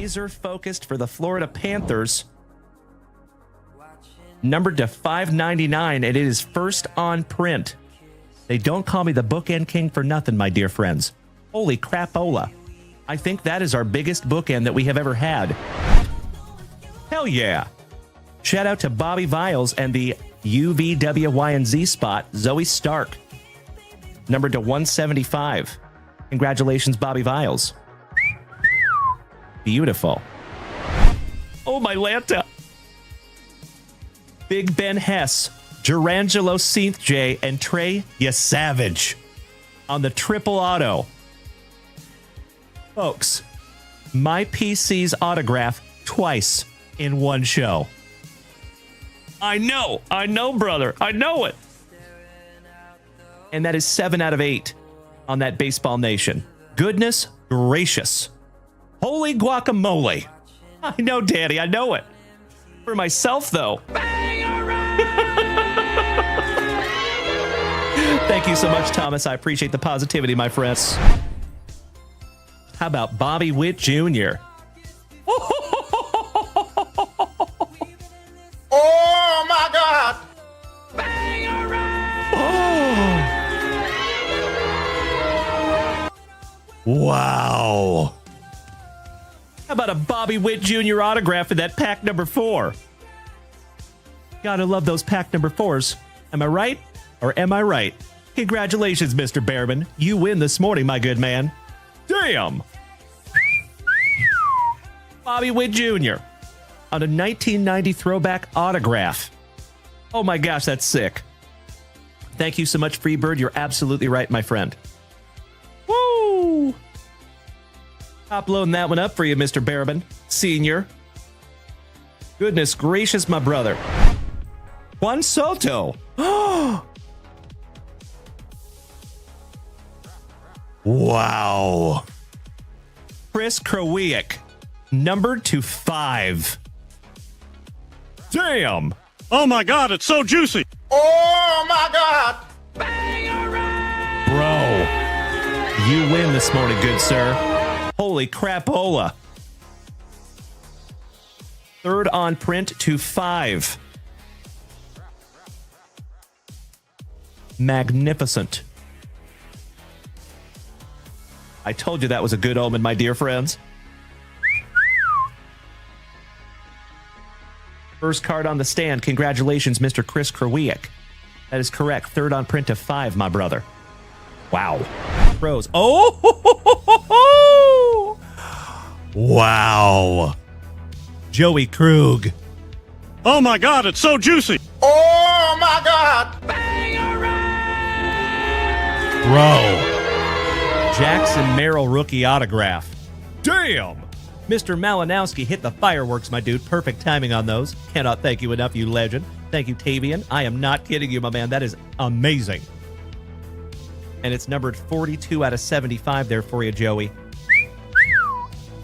laser focused for the Florida Panthers. Numbered to $5.99, and it is first on print. They don't call me the bookend king for nothing, my dear friends. Holy crapola. I think that is our biggest bookend that we have ever had. Hell yeah. Shout out to Bobby Viles and the UVWYNZ spot, Zoe Stark. Numbered to 175. Congratulations, Bobby Viles. Beautiful. Oh, my Lanta. Big Ben Hess, Durangelo Seath J, and Trey Savage on the triple auto. Folks, my PC's autograph twice in one show. I know, brother. I know it. And that is 7 out of 8 on that Baseball Nation. Goodness gracious. Holy guacamole. I know, Daddy. I know it. For myself, though. Thank you so much, Thomas. I appreciate the positivity, my friends. How about Bobby Witt Jr.? Oh, my God. Oh. Wow. How about a Bobby Witt Jr. autograph in that pack number 4? Gotta love those pack number 4s. Am I right? Or am I right? Congratulations, Mr. Behrman. You win this morning, my good man. Damn! Bobby Witt Jr. on a 1990 throwback autograph. Oh my gosh, that's sick. Thank you so much, Freebird. You're absolutely right, my friend. Woo! Uploading that one up for you, Mr. Behrman, Senior. Goodness gracious, my brother. Juan Soto. Wow. Chris Krawiec, numbered to 5. Damn. Oh my God, it's so juicy. Oh, my God. Bro, you win this morning, good sir. Holy crapola. 3rd on print to 5. Magnificent. I told you that was a good omen, my dear friends. First card on the stand. Congratulations, Mr. Chris Krawiec. That is correct. 3rd on print to 5, my brother. Wow. Pros. Oh! Wow. Joey Krug. Oh my God, it's so juicy. Oh, my God. Bro. Jackson Merrill rookie autograph. Damn! Mr. Malinowski hit the fireworks, my dude. Perfect timing on those. Cannot thank you enough, you legend. Thank you, Tavian. I am not kidding you, my man. That is amazing. And it's numbered 42 out of 75 there for you, Joey.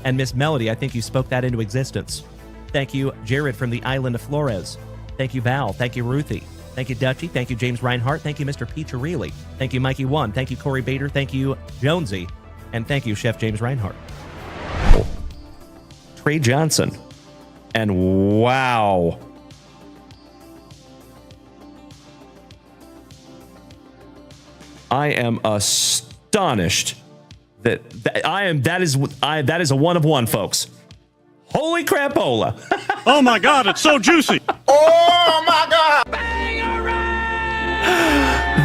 And Miss Melody, I think you spoke that into existence. Thank you, Jared from the island of Flores. Thank you, Val. Thank you, Ruthie. Thank you, Dutchy. Thank you, James Reinhart. Thank you, Mr. Peacharelli. Thank you, Mikey One. Thank you, Corey Bader. Thank you, Jonesy. And thank you, Chef James Reinhart. Trey Johnson. And wow. I am astonished that is a one of one, folks. Holy crapola. Oh my God, it's so juicy. Oh, my God.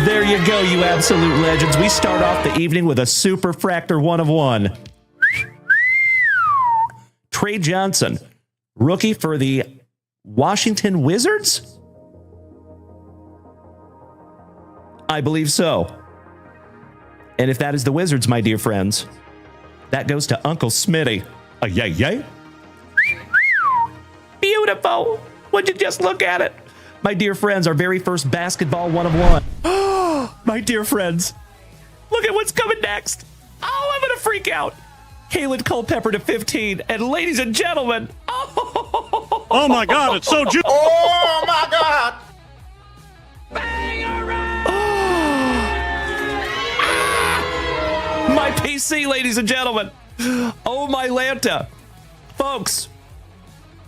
There you go, you absolute legends. We start off the evening with a super fractor one of one. Trey Johnson, rookie for the Washington Wizards? I believe so. And if that is the Wizards, my dear friends, that goes to Uncle Smitty. Yay, yay. Beautiful. Would you just look at it? My dear friends, our very first basketball one of one. My dear friends, look at what's coming next. Oh, I'm going to freak out. Kalen Culpepper to 15. And ladies and gentlemen. Oh my God, it's so juicy. Oh, my God. My PC, ladies and gentlemen. Oh, my Lanta. Folks,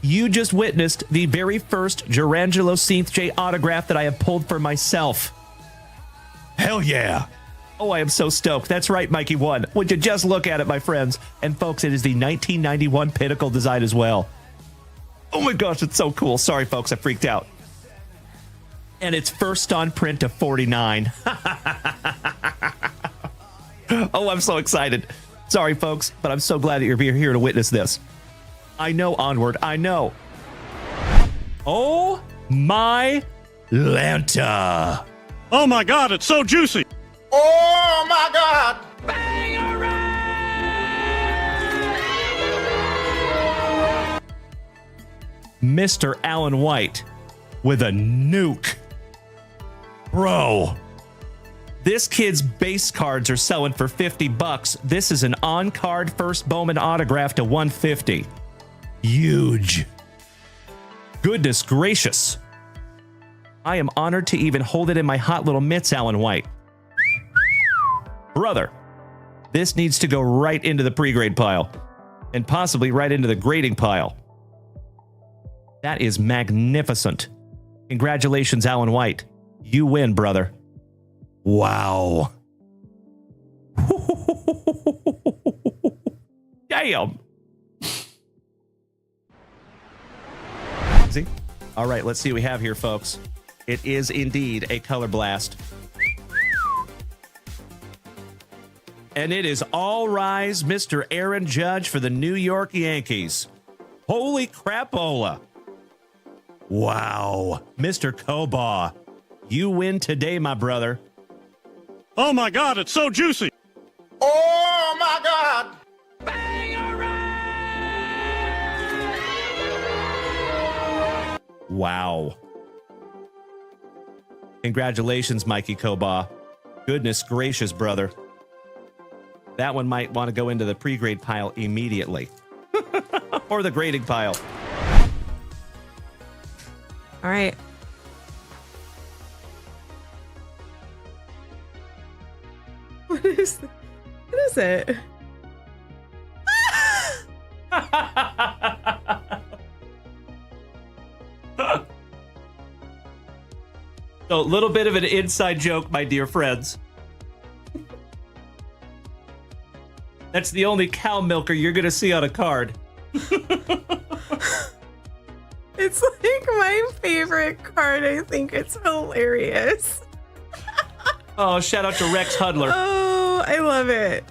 you just witnessed the very first Gerangelo Seath J autograph that I have pulled for myself. Hell yeah. Oh, I am so stoked. That's right, Mikey 1. Would you just look at it, my friends? And folks, it is the 1991 Pinnacle design as well. Oh my gosh, it's so cool. Sorry, folks, I freaked out. And it's first on print to 49. Oh, I'm so excited. Sorry, folks, but I'm so glad that you're here to witness this. I know, Onward, I know. Oh my Lanta. Oh my God, it's so juicy. Oh my God. Mr. Alan White with a nuke. Bro. This kid's base cards are selling for $50. This is an on-card first Bowman autograph to $150. Huge. Goodness gracious. I am honored to even hold it in my hot little mitts, Alan White. Brother, this needs to go right into the pre-grade pile and possibly right into the grading pile. That is magnificent. Congratulations, Alan White. You win, brother. Wow. Damn. See? All right, let's see what we have here, folks. It is indeed a color blast. And it is all rise, Mr. Aaron Judge for the New York Yankees. Holy crapola. Wow. Mr. Kobaugh, you win today, my brother. Oh my God, it's so juicy. Oh my God. Wow. Congratulations, Mikey Kobaugh. Goodness gracious, brother. That one might want to go into the pre-grade pile immediately. Or the grading pile. All right. What is it? So, a little bit of an inside joke, my dear friends. That's the only cow milker you're going to see on a card. It's like my favorite card. I think it's hilarious. Oh, shout out to Rex Hudler. Oh, I love it.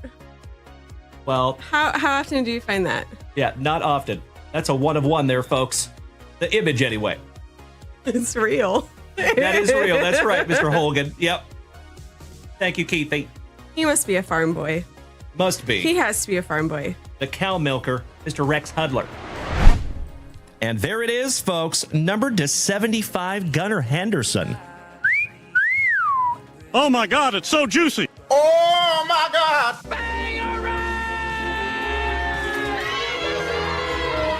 Well, How often do you find that? yeah, not often. That's a one of one there, folks. The image, anyway. It's real. That is real. That's right, Mr. Holgan. Yep. Thank you, Keithy. He must be a farm boy. Must be. He has to be a farm boy. The cow milker, Mr. Rex Hudler. And there it is, folks. Numbered to 75, Gunnar Henderson. Oh my God, it's so juicy. Oh my God.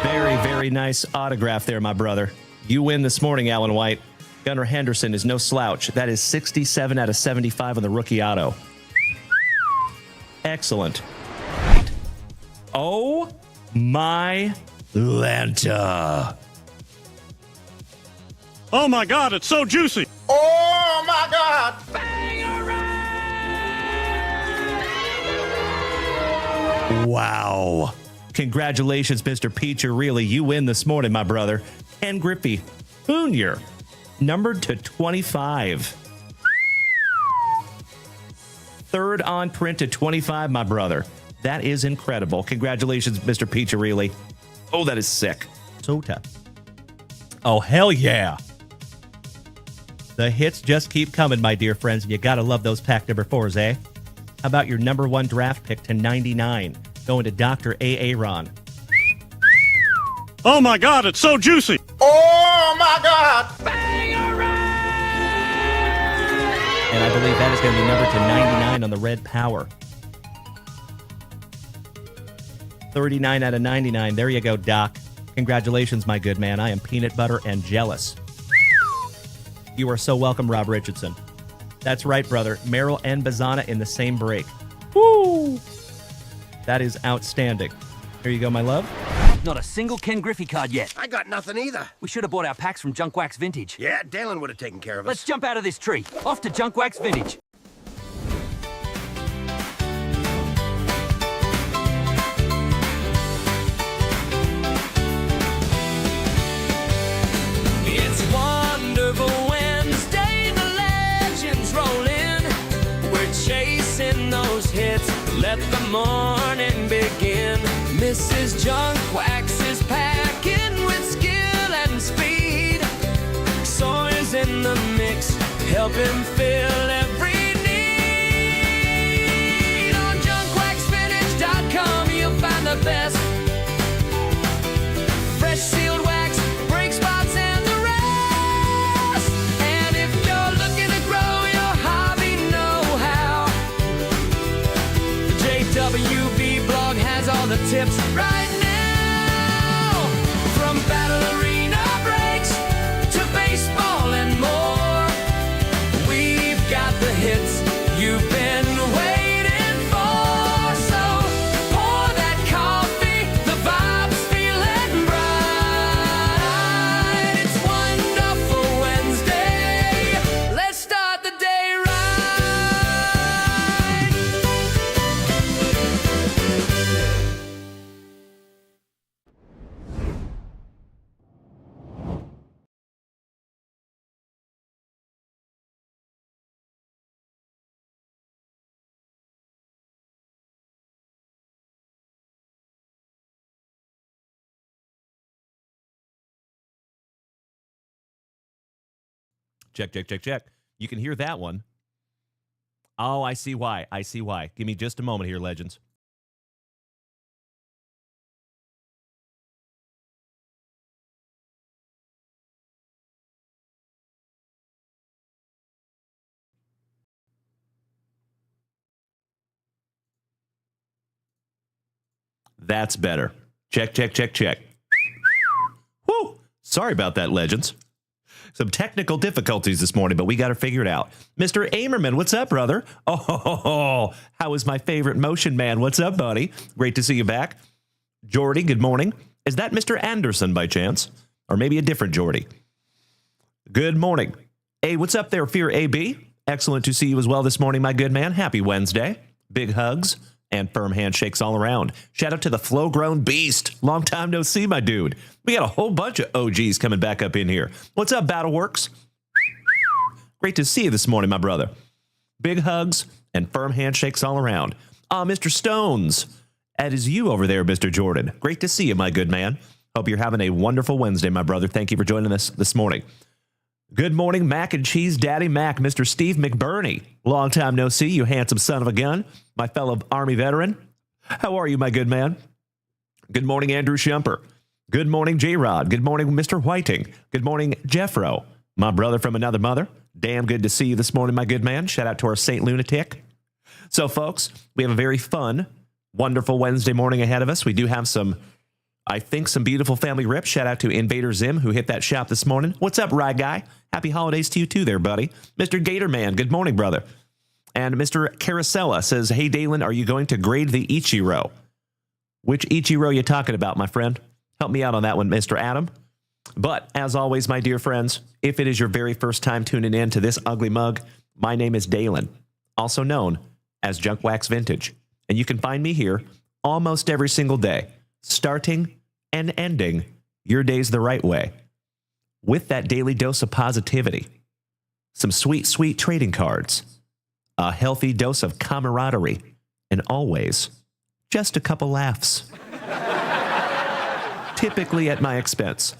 Very, very nice autograph there, my brother. You win this morning, Alan White. Gunnar Henderson is no slouch. That is 67 out of 75 on the rookie auto. Excellent. Oh my Lanta. Oh my God, it's so juicy. Oh my God. Wow. Congratulations, Mr. Peacher. Really, you win this morning, my brother. Ken Griffey Jr., numbered to 25. Third on print to 25, my brother. That is incredible. Congratulations, Mr. Peacher. Really. Oh, that is sick. So tough. Oh, hell yeah. The hits just keep coming, my dear friends, and you gotta love those pack number 4s, eh? How about your number 1 draft pick to 99, going to Dr. A. Ron? Oh my God, it's so juicy. Oh my God. And I believe that is going to be numbered to 99 on the red power. 39 out of 99. There you go, Doc. Congratulations, my good man. I am peanut butter and jealous. You are so welcome, Rob Richardson. That's right, brother. Merrill and Bazana in the same break. Woo! That is outstanding. Here you go, my love. Not a single Ken Griffey card yet. I got nothing either. We should have bought our packs from JunkWaxVintage. Yeah, Dalen would have taken care of us. Let's jump out of this tree. Off to JunkWaxVintage. It's Wonderful Wednesday, the legends roll in. We're chasing those hits, let the morning begin. Mrs. Junkwax is packing with skill and speed. Sawyer's in the mix, help him fill every need. On JunkWaxVintage.com you'll find the best fresh sealed wax, brake spots, and the rest. And if you're looking to grow your hobby know-how, the JWB blog has all the tips right now. From battle arena breaks to baseball and more, we've got the hits you've been waiting for. So pour that coffee, the vibe's feeling bright. It's Wonderful Wednesday, let's start the day right. Check, check, check, check. You can hear that one. Oh, I see why. I see why. Give me just a moment here, legends. That's better. Check, check, check, check. Whew. Sorry about that, legends. Some technical difficulties this morning, but we got to figure it out. Mr. Amerman, what's up, brother? Oh, how is my favorite motion man? What's up, buddy? Great to see you back. Jordy, good morning. Is that Mr. Anderson by chance? Or maybe a different Jordy? Good morning. Hey, what's up there, Fear AB? Excellent to see you as well this morning, my good man. Happy Wednesday. Big hugs and firm handshakes all around. Shout out to the flow-grown beast. Long time no see, my dude. We got a whole bunch of OGs coming back up in here. What's up, Battleworks? Great to see you this morning, my brother. Big hugs and firm handshakes all around. Mr. Stones, that is you over there, Mr. Jordan. Great to see you, my good man. Hope you're having a wonderful Wednesday, my brother. Thank you for joining us this morning. Good morning, Mac and Cheese Daddy Mac, Mr. Steve McBurney. Long time no see, you handsome son of a gun. My fellow Army veteran. How are you, my good man? Good morning, Andrew Shumper. Good morning, J-Rod. Good morning, Mr. Whiting. Good morning, Jeffro. My brother from another mother. Damn good to see you this morning, my good man. Shout out to our Saint Lunatic. So, folks, we have a very fun, wonderful Wednesday morning ahead of us. We do have some beautiful family rips. Shout out to Invader Zim, who hit that shop this morning. What's up, Rye Guy? Happy holidays to you too there, buddy. Mr. Gatorman, good morning, brother. And Mr. Caracella says, hey, Dalen, are you going to grade the Ichiro? Which Ichiro you talking about, my friend? Help me out on that one, Mr. Adam. But, as always, my dear friends, if it is your very first time tuning in to this ugly mug, my name is Dalen, also known as JunkWaxVintage. And you can find me here almost every single day, starting and ending your days the right way, with that daily dose of positivity, some sweet, sweet trading cards, a healthy dose of camaraderie, and always just a couple laughs. Typically at my expense.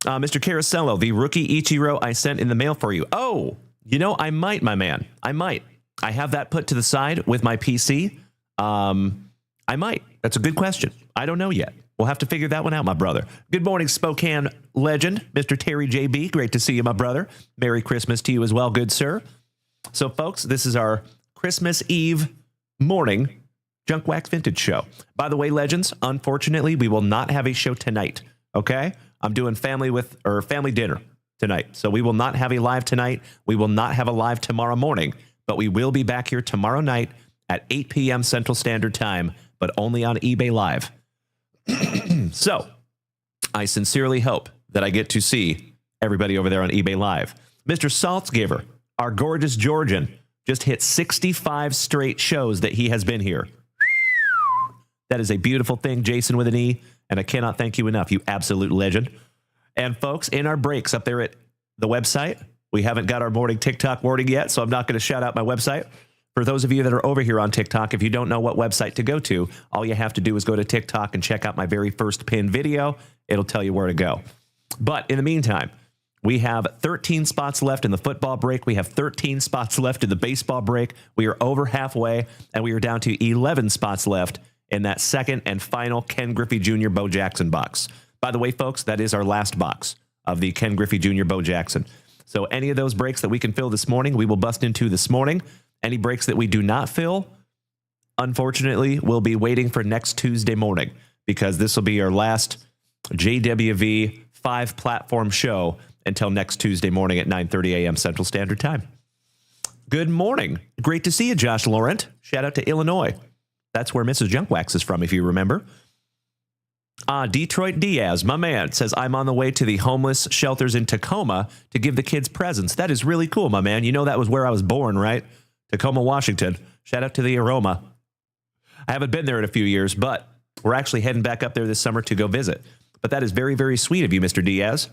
Mr. Caracello, the rookie Ichiro I sent in the mail for you. Oh, you know, I might, my man. I might. I have that put to the side with my PC. I might. That's a good question. I don't know yet. We'll have to figure that one out, my brother. Good morning, Spokane legend, Mr. Terry JB. Great to see you, my brother. Merry Christmas to you as well, good sir. So, folks, this is our Christmas Eve morning JunkWaxVintage show. By the way, legends, unfortunately, we will not have a show tonight, okay? I'm doing family dinner tonight, so we will not have a live tonight. We will not have a live tomorrow morning, but we will be back here tomorrow night at 8 p.m. Central Standard Time, but only on eBay Live. So, I sincerely hope that I get to see everybody over there on eBay Live. Mr. Saltzgiver, our gorgeous Georgian, just hit 65 straight shows that he has been here. That is a beautiful thing, Jason with an E, and I cannot thank you enough, you absolute legend. And folks, in our breaks up there at the website, we haven't got our morning TikTok wording yet, so I'm not going to shout out my website. For those of you that are over here on TikTok, if you don't know what website to go to, all you have to do is go to TikTok and check out my very first pinned video. It'll tell you where to go. But in the meantime, we have 13 spots left in the football break. We have 13 spots left in the baseball break. We are over halfway, and we are down to 11 spots left in that second and final Ken Griffey Jr. Bo Jackson box. By the way, folks, that is our last box of the Ken Griffey Jr. Bo Jackson. So any of those breaks that we can fill this morning, we will bust into this morning. Any breaks that we do not fill, unfortunately, we'll be waiting for next Tuesday morning because this will be our last JWV 5-platform show until next Tuesday morning at 9:30 a.m. Central Standard Time. Good morning. Great to see you, Josh Laurent. Shout out to Illinois. That's where Mrs. Junkwax is from, if you remember. Detroit Diaz, my man, says, I'm on the way to the homeless shelters in Tacoma to give the kids presents. That is really cool, my man. You know that was where I was born, right? Tacoma, Washington. Shout out to the aroma. I haven't been there in a few years, but we're actually heading back up there this summer to go visit. But that is very, very sweet of you, Mr. Diaz.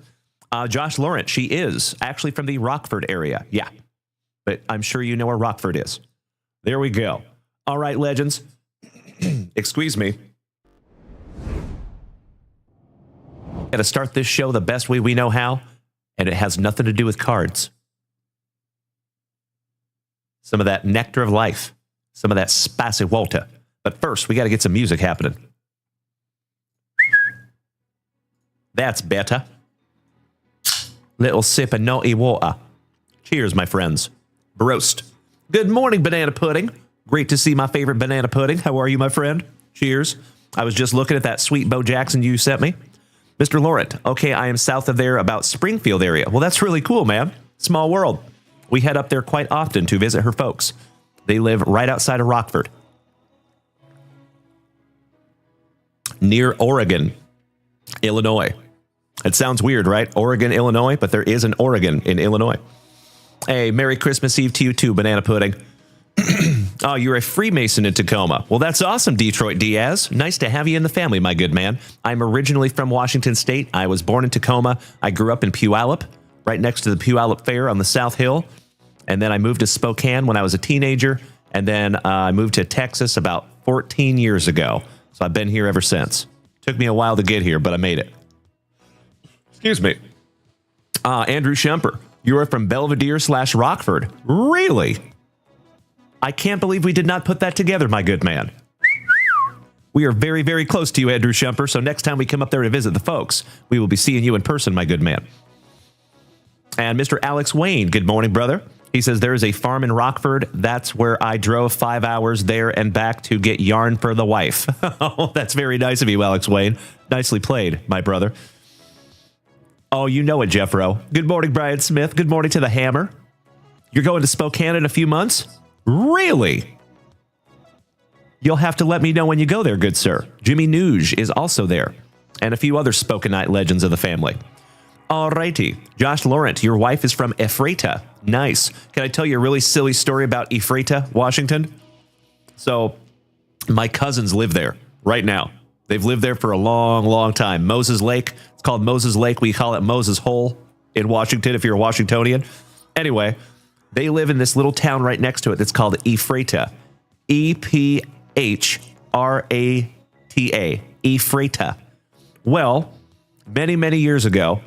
Josh Laurent, she is actually from the Rockford area. Yeah, but I'm sure you know where Rockford is. There we go. All right, legends. Excuse me. Got to start this show the best way we know how, and it has nothing to do with cards. Some of that nectar of life, some of that spicy water. But first, we got to get some music happening. That's better. Little sip of naughty water. Cheers, my friends. Broast. Good morning, banana pudding. Great to see my favorite banana pudding. How are you, my friend? Cheers. I was just looking at that sweet Bo Jackson you sent me. Mr. Laurent, okay, I am south of there, about Springfield area. Well, that's really cool, man. Small world. We head up there quite often to visit her folks. They live right outside of Rockford. Near Oregon, Illinois. It sounds weird, right? Oregon, Illinois, but there is an Oregon in Illinois. Hey, Merry Christmas Eve to you too, banana pudding. Oh, you're a Freemason in Tacoma. Well, that's awesome, Detroit Diaz. Nice to have you in the family, my good man. I'm originally from Washington State. I was born in Tacoma. I grew up in Puyallup, right next to the Puyallup Fair on the South Hill. And then I moved to Spokane when I was a teenager. And then I moved to Texas about 14 years ago. So I've been here ever since. Took me a while to get here, but I made it. Excuse me. Andrew Schemper, you are from Belvedere/Rockford. Really? I can't believe we did not put that together, my good man. We are very, very close to you, Andrew Schemper, so next time we come up there to visit the folks, we will be seeing you in person, my good man. And Mr. Alex Wayne, good morning, brother. He says, there is a farm in Rockford. That's where I drove 5 hours there and back to get yarn for the wife. Oh, that's very nice of you, Alex Wayne. Nicely played, my brother. Oh, you know it, Jeffro. Good morning, Brian Smith. Good morning to the Hammer. You're going to Spokane in a few months? Really? You'll have to let me know when you go there, good sir. Jimmy Nuge is also there, and a few other Spokenite legends of the family. Alrighty. Josh Laurent, your wife is from Ephrata. Nice. Can I tell you a really silly story about Ephrata, Washington? So, my cousins live there right now. They've lived there for a long, long time. Moses Lake. It's called Moses Lake. We call it Moses Hole in Washington if you're a Washingtonian. Anyway, they live in this little town right next to it that's called Ephrata. Ephrata. Ephrata. Well, many, many years ago,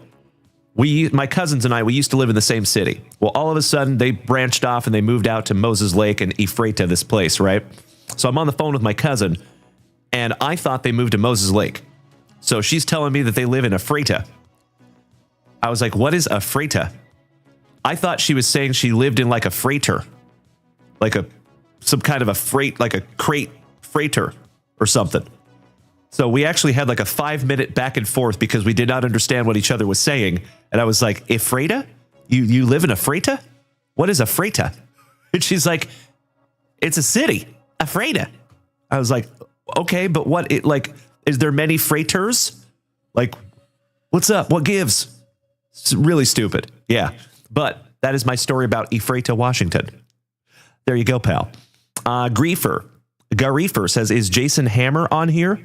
my cousins and I, we used to live in the same city. Well, all of a sudden, they branched off and they moved out to Moses Lake and Ephrata, this place, right? So I'm on the phone with my cousin, and I thought they moved to Moses Lake. So she's telling me that they live in Ephrata. I was like, what is Ephrata? I thought she was saying she lived in like a freighter, like some kind of a freight, like a crate freighter or something. So we actually had like a 5-minute back and forth because we did not understand what each other was saying. And I was like, Ephrata? You live in Ephrata? What is Ephrata? And she's like, it's a city, Ephrata. I was like, okay, but what? It Is there many freighters? Like, what's up? What gives? It's really stupid. Yeah. But that is my story about Ephrata, Washington. There you go, pal. Garreefer says, is Jason Hammer on here?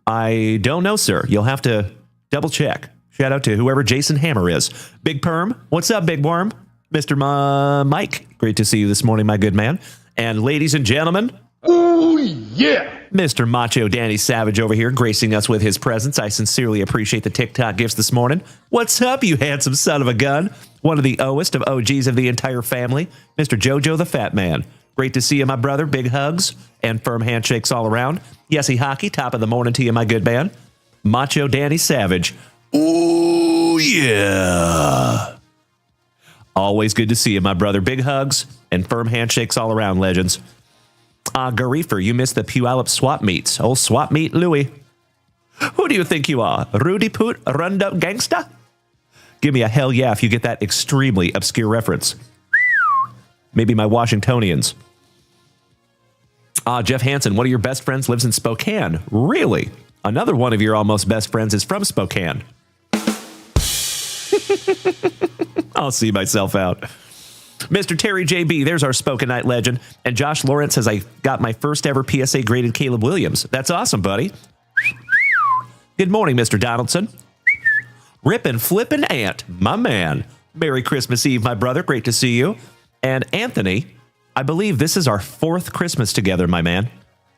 I don't know, sir. You'll have to double check. Shout out to whoever Jason Hammer is. Big Perm. What's up, Big Worm? Mr. Mike. Great to see you this morning, my good man. And ladies and gentlemen. Oh, yeah. Mr. Macho Danny Savage over here gracing us with his presence. I sincerely appreciate the TikTok gifts this morning. What's up, you handsome son of a gun? One of the oest of OGs of the entire family, Mr. Jojo the Fat Man. Great to see you, my brother. Big hugs and firm handshakes all around. Yesy Hockey, top of the morning to you, my good man. Macho Danny Savage. Ooh, yeah. Always good to see you, my brother. Big hugs and firm handshakes all around, legends. Garreefer, you missed the Puyallup swap meets. Old swap meet Louie. Who do you think you are? Rudy Poot, run-up gangsta? Give me a hell yeah if you get that extremely obscure reference. Maybe my Washingtonians. Jeff Hansen, one of your best friends lives in Spokane. Really? Another one of your almost best friends is from Spokane. I'll see myself out. Mr. Terry JB, there's our Spokenite legend. And Josh Lawrence says, I got my first ever PSA graded Caleb Williams. That's awesome, buddy. Good morning, Mr. Donaldson. Rippin' Flippin' Ant, my man. Merry Christmas Eve, my brother. Great to see you. And Anthony, I believe this is our 4th Christmas together, my man.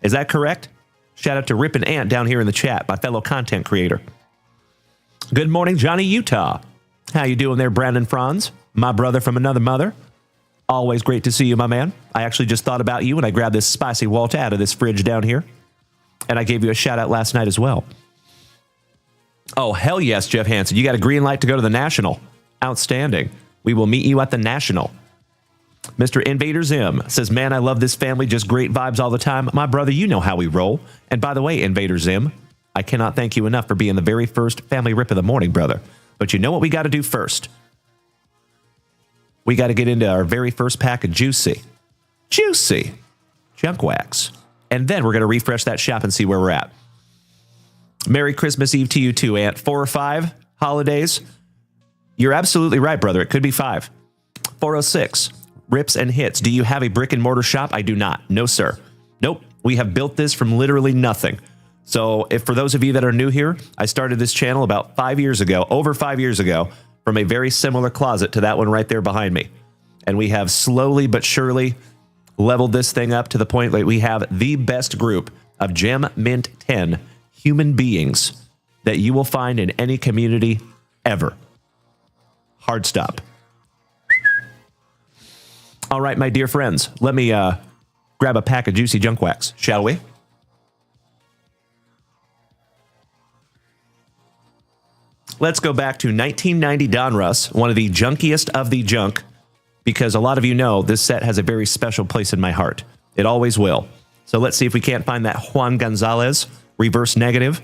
Is that correct? Shout out to Rippin' Ant down here in the chat, my fellow content creator. Good morning, Johnny Utah. How you doing there, Brandon Franz? My brother from another mother. Always great to see you, my man. I actually just thought about you when I grabbed this spicy Walter out of this fridge down here. And I gave you a shout out last night as well. Oh, hell yes, Jeff Hansen. You got a green light to go to the National. Outstanding. We will meet you at the National. Mr. Invader Zim says, man, I love this family. Just great vibes all the time. My brother, you know how we roll. And by the way, Invader Zim, I cannot thank you enough for being the very first family rip of the morning, brother. But you know what we got to do first? We got to get into our very first pack of Juicy Junk Wax. And then we're going to refresh that shop and see where we're at. Merry Christmas Eve to you too, Ant. 4 or 5 holidays? You're absolutely right, brother. It could be 5. 406. Rips and hits. Do you have a brick and mortar shop? I do not. No, sir. Nope. We have built this from literally nothing. So if for those of you that are new here, I started this channel about 5 years ago, over 5 years ago, from a very similar closet to that one right there behind me. And we have slowly but surely leveled this thing up to the point that we have the best group of Gem Mint 10 human beings that you will find in any community ever. Hard stop. All right, my dear friends, let me grab a pack of juicy junk wax, shall we? Let's go back to 1990 Donruss, one of the junkiest of the junk, because a lot of you know this set has a very special place in my heart. It always will. So let's see if we can't find that Juan Gonzalez reverse negative.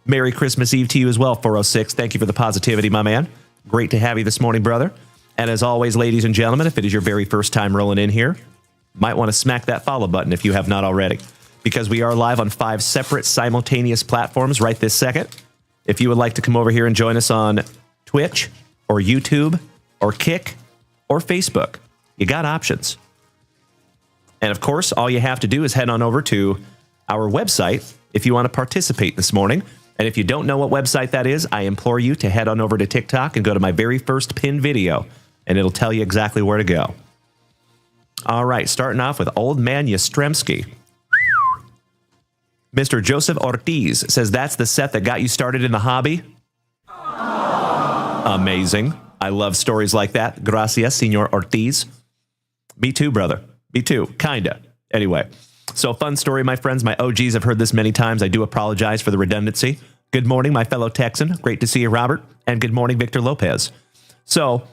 Merry Christmas Eve to you as well, 406. Thank you for the positivity, my man. Great to have you this morning, brother. And as always, ladies and gentlemen, if it is your very first time rolling in here, might want to smack that follow button if you have not already, because we are live on 5 separate simultaneous platforms right this second. If you would like to come over here and join us on Twitch or YouTube or Kick or Facebook, you got options. And of course, all you have to do is head on over to our website if you want to participate this morning. And if you don't know what website that is, I implore you to head on over to TikTok and go to my very first pinned video, and it'll tell you exactly where to go. All right, starting off with Old Man Yastrzemski. Mr. Joseph Ortiz says, that's the set that got you started in the hobby? Amazing. I love stories like that. Gracias, Senor Ortiz. Me too, brother. Me too. Kinda. Anyway, so fun story, my friends. My OGs have heard this many times. I do apologize for the redundancy. Good morning, my fellow Texan. Great to see you, Robert. And good morning, Victor Lopez. So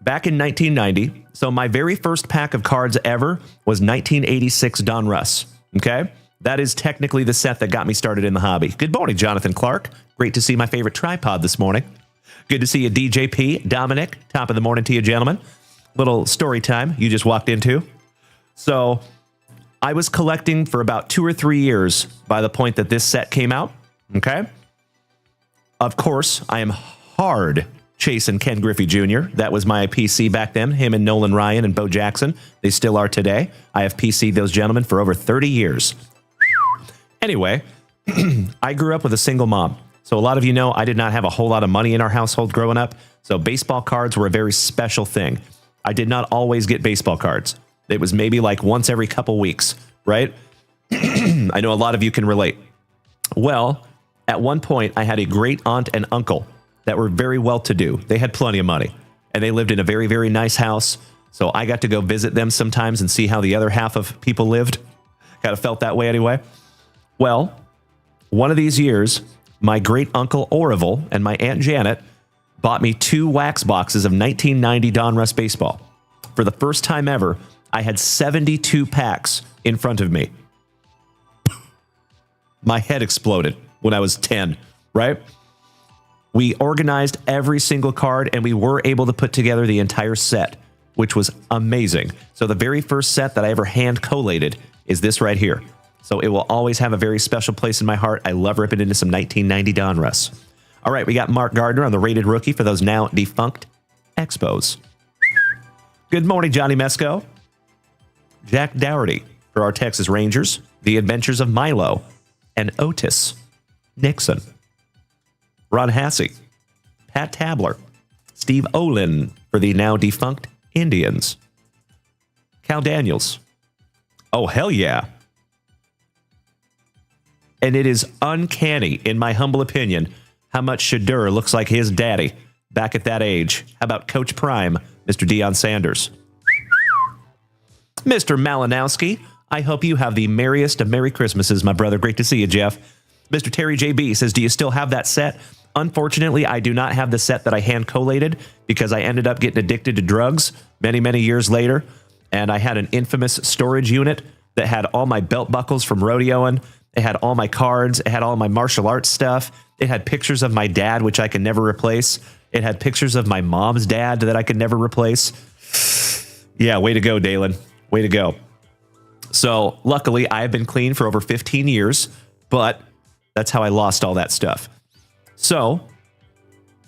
back in 1990, so my very first pack of cards ever was 1986 Donruss. Okay? That is technically the set that got me started in the hobby. Good morning, Jonathan Clark. Great to see my favorite tripod this morning. Good to see you, DJP, Dominic. Top of the morning to you, gentlemen. Little story time you just walked into. So I was collecting for about 2 or 3 years by the point that this set came out. Okay. Of course, I am hard chasing Ken Griffey Jr. That was my PC back then. Him and Nolan Ryan and Bo Jackson. They still are today. I have PC'd those gentlemen for over 30 years. Anyway, I grew up with a single mom. So a lot of you know I did not have a whole lot of money in our household growing up. So baseball cards were a very special thing. I did not always get baseball cards. It was maybe like once every couple weeks, right? I know a lot of you can relate. Well, at one point, I had a great aunt and uncle that were very well-to-do. They had plenty of money, and they lived in a very, very nice house. So I got to go visit them sometimes and see how the other half of people lived. Kind of felt that way anyway. Well, one of these years, my great uncle Orville and my aunt Janet bought me 2 wax boxes of 1990 Donruss baseball. For the first time ever, I had 72 packs in front of me. My head exploded when I was 10, right? We organized every single card, and we were able to put together the entire set, which was amazing. So the very first set that I ever hand collated is this right here. So it will always have a very special place in my heart. I love ripping into some 1990 Donruss. All right, we got Mark Gardner on the rated rookie for those now defunct Expos. Good morning, Johnny Mesco. Jack Dougherty for our Texas Rangers. The Adventures of Milo and Otis Nixon. Ron Hassey. Pat Tabler. Steve Olin for the now defunct Indians. Cal Daniels. Oh, hell yeah. And it is uncanny, in my humble opinion, how much Shadur looks like his daddy back at that age. How about Coach Prime, Mr. Deion Sanders? Mr. Malinowski, I hope you have the merriest of Merry Christmases, my brother. Great to see you, Jeff. Mr. Terry JB says, do you still have that set? Unfortunately, I do not have the set that I hand collated because I ended up getting addicted to drugs many, many years later. And I had an infamous storage unit that had all my belt buckles from rodeoing. It had all my cards. It had all my martial arts stuff. It had pictures of my dad, which I could never replace. It had pictures of my mom's dad that I could never replace. Yeah, way to go, Dalen. Way to go. So luckily, I have been clean for over 15 years, but that's how I lost all that stuff. So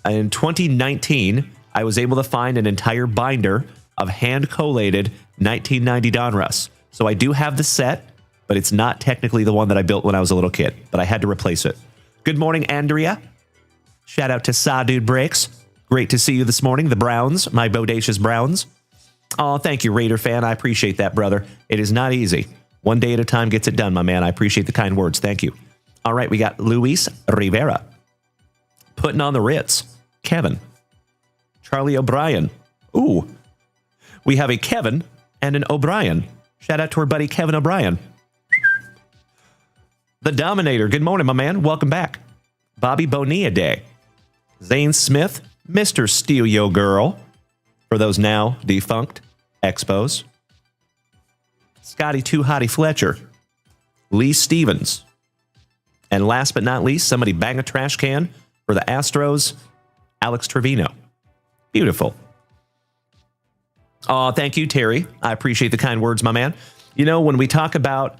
in 2019, I was able to find an entire binder of hand collated 1990 Donruss. So I do have the set, but it's not technically the one that I built when I was a little kid, but I had to replace it. Good morning, Andrea. Shout out to Sadude Breaks. Great to see you this morning. The Browns, my bodacious Browns. Oh, thank you, Raider fan. I appreciate that, brother. It is not easy. One day at a time gets it done, my man. I appreciate the kind words. Thank you. All right, we got Luis Rivera. Putting on the Ritz. Kevin. Charlie O'Brien. Ooh. We have a Kevin and an O'Brien. Shout out to our buddy Kevin O'Brien. The Dominator. Good morning, my man. Welcome back. Bobby Bonilla Day. Zane Smith. Mr. Steal Yo Girl. For those now defunct Expos. Scotty Too Hottie Fletcher. Lee Stevens. And last but not least, somebody bang a trash can for the Astros. Alex Trevino. Beautiful. Oh, thank you, Terry. I appreciate the kind words, my man. You know, when we talk about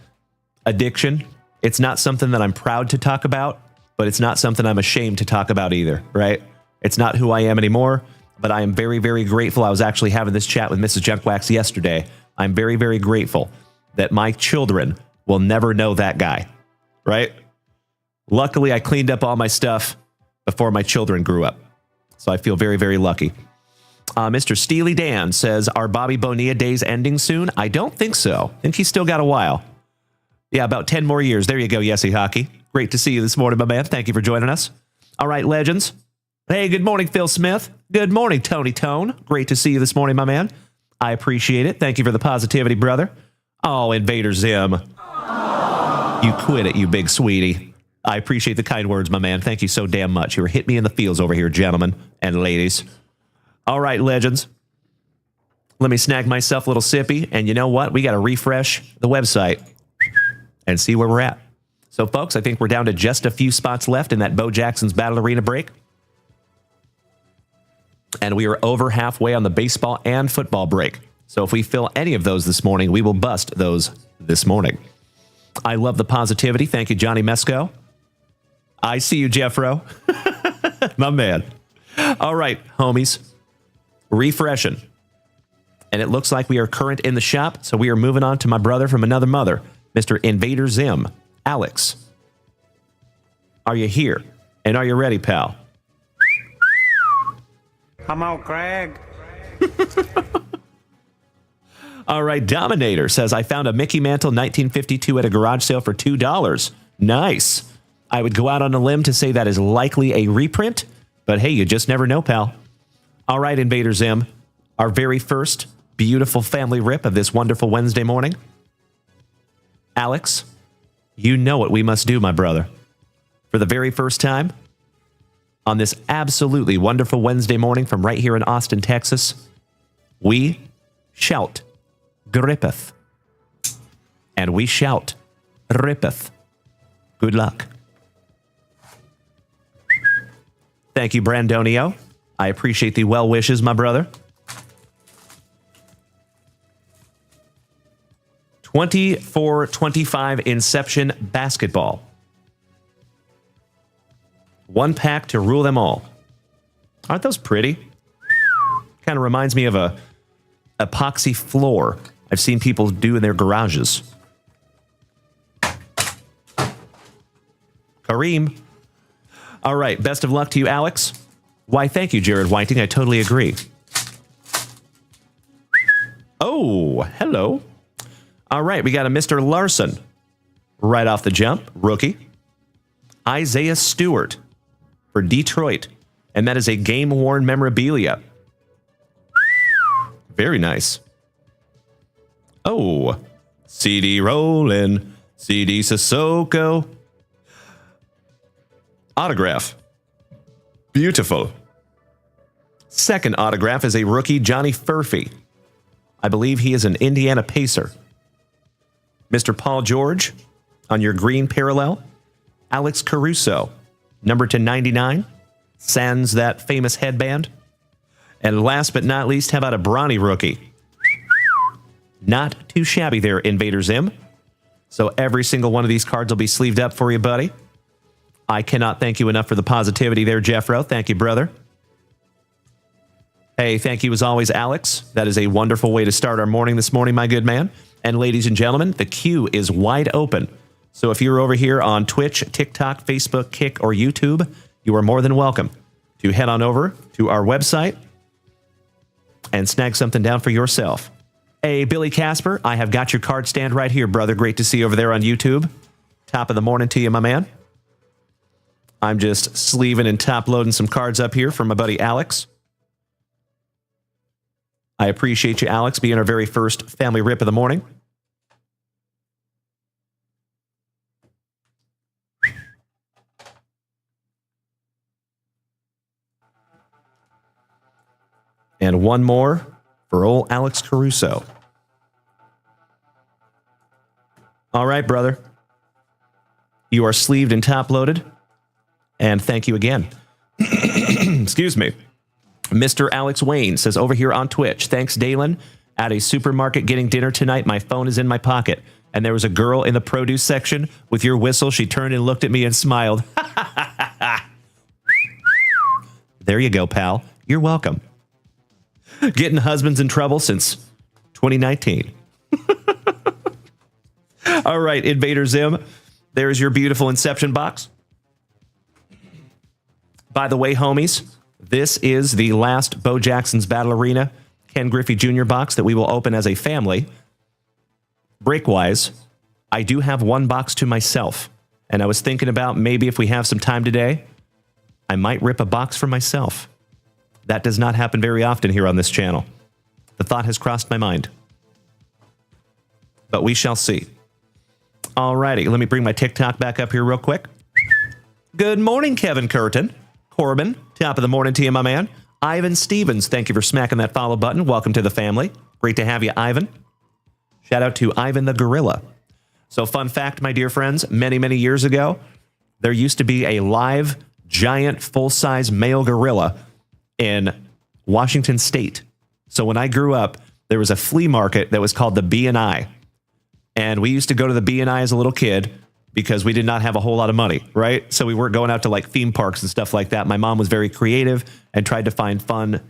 addiction, it's not something that I'm proud to talk about, but it's not something I'm ashamed to talk about either, right? It's not who I am anymore, but I am very, very grateful. I was actually having this chat with Mrs. Junkwax yesterday. I'm very, very grateful that my children will never know that guy, right? Luckily, I cleaned up all my stuff before my children grew up. So I feel very, very lucky. Mr. Steely Dan says, are Bobby Bonilla days ending soon? I don't think so. I think he's still got a while. Yeah, about 10 more years. There you go, Yessie Hockey. Great to see you this morning, my man. Thank you for joining us. All right, legends. Hey, good morning, Phil Smith. Good morning, Tony Tone. Great to see you this morning, my man. I appreciate it. Thank you for the positivity, brother. Oh, Invader Zim. You quit it, you big sweetie. I appreciate the kind words, my man. Thank you so damn much. You were hitting me in the feels over here, gentlemen and ladies. All right, legends. Let me snag myself a little sippy. And you know what? We got to refresh the website and see where we're at. So, folks, I think we're down to just a few spots left in that Bo Jackson's Battle Arena break. And we are over halfway on the baseball and football break. So if we fill any of those this morning, we will bust those this morning. I love the positivity. Thank you, Johnny Mesco. I see you, Jeffro. My man. All right, homies. Refreshing. And it looks like we are current in the shop, so we are moving on to my brother from another mother, Mr. Invader Zim. Alex, are you here? And are you ready, pal? Come on, Craig. All right, Dominator says, I found a Mickey Mantle 1952 at a garage sale for $2. Nice. I would go out on a limb to say that is likely a reprint, but hey, you just never know, pal. All right, Invader Zim, our very first beautiful family rip of this wonderful Wednesday morning. Alex, you know what we must do, my brother. For the very first time on this absolutely wonderful Wednesday morning from right here in Austin, Texas, we shout Grippeth. And we shout Rippeth. Good luck. Thank you, Brandonio. I appreciate the well wishes, my brother. 24-25 Inception Basketball. One pack to rule them all. Aren't those pretty? Kind of reminds me of a epoxy floor I've seen people do in their garages. Kareem. All right, best of luck to you, Alex. Why, thank you, Jared Whiting. I totally agree. Oh, hello. All right, we got a Mr. Larson right off the jump, rookie. Isaiah Stewart for Detroit, and that is a game-worn memorabilia. Very nice. Oh, CD Rollin', CD Sissoko. Autograph. Beautiful. Second autograph is a rookie, Johnny Furphy. I believe he is an Indiana Pacer. Mr. Paul George on your green parallel. Alex Caruso, number to 99. Sans that famous headband. And last but not least, how about a Bronny rookie? Not too shabby there, Invader Zim. So every single one of these cards will be sleeved up for you, buddy. I cannot thank you enough for the positivity there, Jeffro. Thank you, brother. Hey, thank you as always, Alex. That is a wonderful way to start our morning this morning, my good man. And ladies and gentlemen, the queue is wide open. So if you're over here on Twitch, TikTok, Facebook, Kick, or YouTube, you are more than welcome to head on over to our website and snag something down for yourself. Hey, Billy Casper, I have got your card stand right here, brother. Great to see you over there on YouTube. Top of the morning to you, my man. I'm just sleeving and top loading some cards up here for my buddy Alex. I appreciate you, Alex, being our very first family rip of the morning. And one more for old Alex Caruso. All right, brother. You are sleeved and top loaded. And thank you again. Excuse me. Mr. Alex Wayne says over here on Twitch, thanks, Dalen. At a supermarket getting dinner tonight, my phone is in my pocket. And there was a girl in the produce section with your whistle. She turned and looked at me and smiled. There you go, pal. You're welcome. Getting husbands in trouble since 2019. All right, Invader Zim. There's your beautiful Inception box. By the way, homies, this is the last Bo Jackson's Battle Arena Ken Griffey Jr. box that we will open as a family. Break-wise, I do have one box to myself, and I was thinking about maybe if we have some time today, I might rip a box for myself. That does not happen very often here on this channel. The thought has crossed my mind. But we shall see. Alrighty, let me bring my TikTok back up here real quick. Good morning, Kevin Curtin. Corbin, top of the morning to you, my man. Ivan Stevens, thank you for smacking that follow button. Welcome to the family. Great to have you, Ivan. Shout out to Ivan the Gorilla. So fun fact, my dear friends, many, many years ago, there used to be a live, giant, full-size male gorilla in Washington State. So when I grew up, there was a flea market that was called the B&I. And we used to go to the B&I as a little kid because we did not have a whole lot of money, right? So we weren't going out to like theme parks and stuff like that. My mom was very creative and tried to find fun,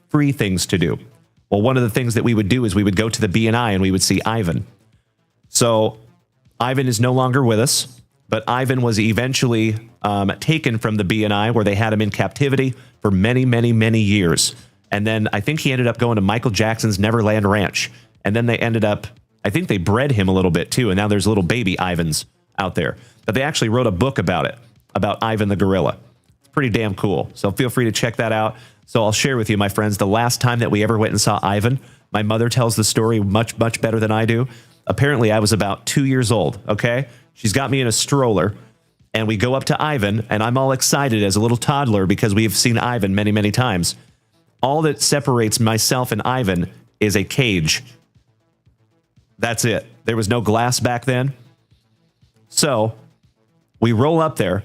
free things to do. Well, one of the things that we would do is we would go to the B&I and we would see Ivan. So Ivan is no longer with us, but Ivan was eventually taken from the B&I where they had him in captivity for many, many, many years. And then I think he ended up going to Michael Jackson's Neverland Ranch. And then they ended up, I think they bred him a little bit too. And now there's little baby Ivans out there. But they actually wrote a book about it, about Ivan the gorilla. It's pretty damn cool. So feel free to check that out. So I'll share with you, my friends, the last time that we ever went and saw Ivan. My mother tells the story much, much better than I do. Apparently, I was about 2 years old, okay? She's got me in a stroller, and we go up to Ivan, and I'm all excited as a little toddler because we've seen Ivan many, many times. All that separates myself and Ivan is a cage. That's it. There was no glass back then. So we roll up there,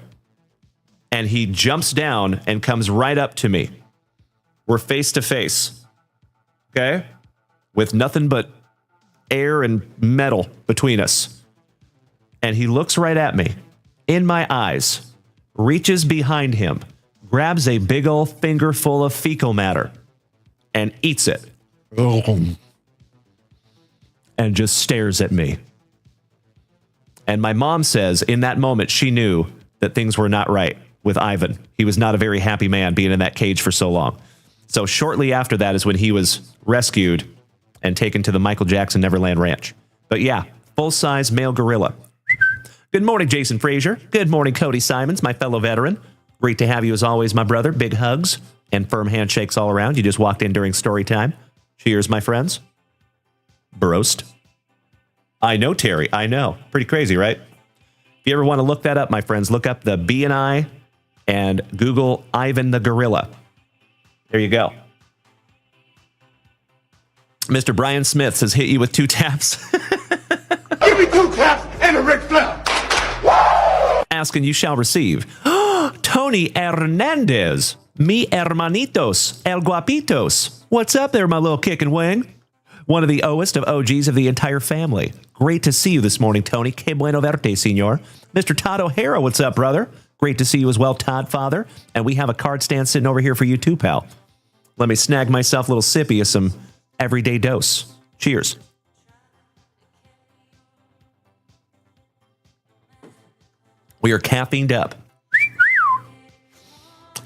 and he jumps down and comes right up to me. We're face to face, okay? With nothing but air and metal between us. And he looks right at me, in my eyes, reaches behind him, grabs a big old finger full of fecal matter, and eats it. And just stares at me. And my mom says in that moment she knew that things were not right with Ivan. He was not a very happy man being in that cage for so long. So shortly after that is when he was rescued and taken to the Michael Jackson Neverland Ranch. But yeah, full-size male gorilla. Good morning, Jason Frazier. Good morning, Cody Simons, my fellow veteran. Great to have you as always, my brother. Big hugs and firm handshakes all around. You just walked in during story time. Cheers, my friends. Broast. I know, Terry. I know. Pretty crazy, right? If you ever want to look that up, my friends, look up the B&I and Google Ivan the Gorilla. There you go. Mr. Brian Smith says, hit you with 2 taps. Give me 2 taps and a Ric Flair. Ask and you shall receive. Tony Hernandez. Mi hermanitos. El guapitos. What's up there, my little kick and wing? One of the oest of OGs of the entire family. Great to see you this morning, Tony. Que bueno verte, senor. Mr. Todd O'Hara, what's up, brother? Great to see you as well, Todd Father. And we have a card stand sitting over here for you too, pal. Let me snag myself a little sippy of some everyday dose. Cheers. We are caffeined up.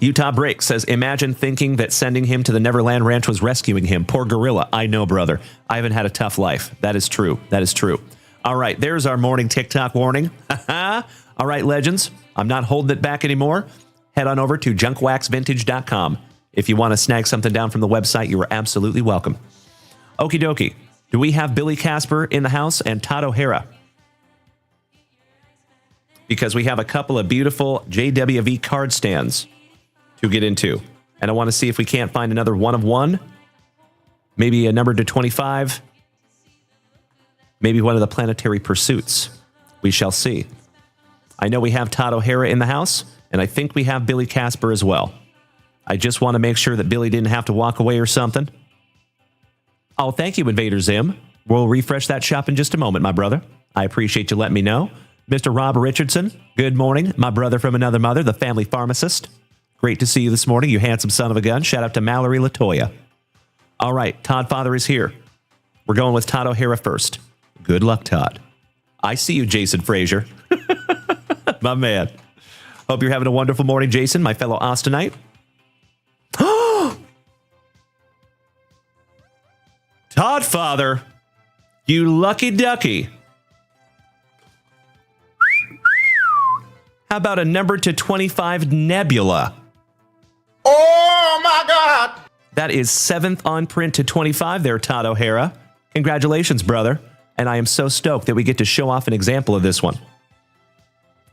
Utah Break says, imagine thinking that sending him to the Neverland Ranch was rescuing him. Poor gorilla. I know, brother. I haven't had a tough life. That is true. That is true. All right, there's our morning TikTok warning. All right, legends, I'm not holding it back anymore. Head on over to JunkWaxVintage.com. If you want to snag something down from the website, you are absolutely welcome. Okie dokie. Do we have Billy Casper in the house and Todd O'Hara? Because we have a couple of beautiful JWV card stands to get into. And I want to see if we can't find another one of one. Maybe a number to 25. Maybe one of the planetary pursuits. We shall see. I know we have Todd O'Hara in the house, and I think we have Billy Casper as well. I just want to make sure that Billy didn't have to walk away or something. Oh, thank you, Invader Zim. We'll refresh that shop in just a moment, my brother. I appreciate you letting me know. Mr. Rob Richardson, good morning. My brother from another mother, the family pharmacist. Great to see you this morning, you handsome son of a gun. Shout out to Mallory Latoya. All right, Todd Father is here. We're going with Todd O'Hara first. Good luck, Todd. I see you, Jason Frazier. My man. Hope you're having a wonderful morning, Jason, my fellow Austinite. Todd Father, you lucky ducky. How about a number to 25 Nebula? Oh, my God. That is 7th on print to 25 there, Todd O'Hara. Congratulations, brother. And I am so stoked that we get to show off an example of this one.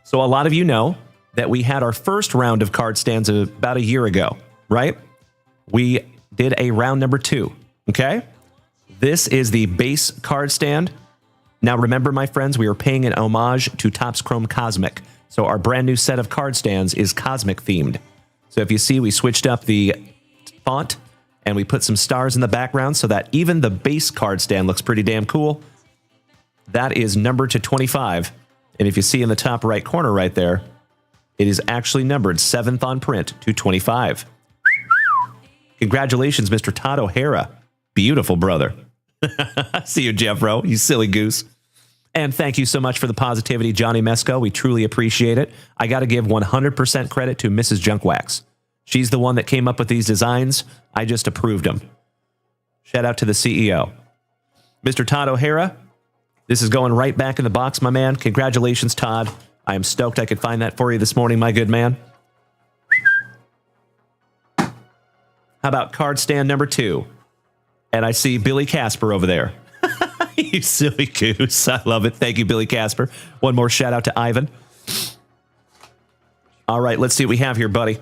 So a lot of you know that we had our first round of card stands about a year ago, right? We did a round number 2, okay? This is the base card stand. Now remember, my friends, we are paying an homage to Topps Chrome Cosmic. So our brand new set of card stands is Cosmic themed. So if you see, we switched up the font and we put some stars in the background so that even the base card stand looks pretty damn cool. That is numbered to 25. And if you see in the top right corner right there, it is actually numbered 7th on print to 25. Congratulations, Mr. Todd O'Hara. Beautiful, brother. See you, Jeffro, you silly goose. And thank you so much for the positivity, Johnny Mesco. We truly appreciate it. I got to give 100% credit to Mrs. Junkwax. She's the one that came up with these designs. I just approved them. Shout out to the CEO. Mr. Todd O'Hara, this is going right back in the box, my man. Congratulations, Todd. I am stoked I could find that for you this morning, my good man. How about card stand number 2? And I see Billy Casper over there. You silly goose. I love it. Thank you, Billy Casper. One more shout out to Ivan. All right, let's see what we have here, buddy.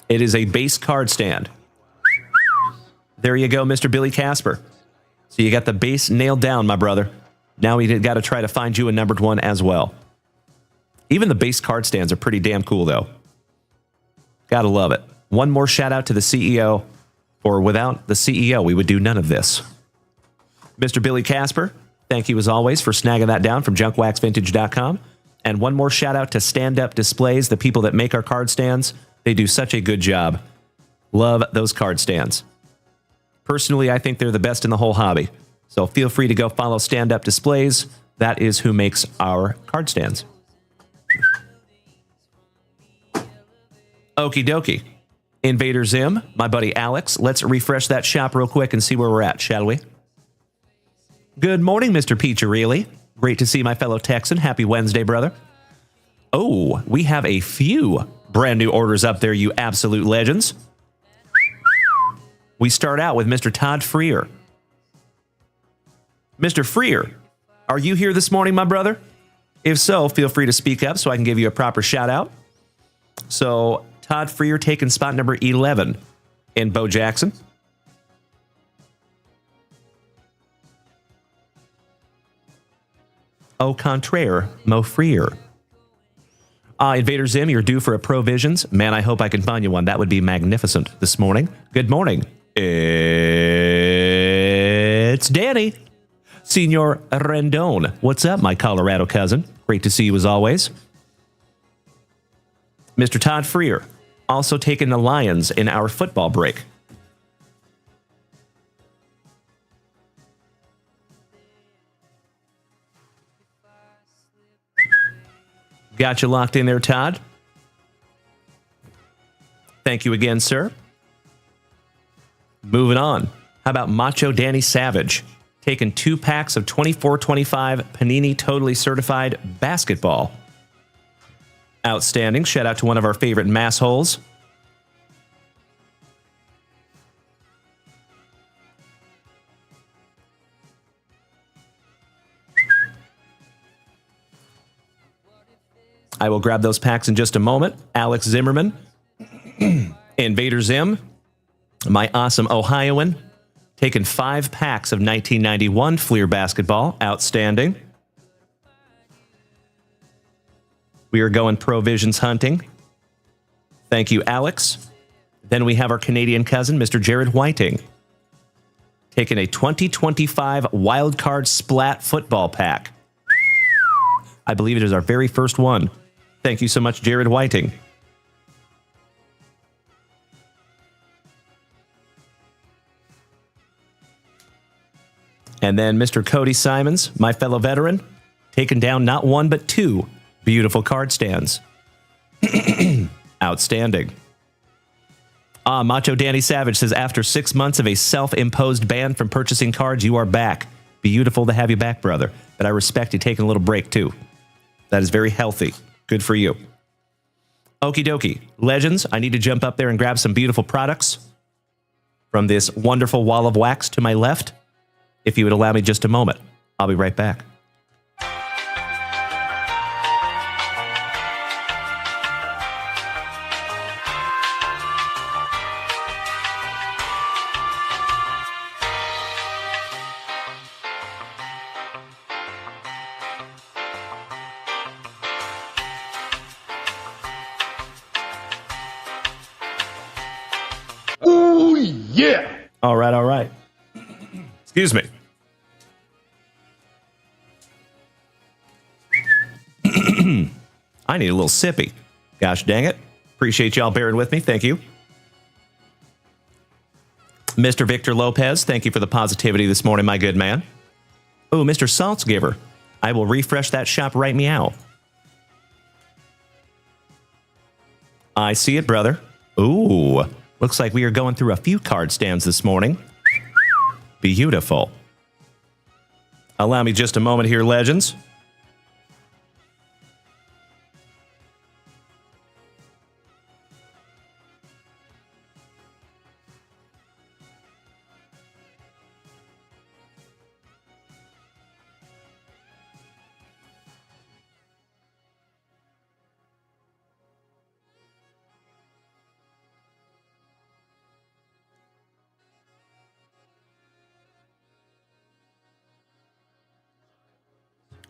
It is a base card stand. There you go, Mr. Billy Casper. So you got the base nailed down, my brother. Now we got to try to find you a numbered one as well. Even the base card stands are pretty damn cool, though. Gotta love it. One more shout out to the CEO. For without the CEO, we would do none of this. Mr. Billy Casper, thank you as always for snagging that down from JunkWaxVintage.com. And one more shout out to Stand Up Displays, the people that make our card stands. They do such a good job. Love those card stands. Personally, I think they're the best in the whole hobby. So feel free to go follow Stand Up Displays. That is who makes our card stands. Okie dokie. Invader Zim, my buddy Alex. Let's refresh that shop real quick and see where we're at, shall we? Good morning, Mr. Peacharelli. Great to see my fellow Texan. Happy Wednesday, brother. Oh, we have a few brand new orders up there, you absolute legends. We start out with Mr. Todd Freer. Mr. Freer, are you here this morning, my brother? If so, feel free to speak up so I can give you a proper shout out. So, Todd Freer taking spot number 11 in Bo Jackson. Au contraire, Mo Freer. Invader Zim, you're due for a Provisions. Man, I hope I can find you one. That would be magnificent this morning. Good morning. It's Danny. Senor Rendon. What's up, my Colorado cousin? Great to see you as always. Mr. Todd Freer, also taking the Lions in our football break. Got you locked in there, Todd. Thank you again, sir. Moving on. How about Macho Danny Savage? Taking 2 packs of 24-25 Panini Totally Certified Basketball. Outstanding. Shout out to one of our favorite mass holes. I will grab those packs in just a moment. Alex Zimmerman, Invader Zim, my awesome Ohioan, taking 5 packs of 1991 Fleer basketball. Outstanding. We are going Provisions hunting. Thank you, Alex. Then we have our Canadian cousin, Mr. Jared Whiting, taking a 2025 Wildcard Splat football pack. I believe it is our very first one. Thank you so much, Jared Whiting. And then Mr. Cody Simons, my fellow veteran, taking down not 1 but 2 beautiful card stands. Outstanding. Macho Danny Savage says, after 6 months of a self-imposed ban from purchasing cards, you are back. Beautiful to have you back, brother. But I respect you taking a little break, too. That is very healthy. Good for you. Okie dokie. Legends, I need to jump up there and grab some beautiful products from this wonderful wall of wax to my left. If you would allow me just a moment, I'll be right back. yeah. All right, all right. Excuse me. I need a little sippy. Gosh dang it. Appreciate y'all bearing with me. Thank you. Mr. Victor Lopez, thank you for the positivity this morning, my good man. Oh, Mr. Saltzgiver, I will refresh that shop right meow. I see it, brother. Ooh, looks like we are going through a few card stands this morning. Beautiful. Allow me just a moment here, legends.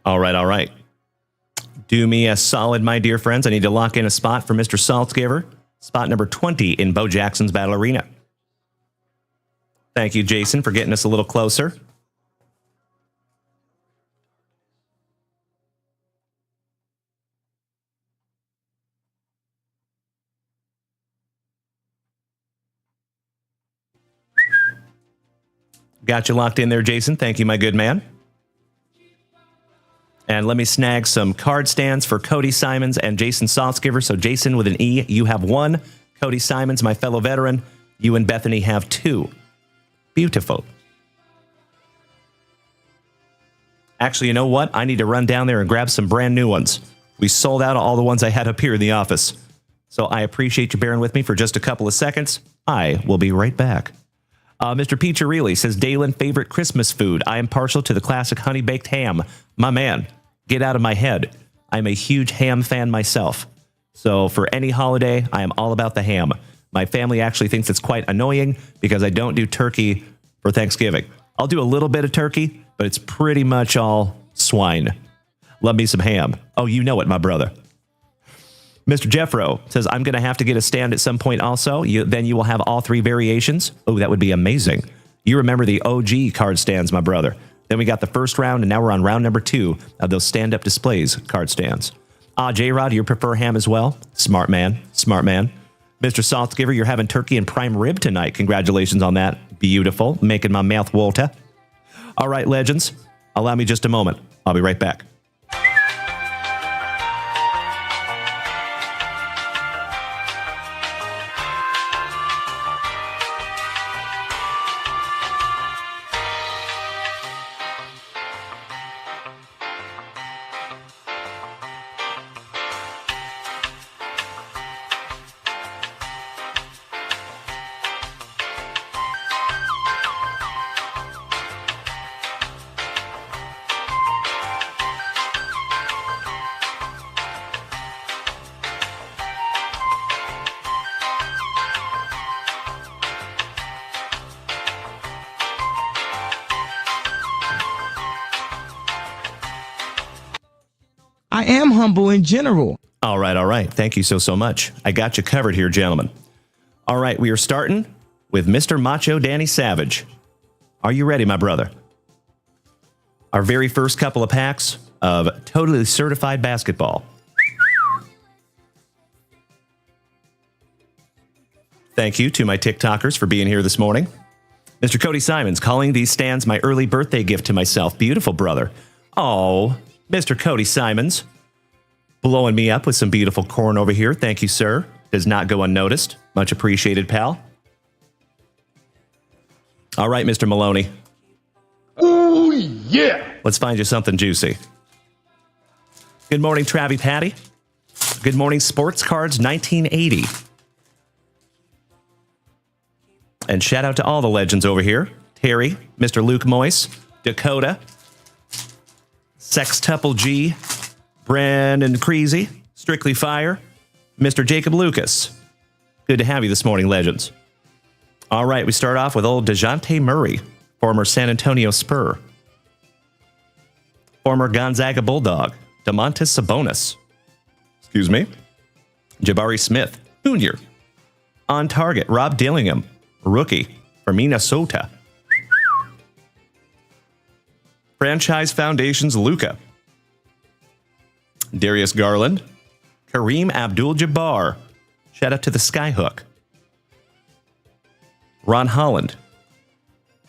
All right, all right. Do me a solid, my dear friends. I need to lock in a spot for Mr. Saltzgiver. Spot number 20 in Bo Jackson's Battle Arena. Thank you, Jason, for getting us a little closer. Got you locked in there, Jason. Thank you, my good man. And let me snag some card stands for Cody Simons and Jason Saltzgiver. So Jason with an E, you have 1. Cody Simons, my fellow veteran, you and Bethany have 2. Beautiful. Actually, you know what? I need to run down there and grab some brand new ones. We sold out all the ones I had up here in the office. So I appreciate you bearing with me for just a couple of seconds. I will be right back. Mr. Peacharelli says, Dalen, favorite Christmas food. I am partial to the classic honey-baked ham. My man, get out of my head. I'm a huge ham fan myself. So for any holiday, I am all about the ham. My family actually thinks it's quite annoying because I don't do turkey for Thanksgiving. I'll do a little bit of turkey, but it's pretty much all swine. Love me some ham. Oh, you know it, my brother. Mr. Jeffro says, I'm going to have to get a stand at some point also. Then you will have all 3 variations. Oh, that would be amazing. You remember the OG card stands, my brother. Then we got the first round, and now we're on round number 2 of those stand-up displays card stands. J-Rod, you prefer ham as well? Smart man. Smart man. Mr. Saltzgiver, you're having turkey and prime rib tonight. Congratulations on that. Beautiful. Making my mouth water. All right, legends. Allow me just a moment. I'll be right back. I am humble in general. All right, all right. Thank you so much. I got you covered here, gentlemen. All right, we are starting with Mr. Macho Danny Savage. Are you ready, my brother? Our very first couple of packs of totally certified basketball. Thank you to my TikTokers for being here this morning. Mr. Cody Simons, calling these stands my early birthday gift to myself. Beautiful, brother. Oh, Mr. Cody Simons, blowing me up with some beautiful corn over here. Thank you, sir. Does not go unnoticed. Much appreciated, pal. All right, Mr. Maloney. Oh, yeah. Let's find you something juicy. Good morning, Travie Patty. Good morning, Sports Cards 1980. And shout out to all the legends over here. Terry, Mr. Luke Moyce, Dakota, Sextuple G, Brandon Creasy, Strictly Fire, Mr. Jacob Lucas. Good to have you this morning, legends. All right, we start off with old DeJounte Murray, former San Antonio Spur, former Gonzaga Bulldog, DeMontis Sabonis, excuse me, Jabari Smith, Jr., on target, Rob Dillingham, rookie, for Minnesota. Franchise Foundation's Luca. Darius Garland. Kareem Abdul-Jabbar. Shout out to the Skyhook. Ron Holland.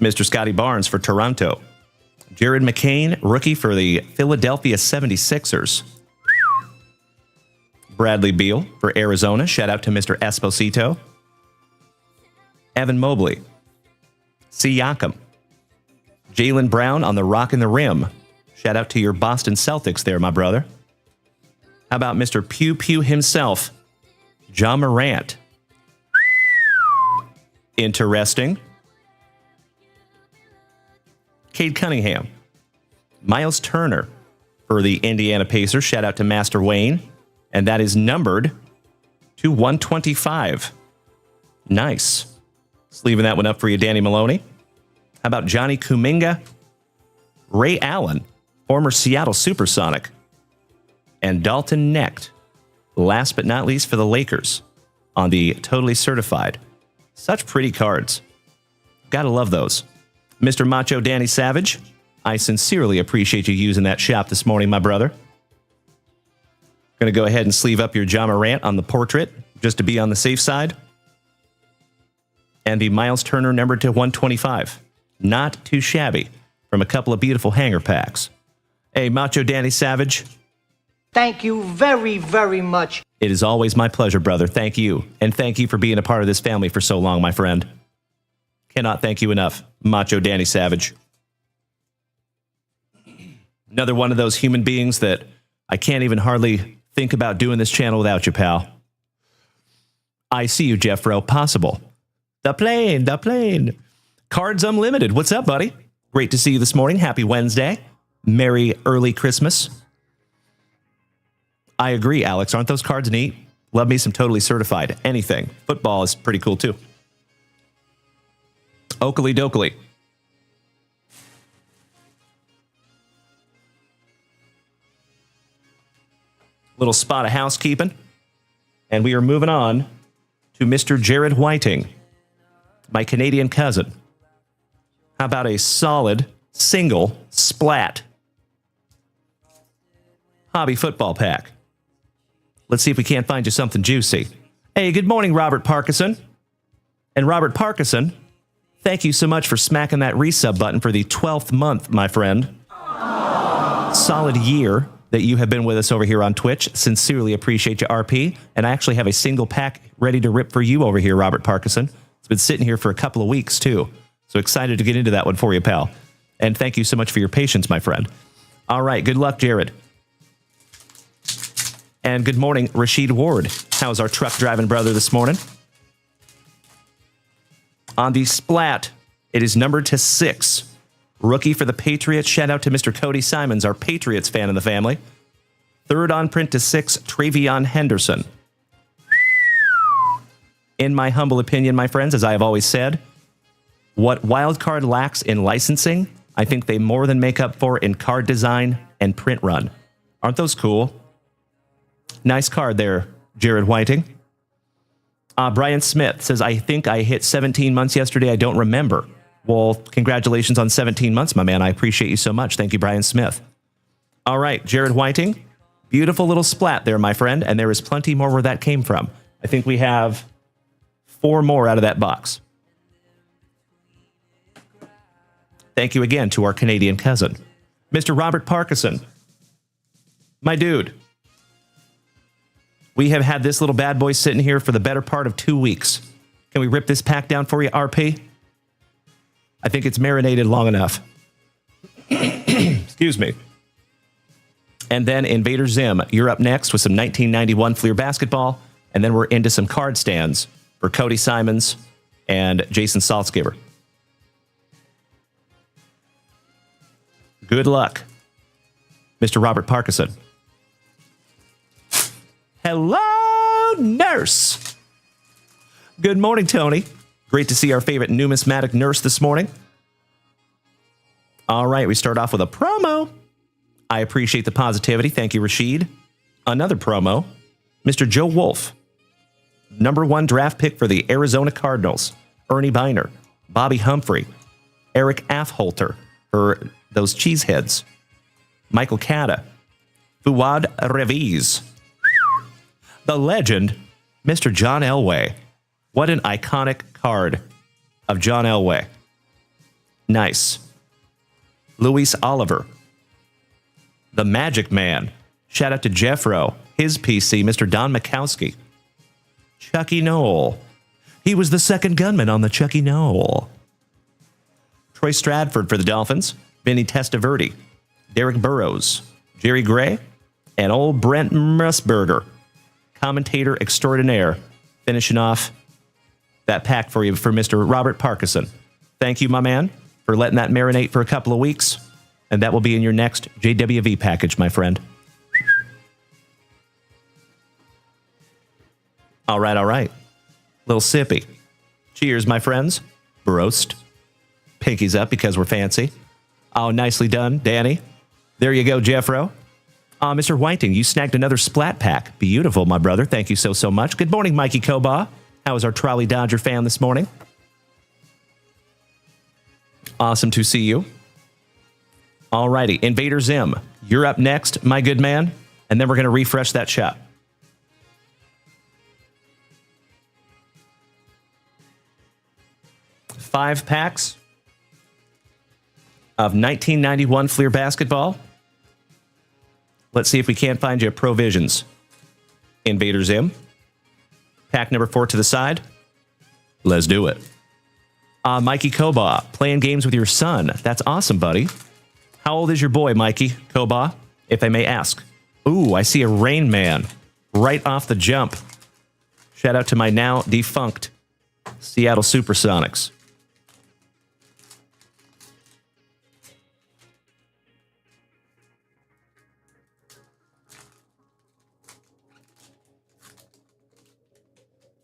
Mr. Scotty Barnes for Toronto. Jared McCain, rookie for the Philadelphia 76ers. Bradley Beal for Arizona. Shout out to Mr. Esposito. Evan Mobley. Siakam. Jaylen Brown on the Rock in the Rim. Shout out to your Boston Celtics there, my brother. How about Mr. Pew Pew himself, Ja Morant? Interesting. Cade Cunningham. Miles Turner for the Indiana Pacers. Shout out to Master Wayne. And that is numbered to 125. Nice. Just leaving that one up for you, Danny Maloney. How about Johnny Kuminga? Ray Allen, former Seattle Supersonic. And Dalton Knecht, last but not least for the Lakers, on the Totally Certified. Such pretty cards. Gotta love those. Mr. Macho Danny Savage, I sincerely appreciate you using that shop this morning, my brother. Going to go ahead and sleeve up your Ja Morant on the portrait, just to be on the safe side. And the Miles Turner numbered to 125. Not too shabby, from a couple of beautiful hanger packs. Hey, Macho Danny Savage. Thank you very, very much. It is always my pleasure, brother. Thank you. And thank you for being a part of this family for so long, my friend. Cannot thank you enough, Macho Danny Savage. Another one of those human beings that I can't even hardly think about doing this channel without you, pal. I see you, Jeffro. Possible. The plane. Cards Unlimited. What's up, buddy? Great to see you this morning. Happy Wednesday. Merry early Christmas. I agree, Alex. Aren't those cards neat? Love me some Totally Certified. Anything. Football is pretty cool, too. Oakley Dokley. Little spot of housekeeping. And we are moving on to Mr. Jared Whiting, my Canadian cousin. How about a solid single splat hobby football pack? Let's see if we can't find you something juicy. Hey, good morning, Robert Parkinson. And Robert Parkinson, thank you so much for smacking that resub button for the 12th month, my friend. Solid year that you have been with us over here on Twitch. Sincerely appreciate you, RP. And I actually have a single pack ready to rip for you over here, Robert Parkinson. It's been sitting here for a couple of weeks, too. So excited to get into that one for you, pal. And thank you so much for your patience, my friend. All right, good luck, Jared. And good morning, Rashid Ward. How's our truck driving brother this morning? On the splat, it is numbered to 6. Rookie for the Patriots. Shout out to Mr. Cody Simons, our Patriots fan in the family. Third on print to 6, Travion Henderson. In my humble opinion, my friends, as I have always said, what Wildcard lacks in licensing, I think they more than make up for in card design and print run. Aren't those cool? Nice card there, Jared Whiting. Brian Smith says, I think I hit 17 months yesterday. I don't remember. Well, congratulations on 17 months, my man. I appreciate you so much. Thank you, Brian Smith. All right, Jared Whiting. Beautiful little splat there, my friend. And there is plenty more where that came from. I think we have 4 more out of that box. Thank you again to our Canadian cousin, Mr. Robert Parkinson. My dude. We have had this little bad boy sitting here for the better part of 2 weeks. Can we rip this pack down for you, RP? I think it's marinated long enough. Excuse me. And then Invader Zim, you're up next with some 1991 Fleer basketball, and then we're into some card stands for Cody Simons and Jason Saltzgiver. Good luck, Mr. Robert Parkinson. Hello, nurse. Good morning, Tony. Great to see our favorite numismatic nurse this morning. All right, we start off with a promo. I appreciate the positivity. Thank you, Rashid. Another promo. Mr. Joe Wolf, #1 draft pick for the Arizona Cardinals. Ernie Biner. Bobby Humphrey, Eric Afholter for those cheeseheads, Michael Cata, Fuad Reviz, the legend, Mr. John Elway. What an iconic card of John Elway. Nice. Luis Oliver, the Magic Man. Shout out to Jeffro, his PC, Mr. Don Mikowski. Chucky Noel. He was the second gunman on the Chucky Noel. Troy Stradford for the Dolphins, Vinny Testaverde, Derek Burrows, Jerry Gray, and old Brent Musburger, commentator extraordinaire, finishing off that pack for you for Mr. Robert Parkinson. Thank you, my man, for letting that marinate for a couple of weeks, and that will be in your next JWV package, my friend. All right. Little sippy. Cheers, my friends. Broast. Pinkies up because we're fancy. Oh, nicely done, Danny. There you go, Jeffro. Mr. Whiting, you snagged another splat pack. Beautiful, my brother. Thank you so much. Good morning, Mikey Koba. How is our Trolley Dodger fan this morning? Awesome to see you. All righty, Invader Zim, you're up next, my good man, and then we're going to refresh that shop. Five packs of 1991 Fleer basketball. Let's see if we can't find you Provisions. Invader Zim. Pack number 4 to the side. Let's do it. Mikey Koba, playing games with your son. That's awesome, buddy. How old is your boy, Mikey Koba, if I may ask? Ooh, I see a Rain Man right off the jump. Shout out to my now defunct Seattle Supersonics.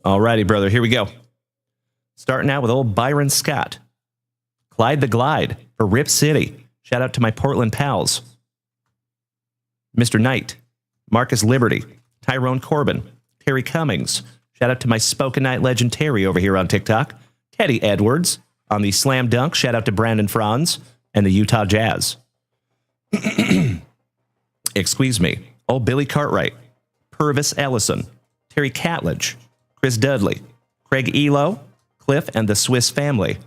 Alrighty, brother, here we go. Starting out with old Byron Scott. Clyde the Glide for Rip City. Shout out to my Portland pals. Mr. Knight, Marcus Liberty, Tyrone Corbin, Terry Cummings. Shout out to my Spoken Night legend Terry over here on TikTok. Teddy Edwards on the Slam Dunk. Shout out to Brandon Franz and the Utah Jazz. Excuse me. Old Billy Cartwright, Purvis Ellison, Terry Catledge, Chris Dudley, Craig Elo, Cliff, and the Swiss family.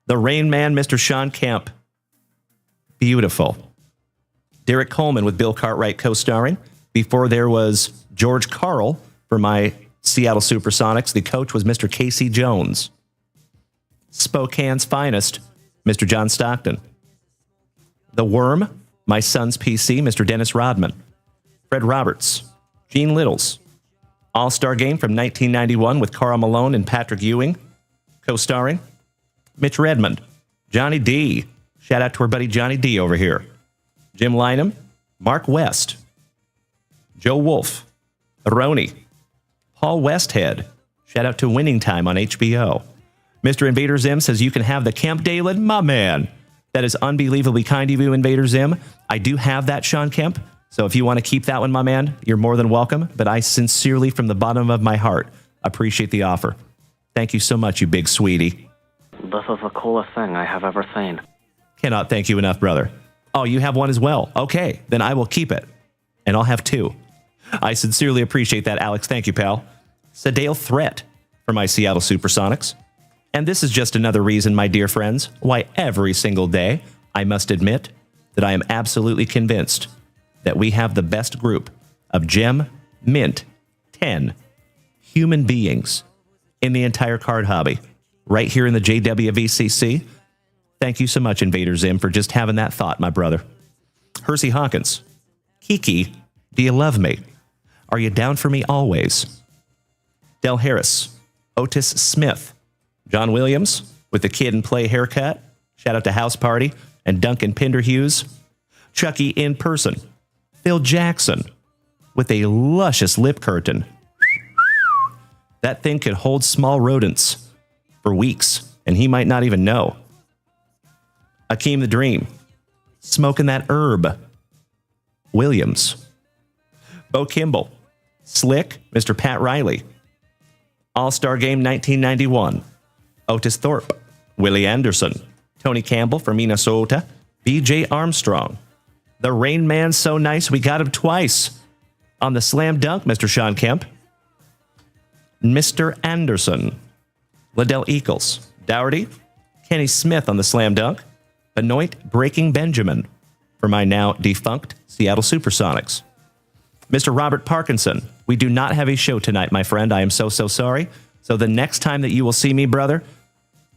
The Rain Man, Mr. Sean Kemp. Beautiful. Derek Coleman with Bill Cartwright co-starring. Before there was George Carl for my Seattle Supersonics. The coach was Mr. Casey Jones. Spokane's finest, Mr. John Stockton. The Worm, my son's PC, Mr. Dennis Rodman. Fred Roberts, Gene Littles. All-Star Game from 1991 with Karl Malone and Patrick Ewing, co-starring. Mitch Redmond, Johnny D. Shout out to our buddy Johnny D over here. Jim Lynam, Mark West, Joe Wolf, Roni, Paul Westhead. Shout out to Winning Time on HBO. Mr. Invader Zim says you can have the Kemp Dalen, my man. That is unbelievably kind of you, Invader Zim. I do have that, Sean Kemp. So if you want to keep that one, my man, you're more than welcome. But I sincerely, from the bottom of my heart, appreciate the offer. Thank you so much, you big sweetie. This is the coolest thing I have ever seen. Cannot thank you enough, brother. Oh, you have one as well. Okay, then I will keep it. And I'll have 2. I sincerely appreciate that, Alex. Thank you, pal. Sedale Threat for my Seattle Supersonics. And this is just another reason, my dear friends, why every single day I must admit that I am absolutely convinced that we have the best group of Gem, Mint, 10 human beings in the entire card hobby right here in the JWVCC. Thank you so much, Invader Zim, for just having that thought, my brother. Hersey Hawkins, Kiki, do you love me? Are you down for me always? Del Harris, Otis Smith, John Williams with the Kid and Play haircut. Shout out to House Party and Duncan Pinderhughes. Chucky in person. Phil Jackson with a luscious lip curtain. That thing could hold small rodents for weeks, and he might not even know. Akeem the Dream, smoking that herb. Williams. Bo Kimball, Slick, Mr. Pat Riley. All-Star Game 1991. Otis Thorpe, Willie Anderson, Tony Campbell from Minnesota, B.J. Armstrong. The Rain Man's so nice we got him twice. On the slam dunk, Mr. Sean Kemp. Mr. Anderson, Liddell Eccles, Dougherty, Kenny Smith on the slam dunk, Benoit Breaking Benjamin for my now defunct Seattle Supersonics. Mr. Robert Parkinson, we do not have a show tonight, my friend. I am so sorry. So the next time that you will see me, brother,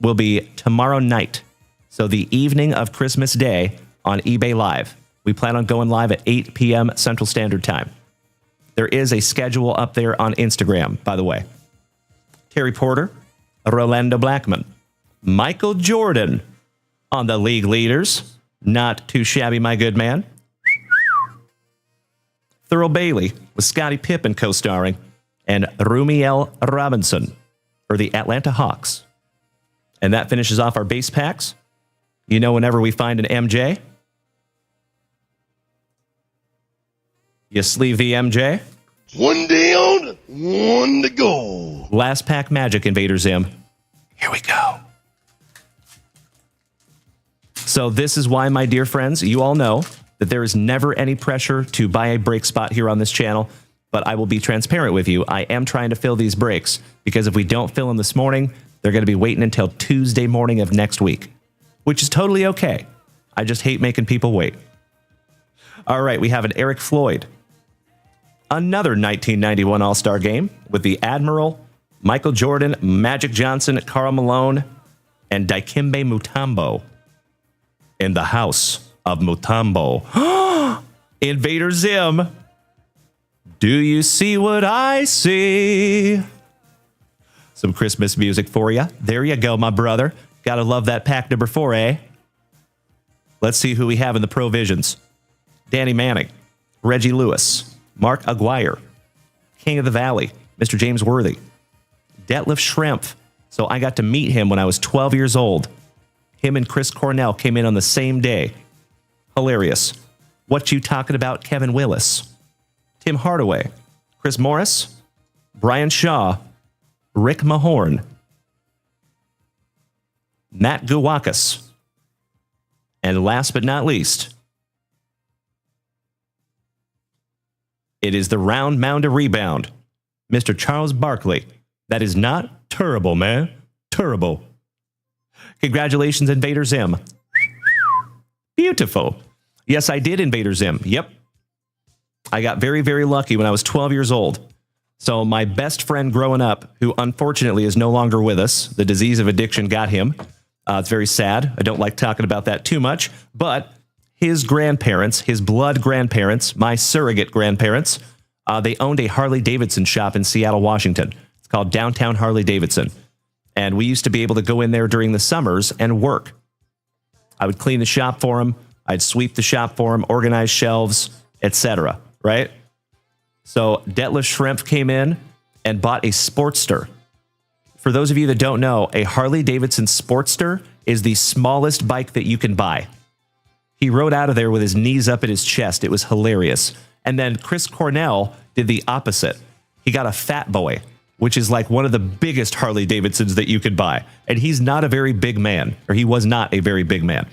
will be tomorrow night. So the evening of Christmas Day on eBay Live. We plan on going live at 8 p.m. Central Standard Time. There is a schedule up there on Instagram, by the way. Terry Porter, Rolando Blackman, Michael Jordan on the league leaders. Not too shabby, my good man. Thurl Bailey with Scottie Pippen co-starring, and Rumiel Robinson for the Atlanta Hawks. And that finishes off our base packs. You know, whenever we find an MJ, you sleeve the MJ. One down, one to go. Last pack magic, Invader Zim. Here we go. So this is why, my dear friends, you all know that there is never any pressure to buy a break spot here on this channel, but I will be transparent with you. I am trying to fill these breaks because if we don't fill them this morning, they're going to be waiting until Tuesday morning of next week, which is totally okay. I just hate making people wait. All right, we have an Eric Floyd. Another 1991 All-Star game with the Admiral, Michael Jordan, Magic Johnson, Karl Malone, and Dikembe Mutombo in the house of Mutombo. Invader Zim, do you see what I see? Some Christmas music for you. There you go, my brother. Gotta love that pack number 4, eh? Let's see who we have in the provisions. Danny Manning, Reggie Lewis, Mark Aguirre, King of the Valley, Mr. James Worthy, Detlef Schrempf. So I got to meet him when I was 12 years old. Him and Chris Cornell came in on the same day. Hilarious. What you talking about, Kevin Willis? Tim Hardaway, Chris Morris, Brian Shaw, Rick Mahorn, Matt Guwakis, and last but not least, it is the round mound of rebound, Mr. Charles Barkley. That is not terrible, man. Terrible. Congratulations, Invader Zim. Beautiful. Yes, I did, Invader Zim. Yep. I got very, very lucky when I was 12 years old. So my best friend growing up, who unfortunately is no longer with us, the disease of addiction got him. It's very sad. I don't like talking about that too much. But his grandparents, his blood grandparents, my surrogate grandparents, they owned a Harley-Davidson shop in Seattle, Washington. It's called Downtown Harley-Davidson. And we used to be able to go in there during the summers and work. I would clean the shop for him. I'd sweep the shop for him, organize shelves, etc. Right? So Detlef Schrempf came in and bought a Sportster. For those of you that don't know, a Harley-Davidson Sportster is the smallest bike that you can buy. He rode out of there with his knees up at his chest. It was hilarious. And then Chris Cornell did the opposite. He got a Fat Boy, which is like one of the biggest Harley-Davidsons that you could buy. And he's not a very big man, or he was not a very big man,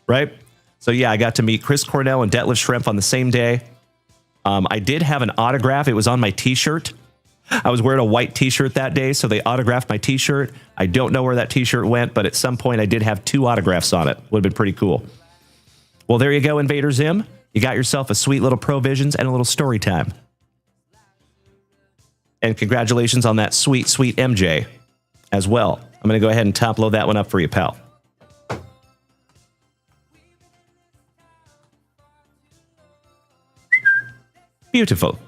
right? So yeah, I got to meet Chris Cornell and Detlef Schrempf on the same day. I did have an autograph. It was on my t-shirt. I was wearing a white t-shirt that day, so they autographed my t-shirt. I don't know where that t-shirt went, but at some point I did have 2 autographs on it. Would have been pretty cool. Well, there you go, Invader Zim. You got yourself a sweet little provisions and a little story time. And congratulations on that sweet, sweet MJ as well. I'm going to go ahead and top load that one up for you, pal. Beautiful.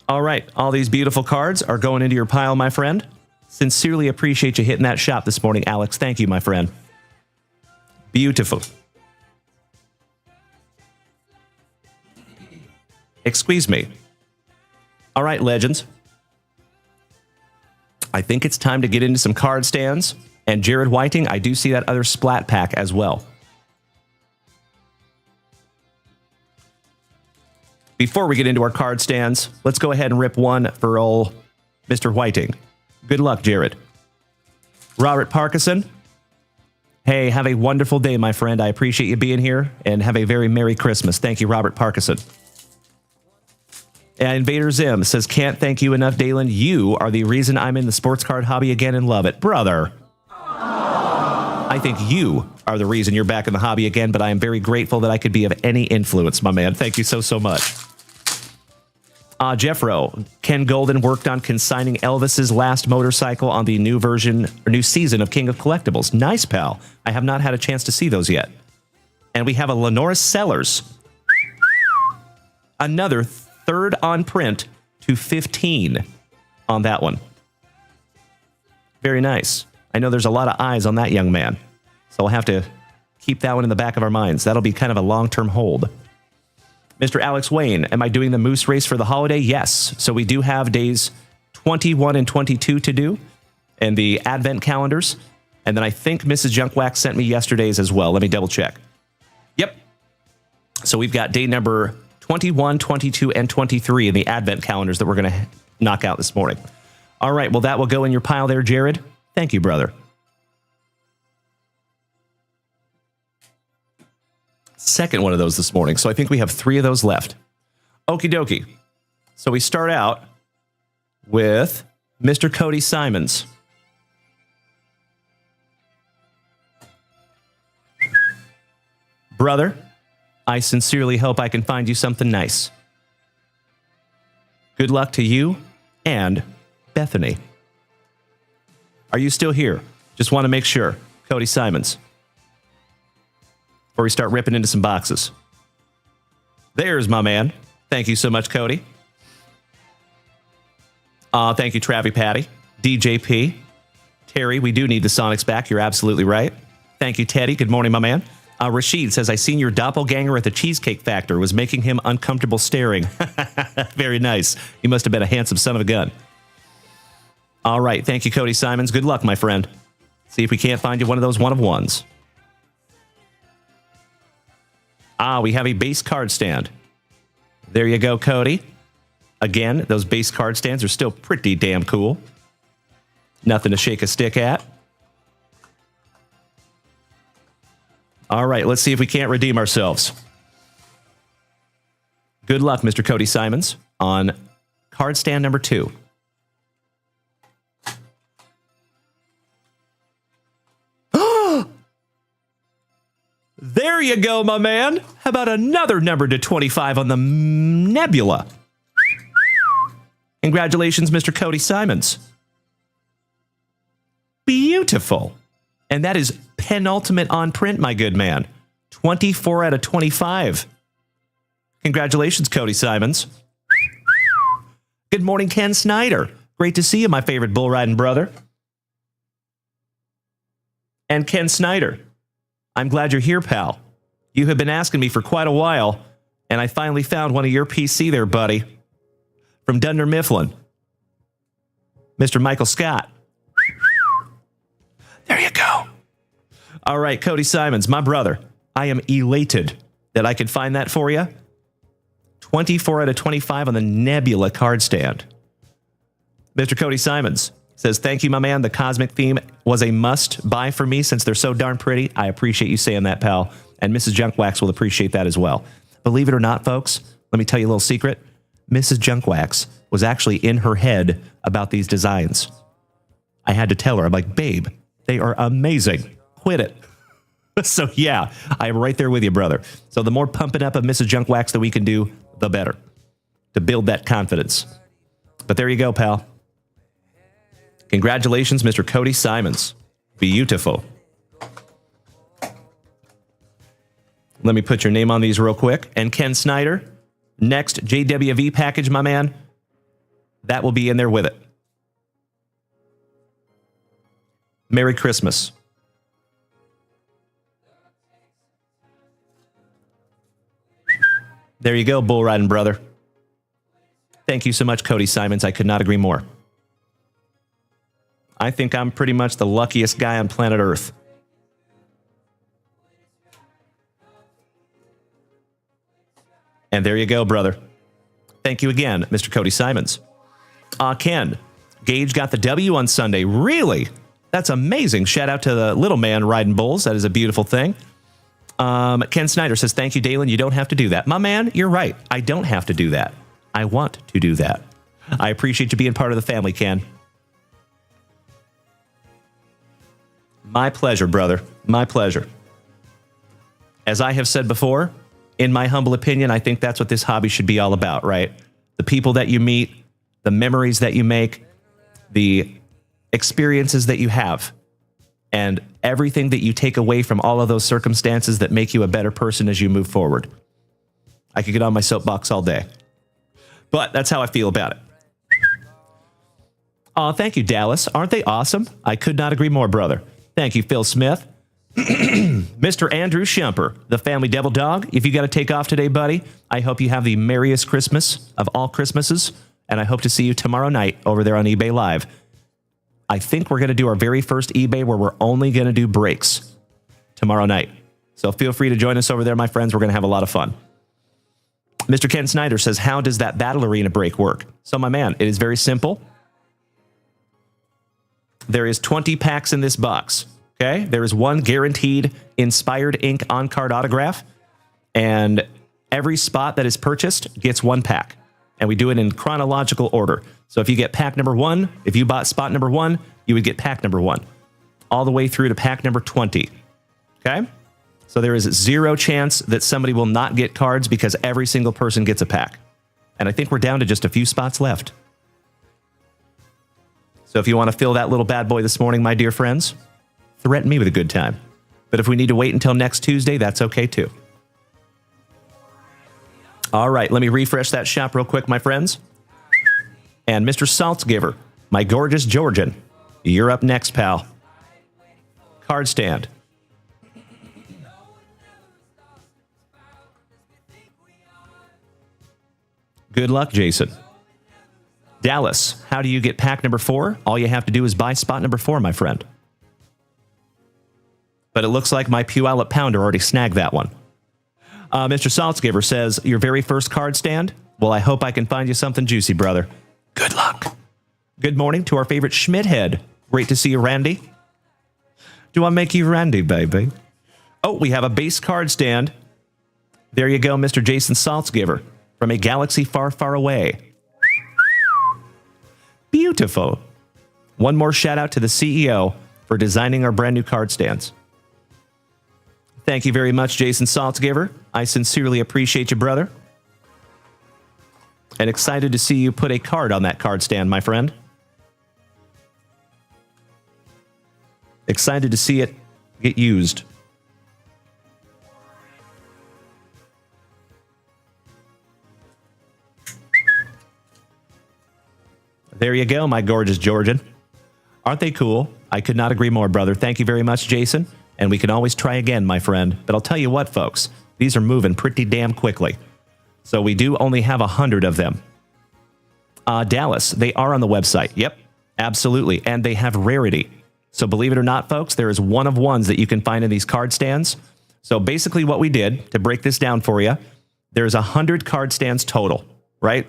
All right, all these beautiful cards are going into your pile, my friend. Sincerely appreciate you hitting that shop this morning, Alex. Thank you, my friend. Beautiful. Excuse me. All right, legends. I think it's time to get into some card stands. And Jared Whiting, I do see that other splat pack as well. Before we get into our card stands, let's go ahead and rip one for old Mr. Whiting. Good luck, Jared. Robert Parkinson. Hey, have a wonderful day, my friend. I appreciate you being here, and have a very Merry Christmas. Thank you, Robert Parkinson. And Invader Zim says, can't thank you enough, Dalen. You are the reason I'm in the sports card hobby again and love it. Brother. I think you are the reason you're back in the hobby again, but I am very grateful that I could be of any influence, my man. Thank you so much. Jeffro, Ken Golden worked on consigning Elvis's last motorcycle on the new season of King of Collectibles. Nice, pal. I have not had a chance to see those yet. And we have a Lenora Sellers. Another third on print to 15 on that one. Very nice. I know there's a lot of eyes on that young man, so we'll have to keep that one in the back of our minds. That'll be kind of a long-term hold. Mr. Alex Wayne, am I doing the Moose Race for the holiday? Yes. So we do have days 21 and 22 to do, and the Advent calendars. And then I think Mrs. Junkwax sent me yesterday's as well. Let me double check. Yep. So we've got day number 21, 22, and 23 in the Advent calendars that we're going to knock out this morning. All right. Well, that will go in your pile there, Jared. Thank you, brother. Second one of those this morning. So I think we have 3 of those left. Okie dokie. So we start out with Mr. Cody Simons. Brother, I sincerely hope I can find you something nice. Good luck to you and Bethany. Are you still here? Just want to make sure. Cody Simons. Before we start ripping into some boxes. There's my man. Thank you so much, Cody. Thank you, Travie Patty. DJP. Terry, we do need the Sonics back. You're absolutely right. Thank you, Teddy. Good morning, my man. Rashid says, I seen your doppelganger at the Cheesecake Factory. Was making him uncomfortable staring. Very nice. He must have been a handsome son of a gun. All right. Thank you, Cody Simons. Good luck, my friend. See if we can't find you one of those one-of-ones. We have a base card stand. There you go, Cody. Again, those base card stands are still pretty damn cool. Nothing to shake a stick at. All right, let's see if we can't redeem ourselves. Good luck, Mr. Cody Simons, on card stand number 2. There you go, my man. How about another number to 25 on the Nebula? Congratulations, Mr. Cody Simons. Beautiful. And that is penultimate on print, my good man. 24 out of 25. Congratulations, Cody Simons. Good morning, Ken Snyder. Great to see you, my favorite bull riding brother. And Ken Snyder, I'm glad you're here, pal. You have been asking me for quite a while, and I finally found one of your PC there, buddy. From Dunder Mifflin. Mr. Michael Scott. There you go. All right, Cody Simons, my brother. I am elated that I could find that for you. 24 out of 25 on the Nebula card stand. Mr. Cody Simons says, thank you, my man. The cosmic theme was a must buy for me since they're so darn pretty. I appreciate you saying that, pal. And Mrs. Junkwax will appreciate that as well. Believe it or not, folks, let me tell you a little secret. Mrs. Junkwax was actually in her head about these designs. I had to tell her, I'm like, babe, they are amazing. Quit it. So yeah, I am right there with you, brother. So the more pumping up of Mrs. Junkwax that we can do, the better. To build that confidence. But there you go, pal. Congratulations, Mr. Cody Simons. Beautiful. Let me put your name on these real quick. And Ken Snyder, next JWV package, my man, that will be in there with it. Merry Christmas. There you go, bull riding brother. Thank you so much, Cody Simons. I could not agree more. I think I'm pretty much the luckiest guy on planet Earth. And there you go, brother. Thank you again, Mr. Cody Simons. Ken, Gage got the W on Sunday. Really? That's amazing. Shout out to the little man riding bulls. That is a beautiful thing. Ken Snyder says, thank you, Dalen. You don't have to do that. My man, you're right. I don't have to do that. I want to do that. I appreciate you being part of the family, Ken. My pleasure, brother. My pleasure. As I have said before, in my humble opinion, I think that's what this hobby should be all about, right? The people that you meet, the memories that you make, the experiences that you have, and everything that you take away from all of those circumstances that make you a better person as you move forward. I could get on my soapbox all day, but that's how I feel about it. Oh, thank you, Dallas. Aren't they awesome? I could not agree more, brother. Thank you, Phil Smith. Mr. Andrew Shumper, the family devil dog. If you got to take off today, buddy, I hope you have the merriest Christmas of all Christmases, and I hope to see you tomorrow night over there on eBay Live. I think we're going to do our very first eBay where we're only going to do breaks tomorrow night. So feel free to join us over there, my friends. We're going to have a lot of fun. Mr. Ken Snyder says, how does that battle arena break work? So, my man, it is very simple. There is 20 packs in this box. Okay? There is one guaranteed inspired ink on-card autograph, and every spot that is purchased gets one pack. And we do it in chronological order. So if you get pack number 1, if you bought spot number 1, you would get pack number 1, all the way through to pack number 20. Okay? So there is zero chance that somebody will not get cards because every single person gets a pack. And I think we're down to just a few spots left. So if you want to fill that little bad boy this morning, my dear friends, threaten me with a good time. But if we need to wait until next Tuesday, that's okay too. All right, let me refresh that shop real quick, my friends. And Mr. Saltzgiver, my gorgeous Georgian, you're up next, pal. Card stand. Good luck, Jason. Dallas, how do you get pack number 4? All you have to do is buy spot number 4, my friend. But it looks like my Puyallup Pounder already snagged that one. Mr. Saltzgiver says, your very first card stand? Well, I hope I can find you something juicy, brother. Good luck. Good morning to our favorite Schmidt head. Great to see you, Randy. Do I make you Randy, baby? Oh, we have a base card stand. There you go, Mr. Jason Saltzgiver, from a galaxy far, far away. Beautiful. One more shout out to the CEO for designing our brand new card stands. Thank you very much, Jason Saltzgiver. I sincerely appreciate you, brother. And excited to see you put a card on that card stand, my friend. Excited to see it get used. There you go, my gorgeous Georgian. Aren't they cool? I could not agree more, brother. Thank you very much, Jason. And we can always try again, my friend. But I'll tell you what, folks. These are moving pretty damn quickly. So we do only have 100 of them. Dallas, they are on the website. Yep, absolutely. And they have rarity. So believe it or not, folks, there is one of ones that you can find in these card stands. So basically what we did, to break this down for you, there's 100 card stands total, right?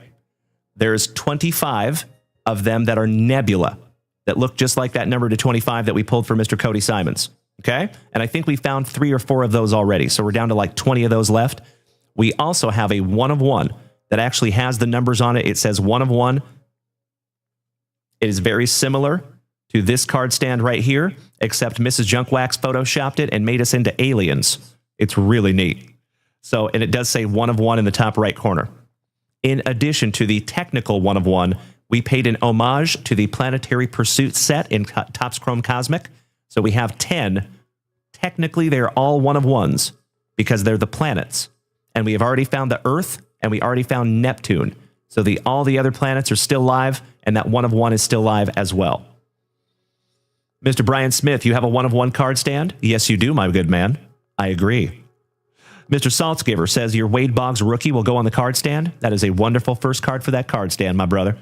There's 25 of them that are nebula, that look just like that number to 25 that we pulled for Mr. Cody Simons. Okay? And I think we found 3 or 4 of those already. So we're down to like 20 of those left. We also have a 1 of 1 that actually has the numbers on it. It says 1 of 1. It is very similar to this card stand right here, except Mrs. JunkWax photoshopped it and made us into aliens. It's really neat. So, and it does say 1 of 1 in the top right corner. In addition to the technical 1 of 1, we paid an homage to the Planetary Pursuit set in Topps Chrome Cosmic. So we have 10. Technically, they're all 1 of 1s because they're the planets. And we have already found the Earth, and we already found Neptune. So all the other planets are still live, and that 1 of 1 is still live as well. Mr. Brian Smith, you have a 1 of 1 card stand? Yes, you do, my good man. I agree. Mr. Saltzgiver says your Wade Boggs rookie will go on the card stand. That is a wonderful first card for that card stand, my brother.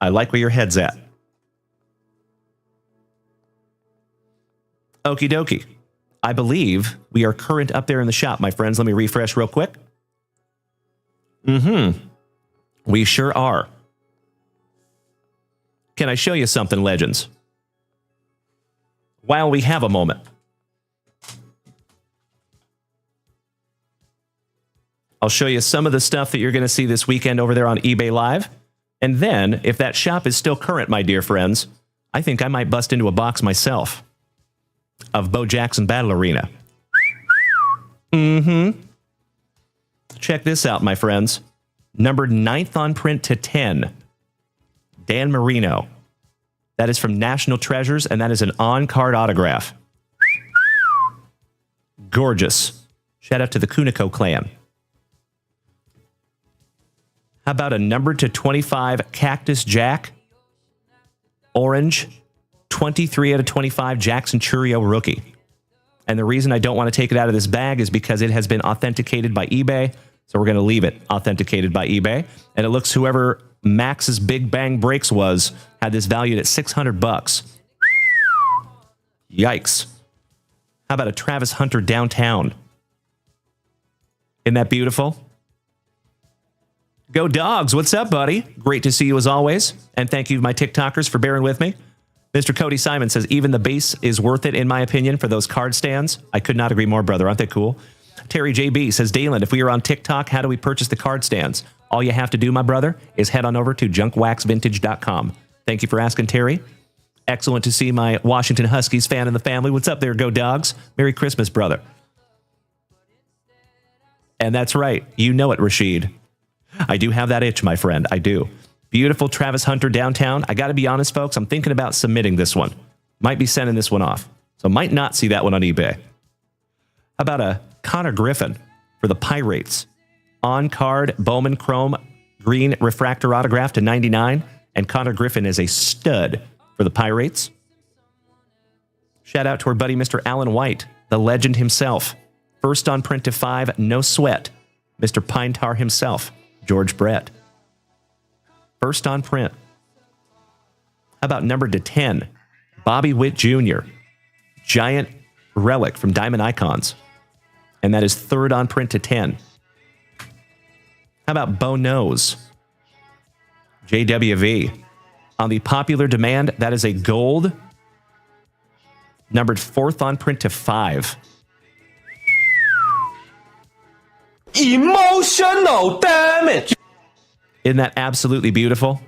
I like where your head's at. Okie dokie. I believe we are current up there in the shop, my friends. Let me refresh real quick. We sure are. Can I show you something, legends? while we have a moment. I'll show you some of the stuff that you're going to see this weekend over there on eBay Live. And then, if that shop is still current, my dear friends, I think I might bust into a box myself of Bo Jackson Battle Arena. Check this out, my friends. Numbered 9th on print to 10. Dan Marino. That is from National Treasures, and that is an on-card autograph. Gorgeous. Shout out to the Kuniko clan. How about a numbered to 25 Cactus Jack? Orange. 23 out of 25 Jackson Churio rookie. And the reason I don't want to take it out of this bag is because it has been authenticated by eBay. So we're going to leave it authenticated by eBay. And it looks whoever Max's Big Bang Breaks was had this valued at $600. Yikes. How about a Travis Hunter Downtown? Isn't that beautiful? Go Dogs. What's up, buddy? Great to see you as always. And thank you, my TikTokers, for bearing with me. Mr. Cody Simon says, even the base is worth it, in my opinion, for those card stands. I could not agree more, brother. Aren't they cool? Terry JB says, Dalen, if we are on TikTok, how do we purchase the card stands? All you have to do, my brother, is head on over to JunkWaxVintage.com. Thank you for asking, Terry. Excellent to see my Washington Huskies fan in the family. What's up there, Go Dogs? Merry Christmas, brother. And that's right. You know it, Rashid. I do have that itch, my friend. I do. Beautiful Travis Hunter Downtown. I got to be honest, folks. I'm thinking about submitting this one. Might be sending this one off. So might not see that one on eBay. How about a Connor Griffin for the Pirates? On-card Bowman Chrome Green Refractor autograph to 99. And Connor Griffin is a stud for the Pirates. Shout out to our buddy Mr. Alan White, the legend himself. First on print to 5, no sweat. Mr. Pine Tar himself, George Brett. First on print. How about numbered to 10? Bobby Witt Jr. Giant relic from Diamond Icons. And that is third on print to 10. How about Bo Nose? JWV. On the popular demand, that is a gold. Numbered fourth on print to 5. Emotional damage. Isn't that absolutely beautiful?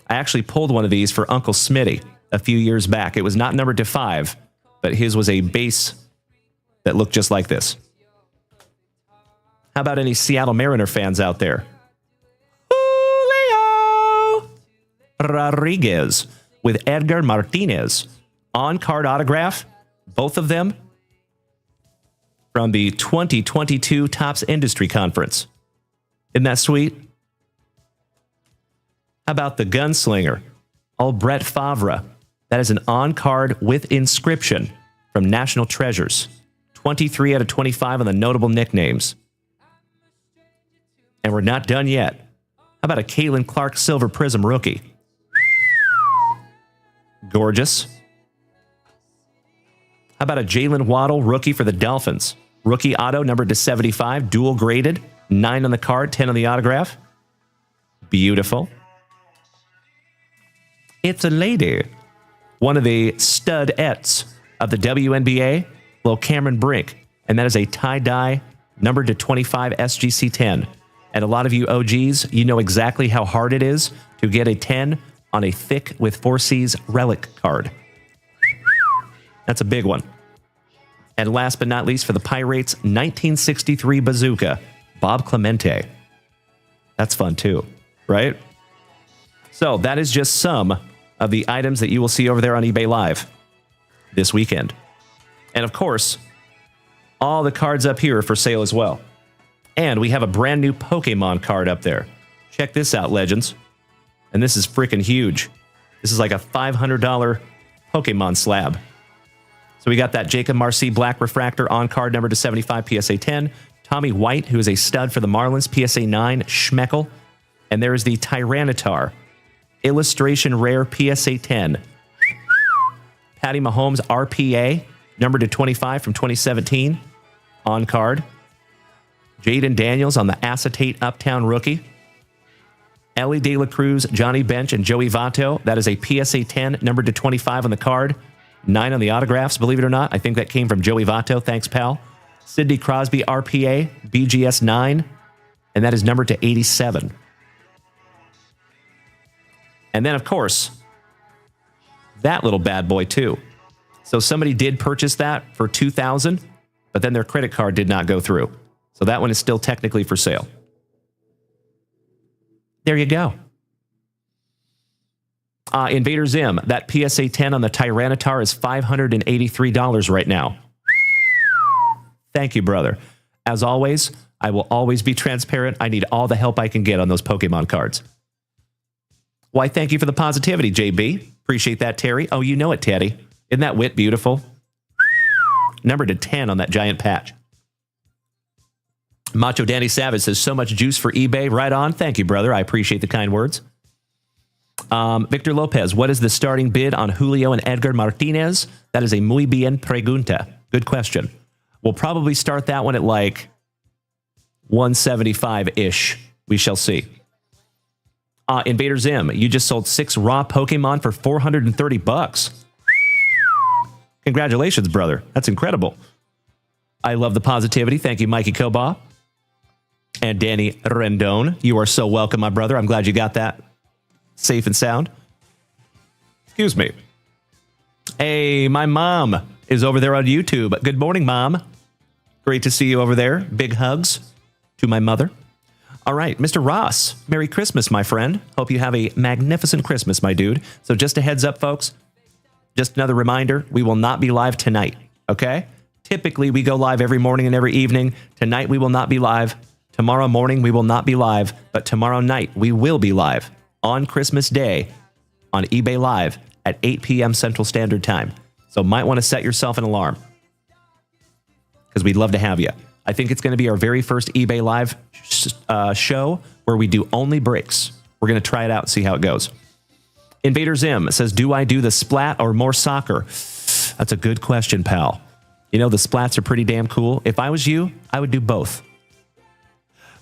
I actually pulled one of these for Uncle Smitty a few years back. It was not numbered to 5, but his was a base that looked just like this. How about any Seattle Mariner fans out there? Julio Rodriguez with Edgar Martinez. On-card autograph, both of them from the 2022 Topps Industry Conference. Isn't that sweet? How about the Gunslinger? Old Brett Favre. That is an on-card with inscription from National Treasures. 23 out of 25 on the notable nicknames. And we're not done yet. How about a Kalen Clark Silver Prism rookie? Gorgeous. How about a Jalen Waddle rookie for the Dolphins? Rookie auto numbered to 75, dual graded, 9 on the card, 10 on the autograph. Beautiful. It's a lady. One of the studettes of the WNBA, little Cameron Brink. And that is a tie-dye numbered to 25 SGC 10. And a lot of you OGs, you know exactly how hard it is to get a 10 on a thick with 4C's relic card. That's a big one. And last but not least, for the Pirates, 1963 Bazooka, Bob Clemente. That's fun too, right? So that is just some of the items that you will see over there on eBay Live this weekend. And of course, all the cards up here are for sale as well. And we have a brand new Pokemon card up there. Check this out, legends. And this is freaking huge. This is like a $500 Pokemon slab. So we got that Jacob Marcy Black Refractor on card number to 75 PSA 10. Tommy White, who is a stud for the Marlins, PSA 9 Schmeckel. And there is the Tyranitar Illustration Rare PSA 10. Patty Mahomes RPA, numbered to 25 from 2017 on card. Jaden Daniels on the Acetate Uptown rookie. Ellie De La Cruz, Johnny Bench, and Joey Votto. That is a PSA 10, numbered to 25 on the card. 9 on the autographs, believe it or not. I think that came from Joey Votto. Thanks, pal. Sidney Crosby, RPA, BGS 9. And that is numbered to 87. And then, of course, that little bad boy, too. So somebody did purchase that for $2,000, but then their credit card did not go through. So that one is still technically for sale. There you go. Invader Zim, that PSA 10 on the Tyranitar is $583 right now. Thank you, brother. As always, I will always be transparent. I need all the help I can get on those Pokemon cards. Why, thank you for the positivity, JB. Appreciate that, Terry. Oh, you know it, Teddy. Isn't that wit beautiful? Numbered to 10 on that giant patch. Macho Danny Savage says, so much juice for eBay. Right on. Thank you, brother. I appreciate the kind words. Victor Lopez, what is the starting bid on Julio and Edgar Martinez? That is a muy bien pregunta. Good question. We'll probably start that one at like 175-ish. We shall see. Invader Zim, you just sold 6 raw Pokemon for $430. Congratulations, brother. That's incredible. I love the positivity. Thank you, Mikey Koba. And Danny Rendon. You are so welcome, my brother. I'm glad you got that safe and sound. Excuse me. Hey, my mom is over there on YouTube. Good morning, Mom. Great to see you over there. Big hugs to my mother. All right, Mr. Ross, Merry Christmas, my friend. Hope you have a magnificent Christmas, my dude. So just a heads up, folks. Just another reminder, we will not be live tonight, okay? Typically, we go live every morning and every evening. Tonight, we will not be live. Tomorrow morning, we will not be live. But tomorrow night, we will be live on Christmas Day on eBay Live at 8 p.m. Central Standard Time. So might want to set yourself an alarm because we'd love to have you. I think it's going to be our very first eBay Live show where we do only breaks. We're going to try it out and see how it goes. Invader Zim says, do I do the splat or more soccer? That's a good question, pal. You know, the splats are pretty damn cool. If I was you, I would do both.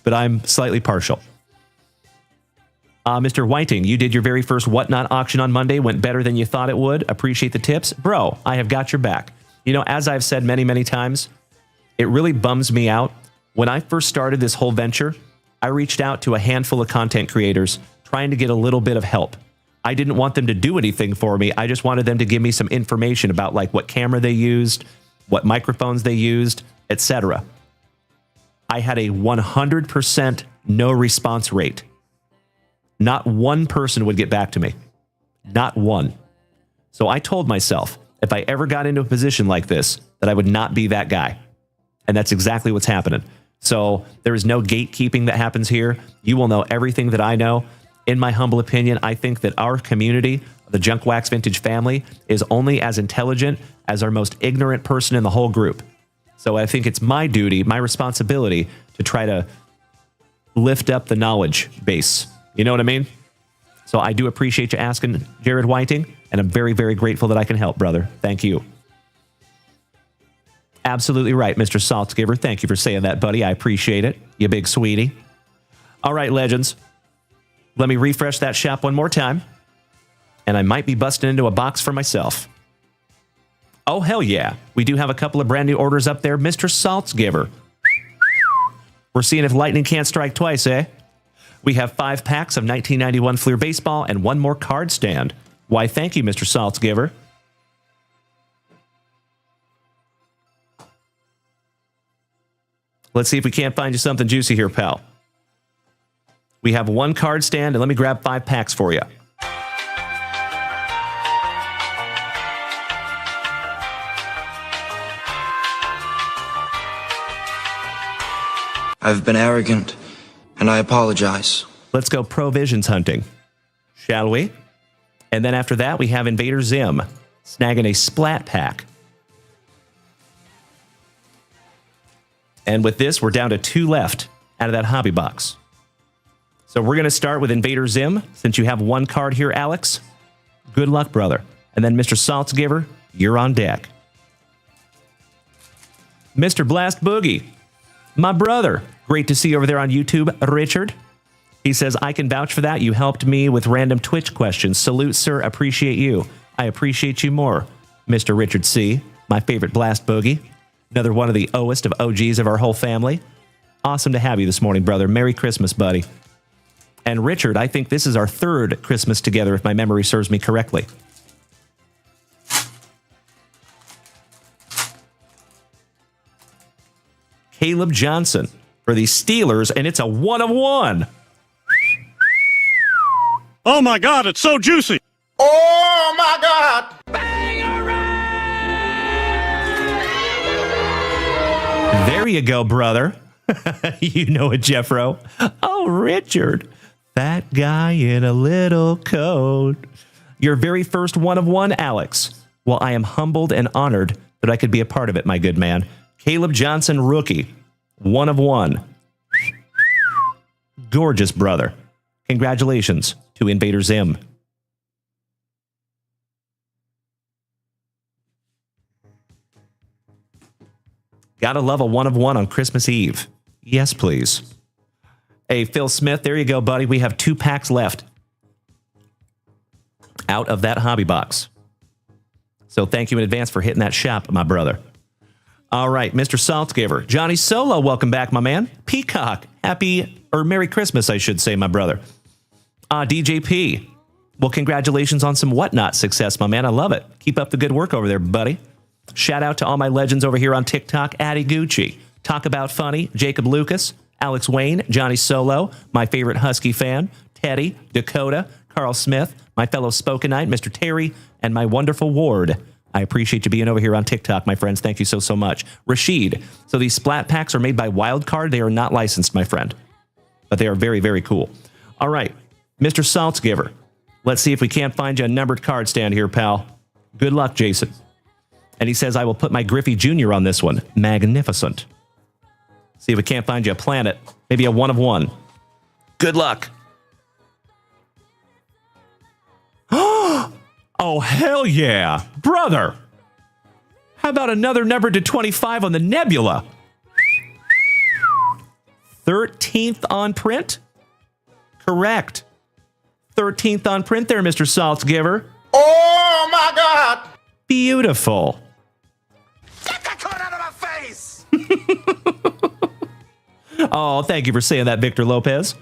But I'm slightly partial. Mr. Whiting, you did your very first Whatnot auction on Monday. Went better than you thought it would. Appreciate the tips. Bro, I have got your back. You know, as I've said many, many times, it really bums me out. When I first started this whole venture, I reached out to a handful of content creators trying to get a little bit of help. I didn't want them to do anything for me. I just wanted them to give me some information about like what camera they used, what microphones they used, etc. I had a 100% no response rate. Not one person would get back to me. Not one. So I told myself, if I ever got into a position like this, that I would not be that guy. And that's exactly what's happening. So there is no gatekeeping that happens here. You will know everything that I know. In my humble opinion, I think that our community, the JunkWaxVintage family, is only as intelligent as our most ignorant person in the whole group. So I think it's my duty, my responsibility to try to lift up the knowledge base. You know what I mean? So I do appreciate you asking, Jared Whiting, and I'm very, very grateful that I can help, brother. Thank you. Absolutely right, Mr. Saltzgiver. Thank you for saying that, buddy. I appreciate it. You big sweetie. All right, legends. Let me refresh that shop one more time. And I might be busting into a box for myself. Oh, hell yeah. We do have a couple of brand new orders up there. Mr. Saltzgiver. We're seeing if lightning can't strike twice, eh? We have 5 packs of 1991 Fleer Baseball and 1 more card stand. Why, thank you, Mr. Saltzgiver. Let's see if we can't find you something juicy here, pal. We have 1 card stand, and let me grab 5 packs for you. I've been arrogant, and I apologize. Let's go provisions hunting, shall we? And then after that, we have Invader Zim snagging a splat pack. And with this, we're down to 2 left out of that hobby box. So we're going to start with Invader Zim. Since you have 1 card here, Alex, good luck, brother. And then Mr. Saltzgiver, you're on deck. Mr. Blast Boogie, my brother. Great to see you over there on YouTube, Richard. He says, I can vouch for that. You helped me with random Twitch questions. Salute, sir. Appreciate you. I appreciate you more. Mr. Richard C., my favorite Blast Boogie, another one of the oest of OGs of our whole family. Awesome to have you this morning, brother. Merry Christmas, buddy. And Richard, I think this is our third Christmas together, if my memory serves me correctly. Caleb Johnson for the Steelers, and it's a 1 of 1. Oh my God, it's so juicy. Oh my God! There you go, brother. You know it, Jeffro. Oh, Richard, that guy in a little coat. Your very first 1 of 1, Alex. Well, I am humbled and honored that I could be a part of it, my good man. Caleb Johnson, rookie. 1 of 1. Gorgeous, brother. Congratulations to Invader Zim. Gotta love a 1 of 1 on Christmas Eve. Yes, please. Hey, Phil Smith, there you go, buddy. We have 2 packs left out of that hobby box. So thank you in advance for hitting that shop, my brother. All right, Mr. Saltgiver. Johnny Solo, welcome back, my man. Peacock, Merry Christmas, I should say, my brother. DJP. Well, congratulations on some Whatnot success, my man. I love it. Keep up the good work over there, buddy. Shout out to all my legends over here on TikTok. Addy Gucci, Talk About Funny, Jacob Lucas, Alex Wayne, Johnny Solo, my favorite Husky fan, Teddy, Dakota, Carl Smith, my fellow Spokenite, Mr. Terry, and my wonderful Ward. I appreciate you being over here on TikTok, my friends. Thank you so much. Rashid. So these splat packs are made by Wildcard. They are not licensed, my friend. But they are very, very cool. All right, Mr. Saltsgiver. Let's see if we can't find you a numbered card stand here, pal. Good luck, Jason. And he says, I will put my Griffey Jr. on this one. Magnificent. See if we can't find you a planet. Maybe a 1 of 1. Good luck. Oh, hell yeah. Brother. How about another number to 25 on the Nebula? 13th on print? Correct. 13th on print there, Mr. Saltzgiver. Oh my God! Beautiful. Get that card out of my face! Oh, thank you for saying that, Victor Lopez.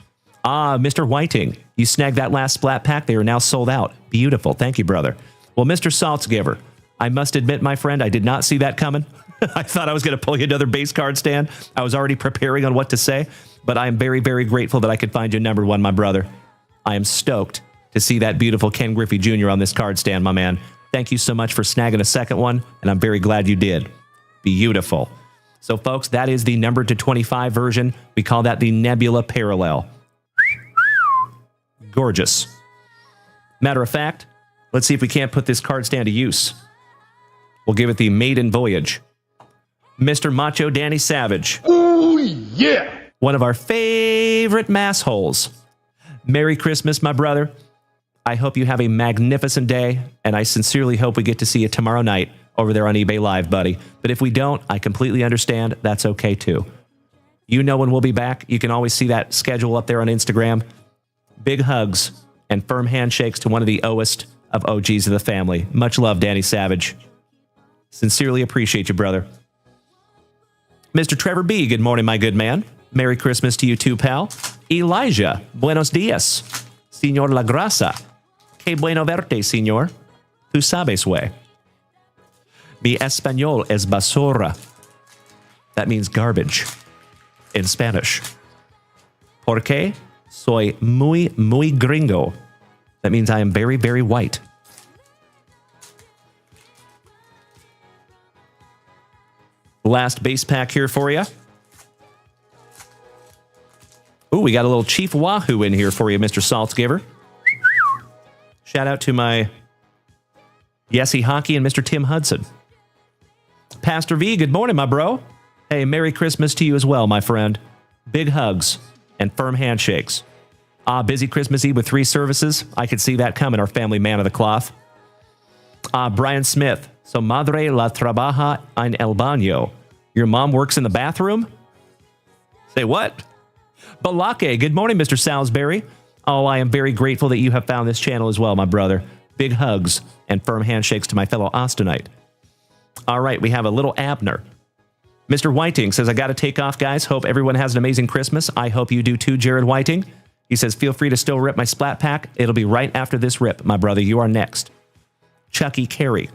Mr. Whiting, you snagged that last splat pack. They are now sold out. Beautiful. Thank you, brother. Well, Mr. Saltzgiver, I must admit, my friend, I did not see that coming. I thought I was going to pull you another base card stand. I was already preparing on what to say, but I am very, very grateful that I could find you number 1, my brother. I am stoked to see that beautiful Ken Griffey Jr. on this card stand, my man. Thank you so much for snagging a second one, and I'm very glad you did. Beautiful. So, folks, that is the number to 25 version. We call that the Nebula Parallel. Gorgeous. Matter of fact, let's see if we can't put this card stand to use. We'll give it the maiden voyage. Mr. Macho Danny Savage. Ooh, yeah! One of our favorite mass holes. Merry Christmas, my brother. I hope you have a magnificent day, and I sincerely hope we get to see you tomorrow night over there on eBay Live, buddy. But if we don't, I completely understand. That's okay, too. You know when we'll be back. You can always see that schedule up there on Instagram. Big hugs and firm handshakes to one of the oest of OGs of the family. Much love, Danny Savage. Sincerely appreciate you, brother. Mr. Trevor B., good morning, my good man. Merry Christmas to you too, pal. Elijah, buenos dias. Señor La Grasa. Que bueno verte, señor. Tú sabes, way. Mi español es basura. That means garbage in Spanish. Porque soy muy gringo. That means I am very, very white. Last base pack here for you. Ooh, we got a little Chief Wahoo in here for you, Mr. Saltzgiver. Shout out to my Yesy Hockey and Mr. Tim Hudson. Pastor V, good morning, my bro. Hey, Merry Christmas to you as well, my friend. Big hugs and firm handshakes. Busy Christmas Eve with 3 services. I could see that coming, our family man of the cloth. Brian Smith. So, madre la trabaja en el baño. Your mom works in the bathroom? Say what? Balake, good morning, Mr. Salisbury. Oh, I am very grateful that you have found this channel as well, my brother. Big hugs and firm handshakes to my fellow Austinite. All right, we have a little Abner. Mr. Whiting says, I got to take off, guys. Hope everyone has an amazing Christmas. I hope you do too, Jared Whiting. He says, feel free to still rip my splat pack. It'll be right after this rip, my brother. You are next. Chucky Carey.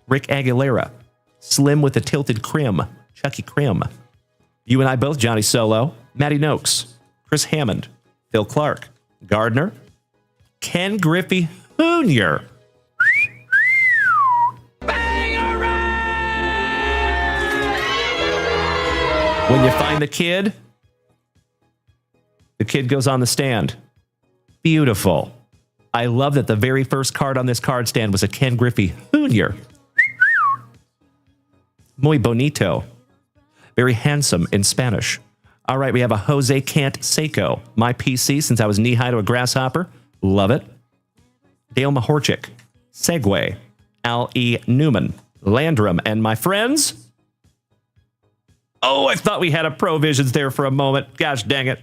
Rick Aguilera. Slim with the tilted crim. Chucky Crim. You and I both, Johnny Solo. Matty Noakes. Chris Hammond. Phil Clark. Gardner. Ken Griffey Jr. When you find the kid goes on the stand. Beautiful. I love that the very first card on this card stand was a Ken Griffey Jr. Muy bonito. Very handsome in Spanish. All right, we have a Jose Cant Seiko. My PC since I was knee-high to a grasshopper. Love it. Dale Mahorchik. Segway. Al E. Newman. Landrum. And my friends... Oh, I thought we had a Provisions there for a moment. Gosh dang it.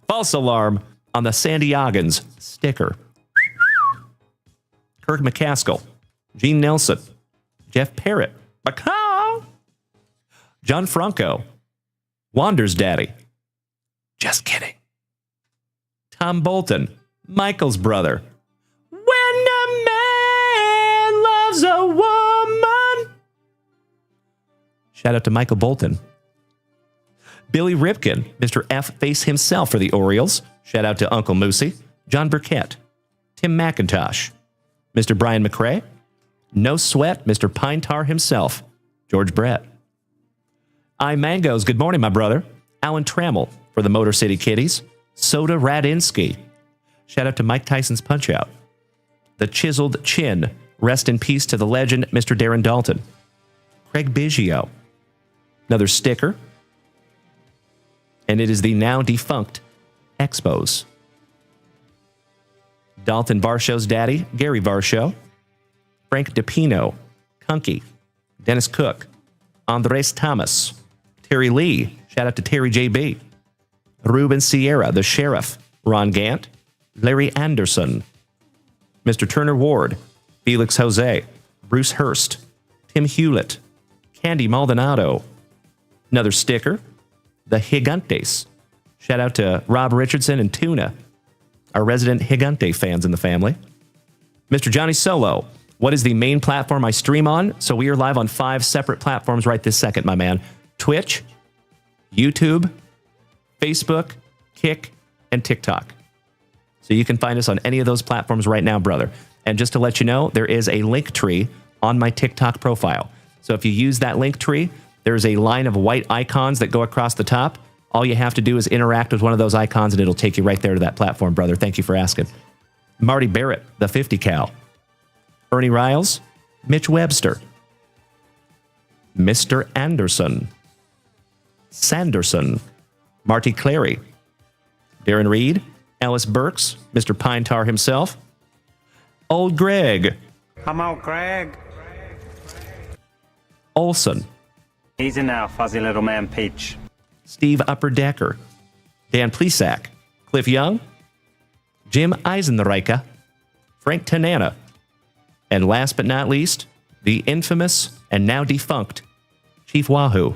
False alarm on the Sandiagans sticker. Kirk McCaskill. Gene Nelson. Jeff Parrott. Macaw. John Franco. Wander's daddy. Just kidding. Tom Bolton. Michael's brother. When a man loves a woman. Shout out to Michael Bolton. Billy Ripken, Mr. F. Face himself for the Orioles. Shout out to Uncle Moosey. John Burkett. Tim McIntosh. Mr. Brian McRae. No Sweat, Mr. Pine Tar himself. George Brett. I Mangoes, good morning, my brother. Alan Trammell for the Motor City Kitties. Soda Radinsky. Shout out to Mike Tyson's Punch-Out. The Chiseled Chin. Rest in peace to the legend, Mr. Darren Dalton. Craig Biggio. Another sticker. And it is the now defunct Expos. Dalton Varsho's daddy, Gary Varsho. Frank DePino. Kunky. Dennis Cook. Andres Thomas. Terry Lee. Shout out to Terry JB. Ruben Sierra, the Sheriff. Ron Gant. Larry Anderson. Mr. Turner Ward. Felix Jose. Bruce Hurst. Tim Hewlett. Candy Maldonado. Another sticker. The Gigantes. Shout out to Rob Richardson and Tuna, our resident Gigante fans in the family. Mr. Johnny Solo, what is the main platform I stream on? So we are live on 5 separate platforms right this second, my man. Twitch, YouTube, Facebook, Kick, and TikTok. So you can find us on any of those platforms right now, brother. And just to let you know, there is a link tree on my TikTok profile. So if you use that link tree, there's a line of white icons that go across the top. All you have to do is interact with one of those icons and it'll take you right there to that platform, brother. Thank you for asking. Marty Barrett, the 50 cal. Ernie Riles, Mitch Webster. Mr. Anderson. Sanderson. Marty Clary. Darren Reed. Alice Burks. Mr. Pine Tar himself. Old Greg. Come on, Greg. Olson. Easy now, fuzzy little man Peach. Steve Upperdecker. Dan Plesac. Cliff Young. Jim Eisenreicher. Frank Tanana. And last but not least, the infamous and now defunct Chief Wahoo.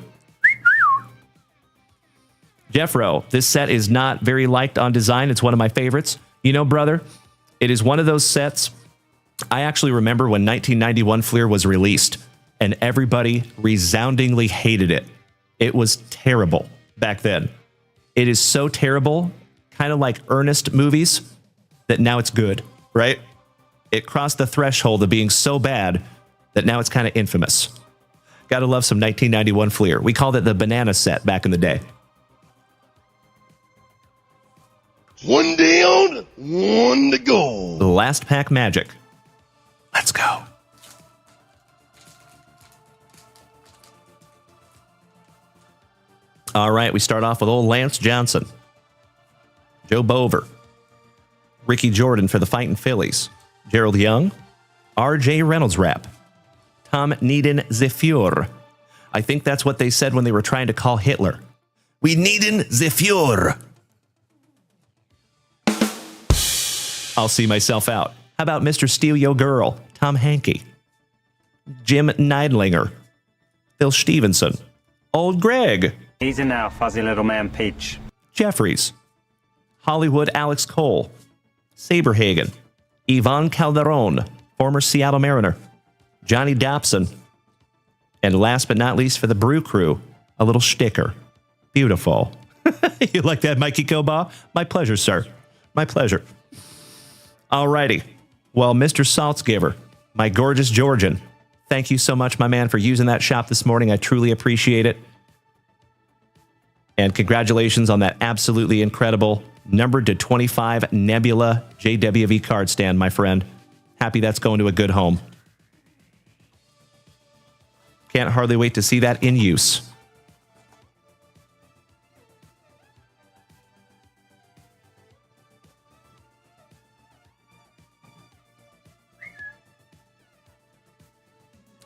Jeffro, this set is not very liked on design. It's one of my favorites. You know, brother, it is one of those sets. I actually remember when 1991 Fleer was released. And everybody resoundingly hated it. It was terrible back then. It is so terrible, kind of like Ernest movies, that now it's good, right? It crossed the threshold of being so bad that now it's kind of infamous. Gotta love some 1991 Fleer. We called it the banana set back in the day. One down, one to go. The last pack magic. Let's go. All right, we start off with old Lance Johnson. Joe Bover. Ricky Jordan for the Fightin' Phillies. Gerald Young. R.J. Reynolds rap. Tom Needin Zephyr. I think that's what they said when they were trying to call Hitler. We needin' Zephyr. I'll see myself out. How about Mr. Steal Yo Girl, Tom Hankey, Jim Neidlinger, Phil Stevenson, Old Greg, Easy now, fuzzy little man Peach. Jeffries, Hollywood Alex Cole, Saberhagen, Yvonne Calderon, former Seattle Mariner, Johnny Dobson, and last but not least for the Brew Crew, a little sticker. Beautiful. You like that, Mikey Koba? My pleasure, sir. My pleasure. Alrighty. Well, Mr. Saltzgiver, my gorgeous Georgian, thank you so much, my man, for using that shop this morning. I truly appreciate it. And congratulations on that absolutely incredible numbered to 25 Nebula JWV card stand, my friend. Happy that's going to a good home. Can't hardly wait to see that in use.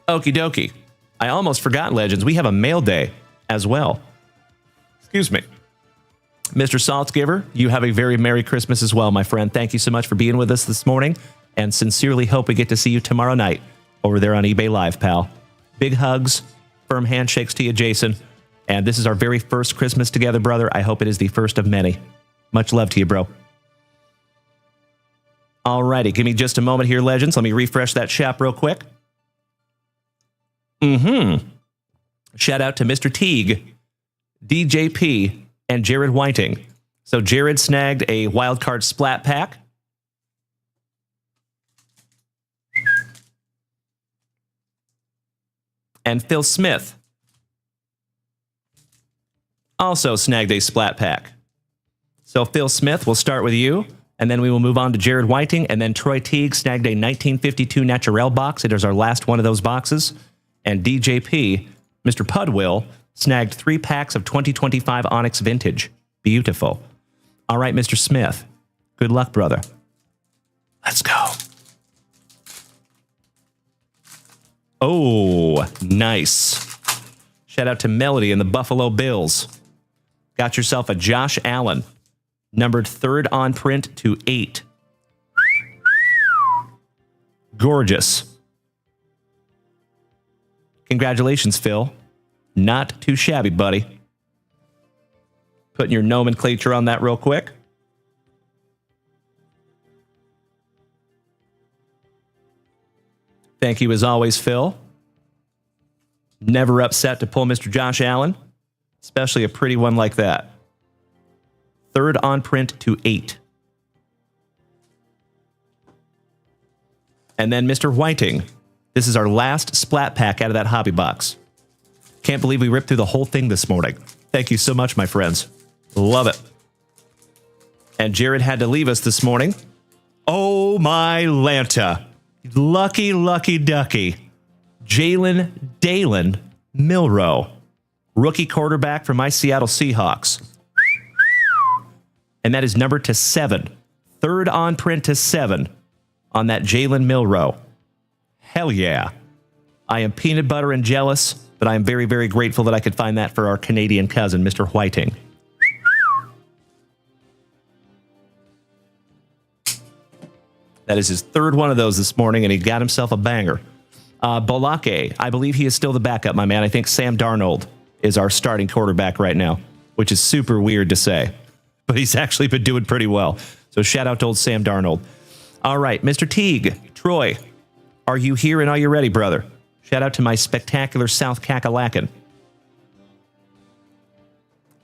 Okie dokie. I almost forgot, Legends. We have a mail day as well. Excuse me. Mr. Saltzgiver, you have a very Merry Christmas as well, my friend. Thank you so much for being with us this morning, and sincerely hope we get to see you tomorrow night over there on eBay Live, pal. Big hugs, firm handshakes to you, Jason. And this is our very first Christmas together, brother. I hope it is the first of many. Much love to you, bro. Alrighty, give me just a moment here, Legends. Let me refresh that shop real quick. Shout out to Mr. Teague, DJP, and Jared Whiting. So Jared snagged a wildcard splat pack. And Phil Smith also snagged a splat pack. So Phil Smith, we'll start with you, and then we will move on to Jared Whiting, and then Troy Teague snagged a 1952 Naturel box. It is our last one of those boxes. And DJP, Mr. Pudwill, snagged 3 packs of 2025 Onyx Vintage. Beautiful. All right, Mr. Smith. Good luck, brother. Let's go. Oh, nice. Shout out to Melody and the Buffalo Bills. Got yourself a Josh Allen, numbered 3rd on print to 8. Gorgeous. Congratulations, Phil. Not too shabby, buddy. Putting your nomenclature on that real quick. Thank you as always, Phil. Never upset to pull Mr. Josh Allen, especially a pretty one like that. 3rd on print to 8. And then Mr. Whiting. This is our last splat pack out of that hobby box. Can't believe we ripped through the whole thing this morning. Thank you so much, my friends. Love it. And Jared had to leave us this morning. Oh, my Lanta. Lucky, lucky ducky. Jalen Dalen Milroe. Rookie quarterback for my Seattle Seahawks. And that is numbered to 7. 3rd on print to 7 on that Jalen Milroe. Hell yeah. I am peanut butter and jealous, but I am very, very grateful that I could find that for our Canadian cousin, Mr. Whiting. That is his 3rd one of those this morning, and he got himself a banger. Bolake, I believe he is still the backup, my man. I think Sam Darnold is our starting quarterback right now, which is super weird to say, but he's actually been doing pretty well. So shout out to old Sam Darnold. All right, Mr. Teague, Troy, are you here and are you ready, brother? Shout out to my spectacular South Kakalaki.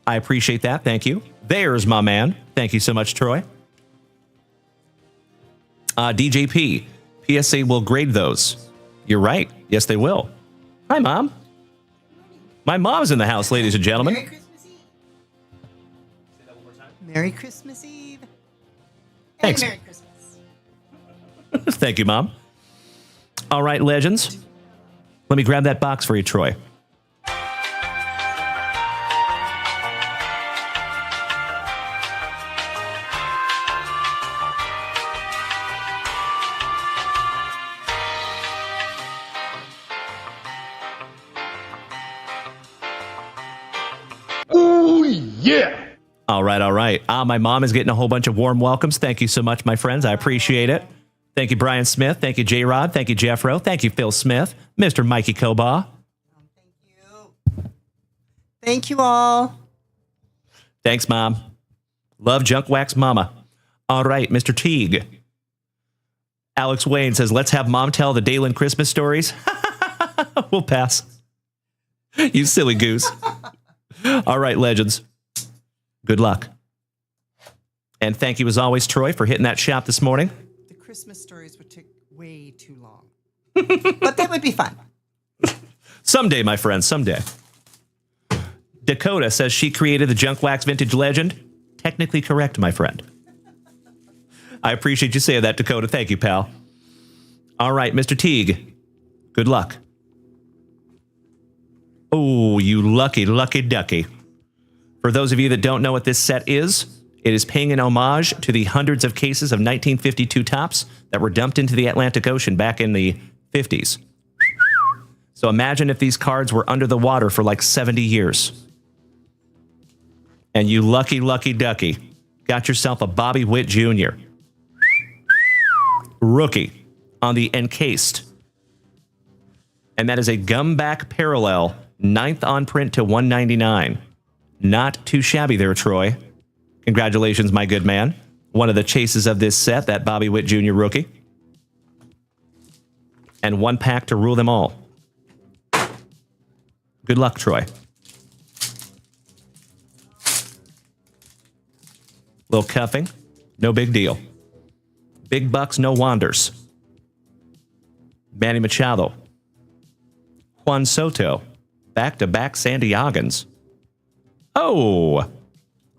I appreciate that. Thank you. There's my man. Thank you so much, Troy. DJP, PSA will grade those. You're right. Yes, they will. Hi, Mom. My mom's in the house, ladies and gentlemen. Merry Christmas Eve. Say that one more time. Merry Christmas Eve. Thanks. And Merry Christmas. Thank you, Mom. All right, Legends. Let me grab that box for you, Troy. Ooh, yeah. All right, all right. My mom is getting a whole bunch of warm welcomes. Thank you so much, my friends. I appreciate it. Thank you, Brian Smith. Thank you, J-Rod. Thank you, Jeffro. Thank you, Phil Smith. Mr. Mikey Kobaugh. Thank you all. Thanks, Mom. Love Junk Wax Mama. All right, Mr. Teague. Alex Wayne says, let's have Mom tell the Dalen Christmas stories. We'll pass. You silly goose. All right, legends. Good luck. And thank you, as always, Troy, for hitting that shop this morning. The Christmas stories would take way too long. But that would be fun. Someday, my friend, someday. Dakota says she created the Junk Wax Vintage legend. Technically correct, my friend. I appreciate you saying that, Dakota. Thank you, pal. All right, Mr. Teague. Good luck. Oh, you lucky, lucky ducky. For those of you that don't know what this set is, it is paying an homage to the hundreds of cases of 1952 tops that were dumped into the Atlantic Ocean back in the 50s. So imagine if these cards were under the water for like 70 years. And you lucky, lucky ducky got yourself a Bobby Witt Jr. rookie on the encased. And that is a gumback parallel, 9th on print to 199. Not too shabby there, Troy. Congratulations, my good man. One of the chases of this set, that Bobby Witt Jr. rookie. And one pack to rule them all. Good luck, Troy. Little cuffing, no big deal. Big bucks, no wanders. Manny Machado. Juan Soto. Back-to-back Sandiagans. Oh,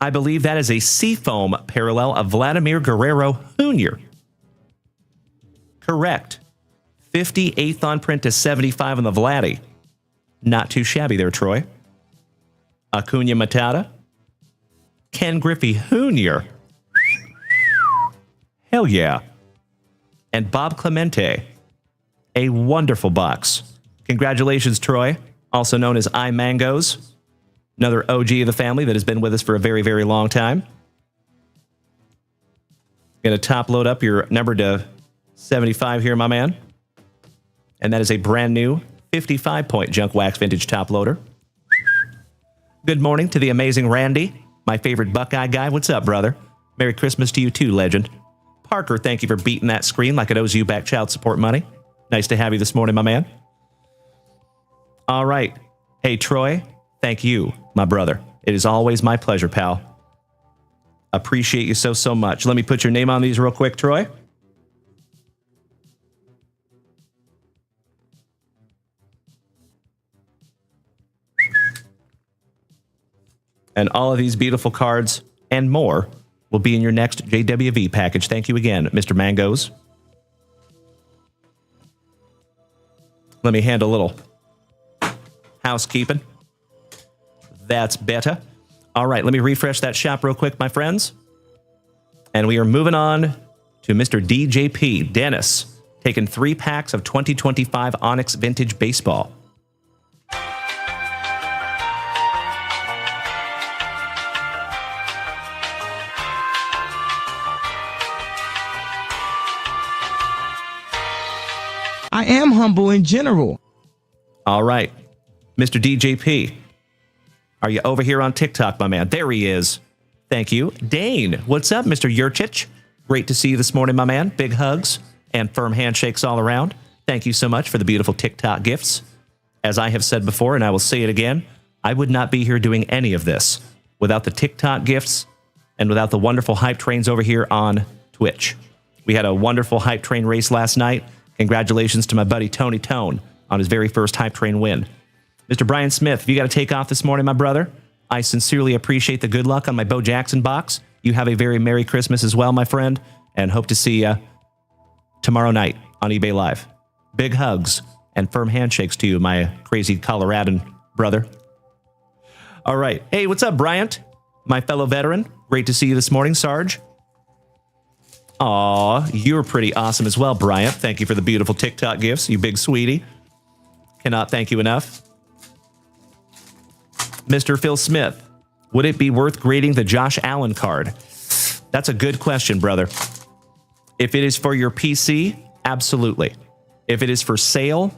I believe that is a Seafoam parallel of Vladimir Guerrero Jr. Correct. 58th on print to 75 on the Vladdy. Not too shabby there, Troy. Acuna Matata. Ken Griffey Jr. Hell yeah. And Bob Clemente. A wonderful box. Congratulations, Troy. Also known as iMangos. Another OG of the family that has been with us for a very, very long time. Going to top load up your number to 75 here, my man. And that is a brand new 55-point Junk Wax Vintage top loader. Good morning to the amazing Randy, my favorite Buckeye guy. What's up, brother? Merry Christmas to you too, legend. Parker, thank you for beating that screen like it owes you back child support money. Nice to have you this morning, my man. All right. Hey, Troy, thank you, my brother. It is always my pleasure, pal. Appreciate you so, so much. Let me put your name on these real quick, Troy. And all of these beautiful cards and more will be in your next JWV package. Thank you again, Mr. Mangoes. Let me handle a little housekeeping. That's better. All right, let me refresh that shop real quick, my friends. And we are moving on to Mr. DJP, Dennis, taking 3 packs of 2025 Onyx Vintage Baseball. I am humble in general. All right. Mr. DJP, are you over here on TikTok, my man? There he is. Thank you. Dane, what's up, Mr. Yurchich? Great to see you this morning, my man. Big hugs and firm handshakes all around. Thank you so much for the beautiful TikTok gifts. As I have said before, and I will say it again, I would not be here doing any of this without the TikTok gifts and without the wonderful hype trains over here on Twitch. We had a wonderful hype train race last night. Congratulations to my buddy Tony Tone on his very first hype train win. Mr. Brian Smith, if you got to take off this morning, my brother, I sincerely appreciate the good luck on my Bo Jackson box. You have a very Merry Christmas as well, my friend, and hope to see you tomorrow night on eBay Live. Big hugs and firm handshakes to you, my crazy Coloradan brother. All right. Hey, what's up, Bryant? My fellow veteran. Great to see you this morning, Sarge. Aw, you're pretty awesome as well, Bryant. Thank you for the beautiful TikTok gifts, you big sweetie. Cannot thank you enough. Mr. Phil Smith, would it be worth grading the Josh Allen card? That's a good question, brother. If it is for your PC, absolutely. If it is for sale,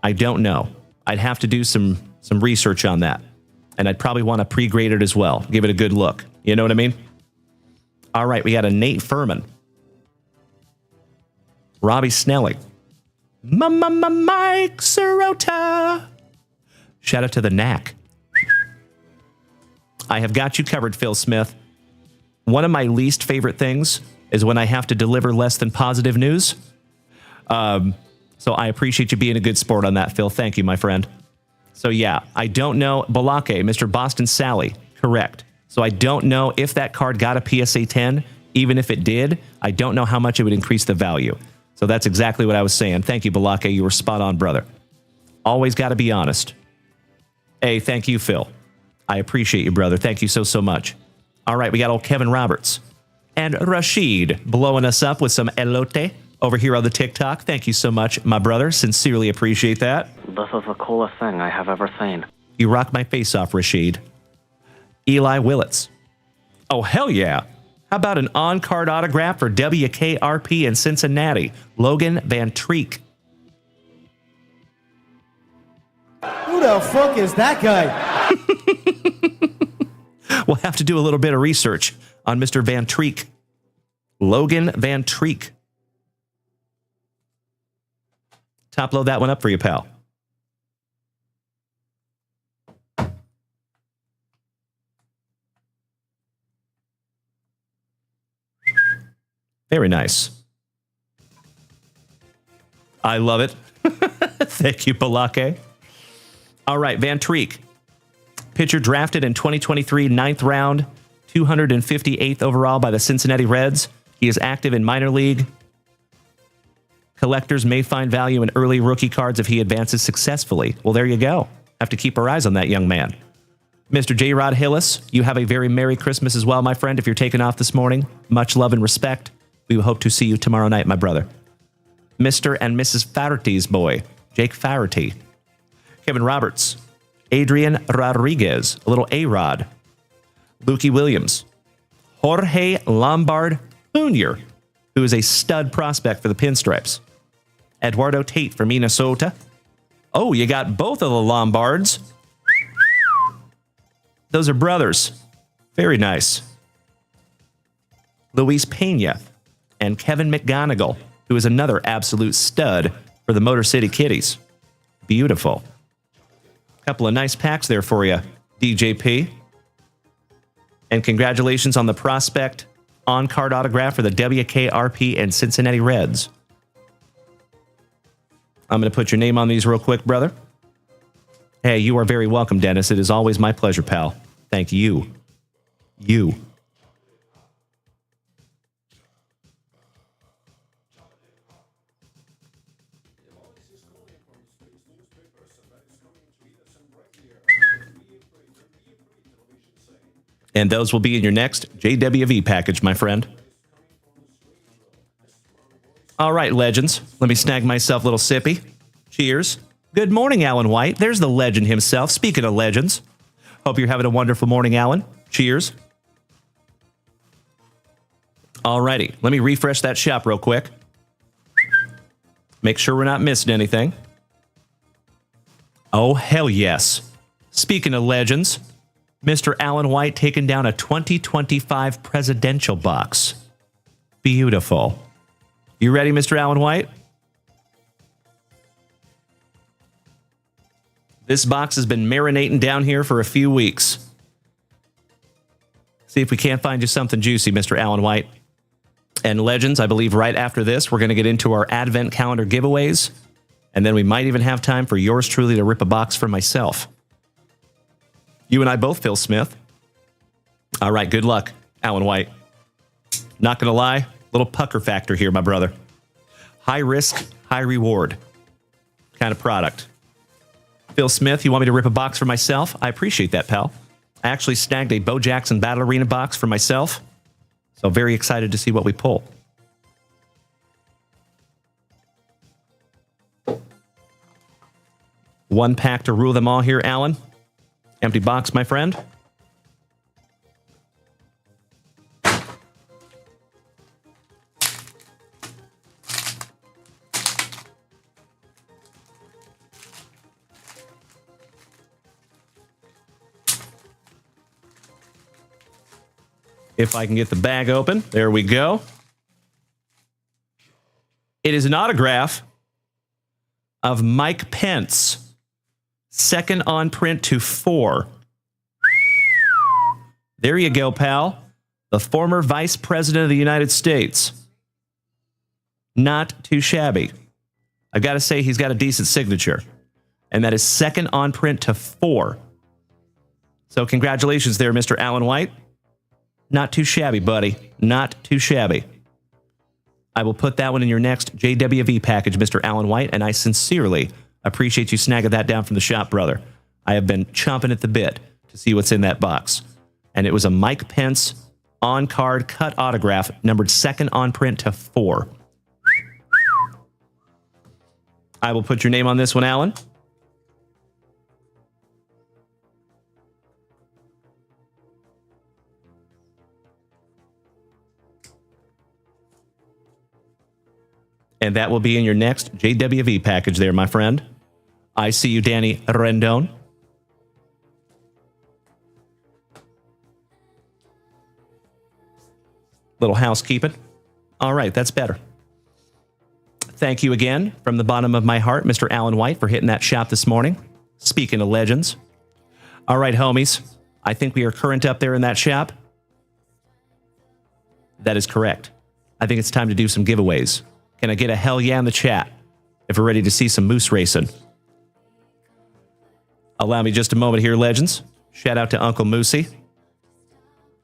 I don't know. I'd have to do some research on that. And I'd probably want to pre-grade it as well. Give it a good look. You know what I mean? All right, we got a Nate Furman. Robbie Snelling. Mike Sirota. Shout out to the Knack. I have got you covered, Phil Smith. One of my least favorite things is when I have to deliver less than positive news. So I appreciate you being a good sport on that, Phil. Thank you, my friend. So yeah, I don't know. Balake, Mr. Boston Sally, correct. So I don't know if that card got a PSA 10. Even if it did, I don't know how much it would increase the value. So that's exactly what I was saying. Thank you, Balake. You were spot on, brother. Always got to be honest. Hey, thank you, Phil. I appreciate you, brother. Thank you so much. All right, we got old Kevin Roberts. And Rashid blowing us up with some elote over here on the TikTok. Thank you so much, my brother. Sincerely appreciate that. This is the coolest thing I have ever seen. You rock my face off, Rashid. Eli Willits. Oh, hell yeah. How about an on-card autograph for WKRP in Cincinnati? Logan Van Treek. Who the fuck is that guy? We'll have to do a little bit of research on Mr. Van Treek. Logan Van Treek. Top load that one up for you, pal. Very nice. I love it. Thank you, Balake. All right, Van Treek. Pitcher drafted in 2023, 9th round, 258th overall by the Cincinnati Reds. He is active in minor league. Collectors may find value in early rookie cards if he advances successfully. Well, there you go. Have to keep our eyes on that young man. Mr. J. Rod Hillis, you have a very Merry Christmas as well, my friend, if you're taking off this morning. Much love and respect. We hope to see you tomorrow night, my brother. Mr. and Mrs. Farty's boy, Jake Farty. Kevin Roberts. Adrian Rodriguez, a little A-Rod. Lukey Williams. Jorge Lombard Jr., who is a stud prospect for the Pinstripes. Eduardo Tate from Minnesota. Oh, you got both of the Lombards. Those are brothers. Very nice. Luis Pena and Kevin McGonigal, who is another absolute stud for the Motor City Kitties. Beautiful. Couple of nice packs there for you, DJP. And congratulations on the prospect on-card autograph for the WKRP and Cincinnati Reds. I'm going to put your name on these real quick, brother. Hey, you are very welcome, Dennis. It is always my pleasure, pal. Thank you. You. And those will be in your next JWV package, my friend. All right, legends. Let me snag myself a little sippy. Cheers. Good morning, Alan White. There's the legend himself. Speaking of legends, hope you're having a wonderful morning, Alan. Cheers. All righty. Let me refresh that shop real quick. Make sure we're not missing anything. Oh, hell yes. Speaking of legends, Mr. Alan White taking down a 2025 presidential box. Beautiful. You ready, Mr. Alan White? This box has been marinating down here for a few weeks. See if we can't find you something juicy, Mr. Alan White. And legends, I believe right after this, we're going to get into our advent calendar giveaways. And then we might even have time for yours truly to rip a box for myself. You and I both, Phil Smith. All right, good luck, Alan White. Not going to lie, little pucker factor here, my brother. High risk, high reward kind of product. Phil Smith, you want me to rip a box for myself? I appreciate that, pal. I actually snagged a Bo Jackson Battle Arena box for myself. So very excited to see what we pull. One pack to rule them all here, Alan. Empty box, my friend. If I can get the bag open. There we go. It is an autograph of Mike Pence. Second on print to 4. There you go, pal. The former Vice President of the United States. Not too shabby. I've got to say he's got a decent signature. And that is second on print to 4. So congratulations there, Mr. Alan White. Not too shabby, buddy. Not too shabby. I will put that one in your next JWV package, Mr. Alan White, and I sincerely appreciate you snagging that down from the shop, brother. I have been chomping at the bit to see what's in that box. And it was a Mike Pence on-card cut autograph, numbered second on print to 4. I will put your name on this one, Alan. And that will be in your next JWV package there, my friend. I see you, Danny Rendon. Little housekeeping. All right, that's better. Thank you again from the bottom of my heart, Mr. Alan White, for hitting that shot this morning. Speaking of legends. All right, homies. I think we are current up there in that shop. That is correct. I think it's time to do some giveaways. Can I get a hell yeah in the chat if we're ready to see some moose racing? Allow me just a moment here, legends. Shout out to Uncle Moosey.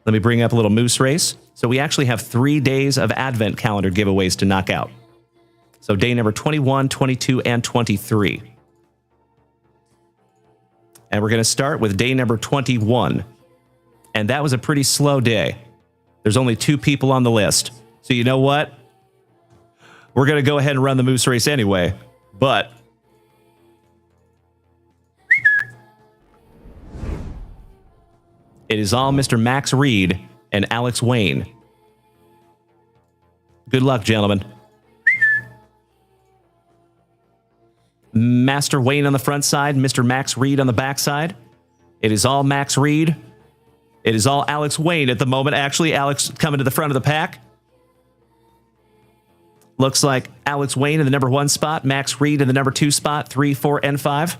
Let me bring up a little moose race. So we actually have 3 days of Advent calendar giveaways to knock out. So day number 21, 22, and 23. And we're going to start with day number 21. And that was a pretty slow day. There's only 2 people on the list. So you know what? We're going to go ahead and run the moose race anyway. But it is all Mr. Max Reed and Alex Wayne. Good luck, gentlemen. Master Wayne on the front side, Mr. Max Reed on the back side. It is all Max Reed. It is all Alex Wayne at the moment. Actually, Alex coming to the front of the pack. Looks like Alex Wayne in the number 1 spot, Max Reed in the number 2 spot, 3, 4, and 5.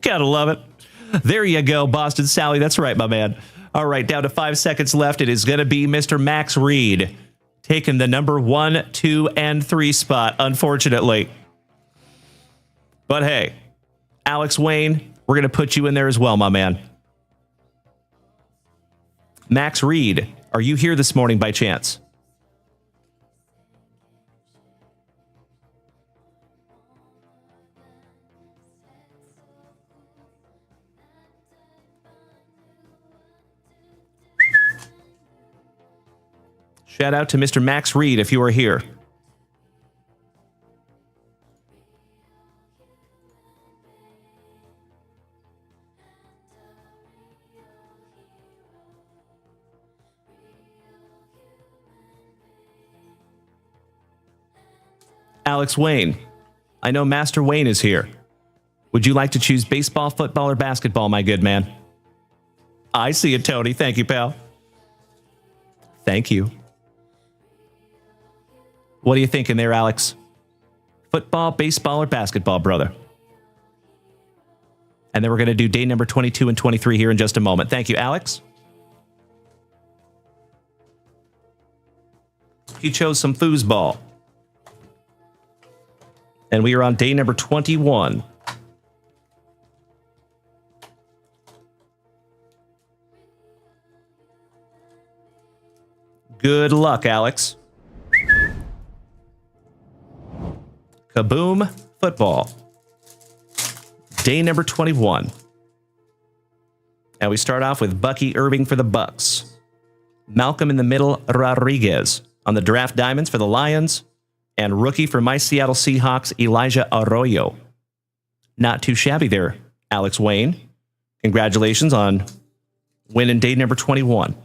Gotta love it. There you go, Boston Sally. That's right, my man. All right, down to 5 seconds left. It is going to be Mr. Max Reed taking the number 1, 2, and 3 spot, unfortunately. But hey, Alex Wayne, we're going to put you in there as well, my man. Max Reed, are you here this morning by chance? Shout out to Mr. Max Reed if you are here. Alex Wayne, I know Master Wayne is here. Would you like to choose baseball, football, or basketball, my good man? I see it, Tony. Thank you, pal. Thank you. What are you thinking there, Alex? Football, baseball, or basketball, brother? And then we're going to do day number 22 and 23 here in just a moment. Thank you, Alex. He chose some foosball. And we are on day number 21. Good luck, Alex. Kaboom football. Day number 21. And we start off with Bucky Irving for the Bucks. Malcolm in the middle, Rodriguez on the draft diamonds for the Lions. And rookie for my Seattle Seahawks, Elijah Arroyo. Not too shabby there, Alex Wayne. Congratulations on winning day number 21.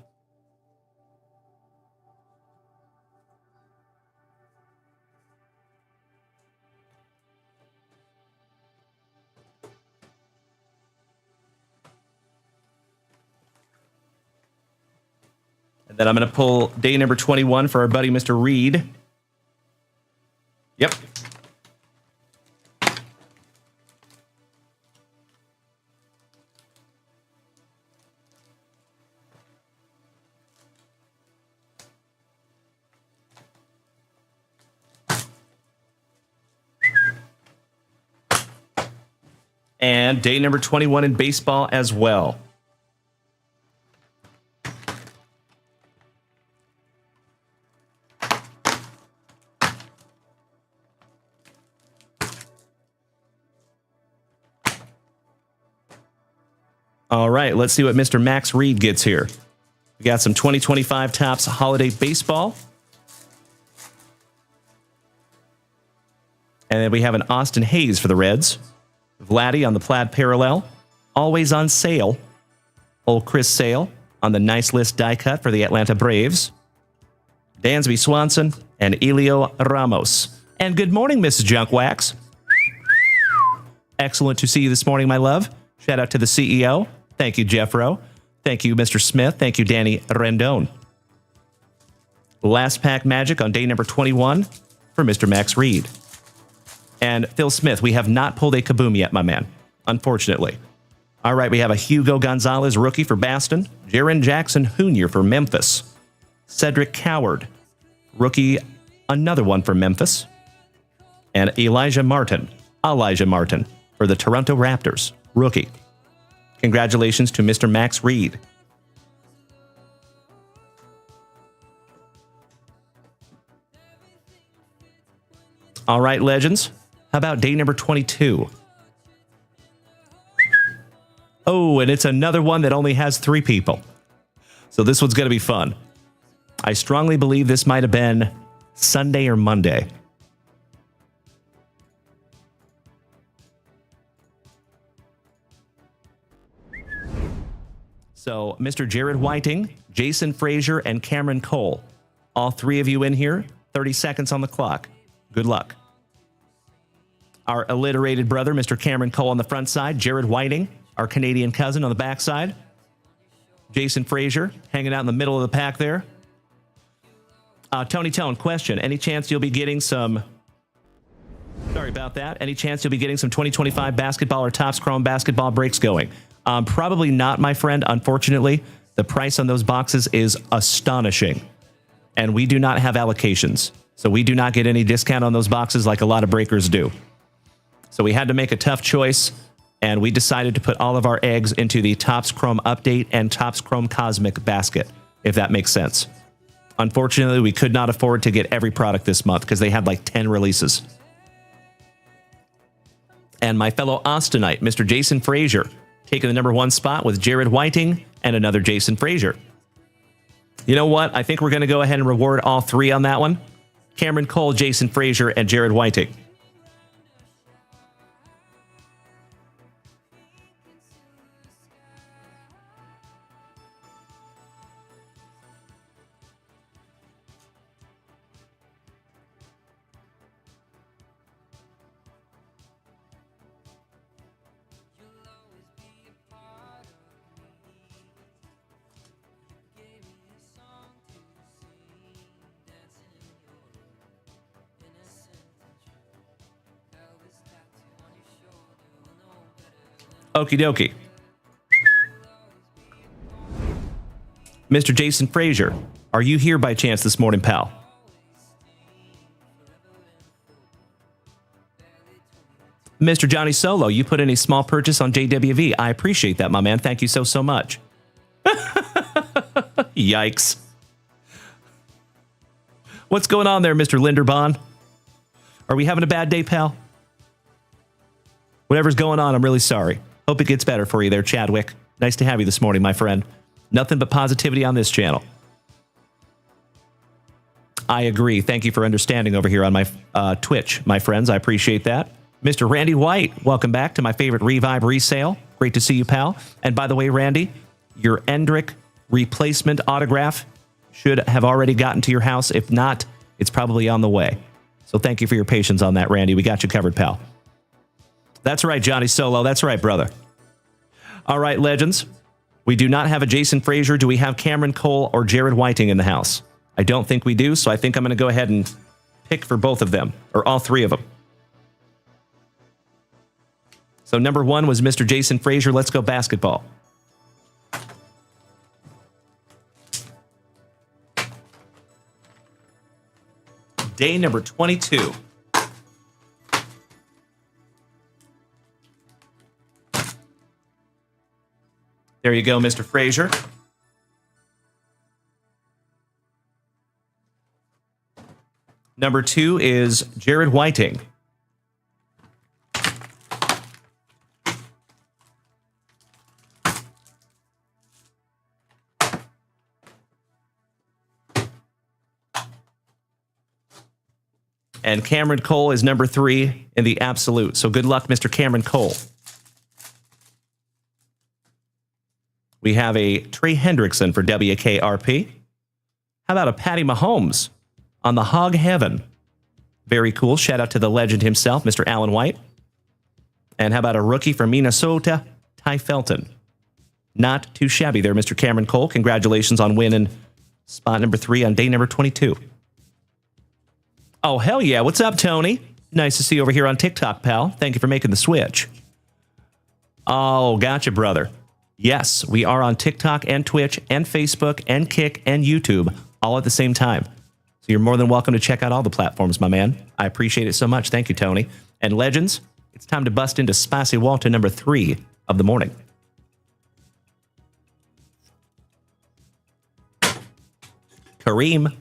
And then I'm going to pull day number 21 for our buddy, Mr. Reed. Yep. And day number 21 in baseball as well. All right, let's see what Mr. Max Reed gets here. We got some 2025 Topps Holiday Baseball. And then we have an Austin Hayes for the Reds. Vladdy on the plaid parallel. Always on sale. Old Chris Sale on the nice list die cut for the Atlanta Braves. Dansby Swanson and Elio Ramos. And good morning, Mrs. Junkwax. Excellent to see you this morning, my love. Shout out to the CEO. Thank you, Jeffro. Thank you, Mr. Smith. Thank you, Danny Rendon. Last pack magic on day number 21 for Mr. Max Reed. And Phil Smith, we have not pulled a kaboom yet, my man, unfortunately. All right, we have a Hugo Gonzalez rookie for Boston. Jaron Jackson Jr. for Memphis. Cedric Coward, rookie, another one for Memphis. And Elijah Martin for the Toronto Raptors, rookie. Congratulations to Mr. Max Reed. All right, legends. How about day number 22? Oh, and it's another one that only has 3 people. So this one's going to be fun. I strongly believe this might have been Sunday or Monday. So, Mr. Jared Whiting, Jason Frazier, and Cameron Cole. All 3 of you in here. 30 seconds on the clock. Good luck. Our alliterated brother, Mr. Cameron Cole on the front side. Jared Whiting, our Canadian cousin, on the back side. Jason Frazier, hanging out in the middle of the pack there. Tony Tone, question. Any chance you'll be getting some... Sorry about that. Any chance you'll be getting some 2025 basketball or Topps Chrome basketball breaks going? Probably not, my friend. Unfortunately, the price on those boxes is astonishing. And we do not have allocations. So we do not get any discount on those boxes like a lot of breakers do. So we had to make a tough choice, and we decided to put all of our eggs into the Topps Chrome Update and Topps Chrome Cosmic basket, if that makes sense. Unfortunately, we could not afford to get every product this month because they had like 10 releases. And my fellow Austinite, Mr. Jason Frazier, taking the number 1 spot with Jared Whiting and another Jason Frazier. You know what? I think we're going to go ahead and reward all 3 on that one. Cameron Cole, Jason Frazier, and Jared Whiting. Okie dokie. Mr. Jason Frazier, are you here by chance this morning, pal? Mr. Johnny Solo, you put in a small purchase on JWV. I appreciate that, my man. Thank you so much. Yikes. What's going on there, Mr. Linderbond? Are we having a bad day, pal? Whatever's going on, I'm really sorry. Hope it gets better for you there, Chadwick. Nice to have you this morning, my friend. Nothing but positivity on this channel. I agree. Thank you for understanding over here on my Twitch, my friends. I appreciate that. Mr. Randy White, welcome back to my favorite Revive resale. Great to see you, pal. And by the way, Randy, your Endrick replacement autograph should have already gotten to your house. If not, it's probably on the way. So thank you for your patience on that, Randy. We got you covered, pal. That's right, Johnny Solo. That's right, brother. All right, legends. We do not have a Jason Frazier. Do we have Cameron Cole or Jared Whiting in the house? I don't think we do, so I think I'm going to go ahead and pick for both of them, or all three of them. So number 1 was Mr. Jason Frazier. Let's go basketball. Day number 22. There you go, Mr. Frazier. Number 2 is Jared Whiting. And Cameron Cole is number 3 in the absolute. So good luck, Mr. Cameron Cole. We have a Trey Hendrickson for WKRP. How about a Patty Mahomes on the Hog Heaven? Very cool. Shout out to the legend himself, Mr. Alan White. And how about a rookie from Minnesota, Ty Felton? Not too shabby there, Mr. Cameron Cole. Congratulations on winning spot number 3 on day number 22. Oh, hell yeah. What's up, Tony? Nice to see you over here on TikTok, pal. Thank you for making the switch. Oh, gotcha, brother. Yes, we are on TikTok and Twitch and Facebook and Kick and YouTube all at the same time. So you're more than welcome to check out all the platforms, my man. I appreciate it so much. Thank you, Tony. And Legends, it's time to bust into Spicy Walter number 3 of the morning. Kareem.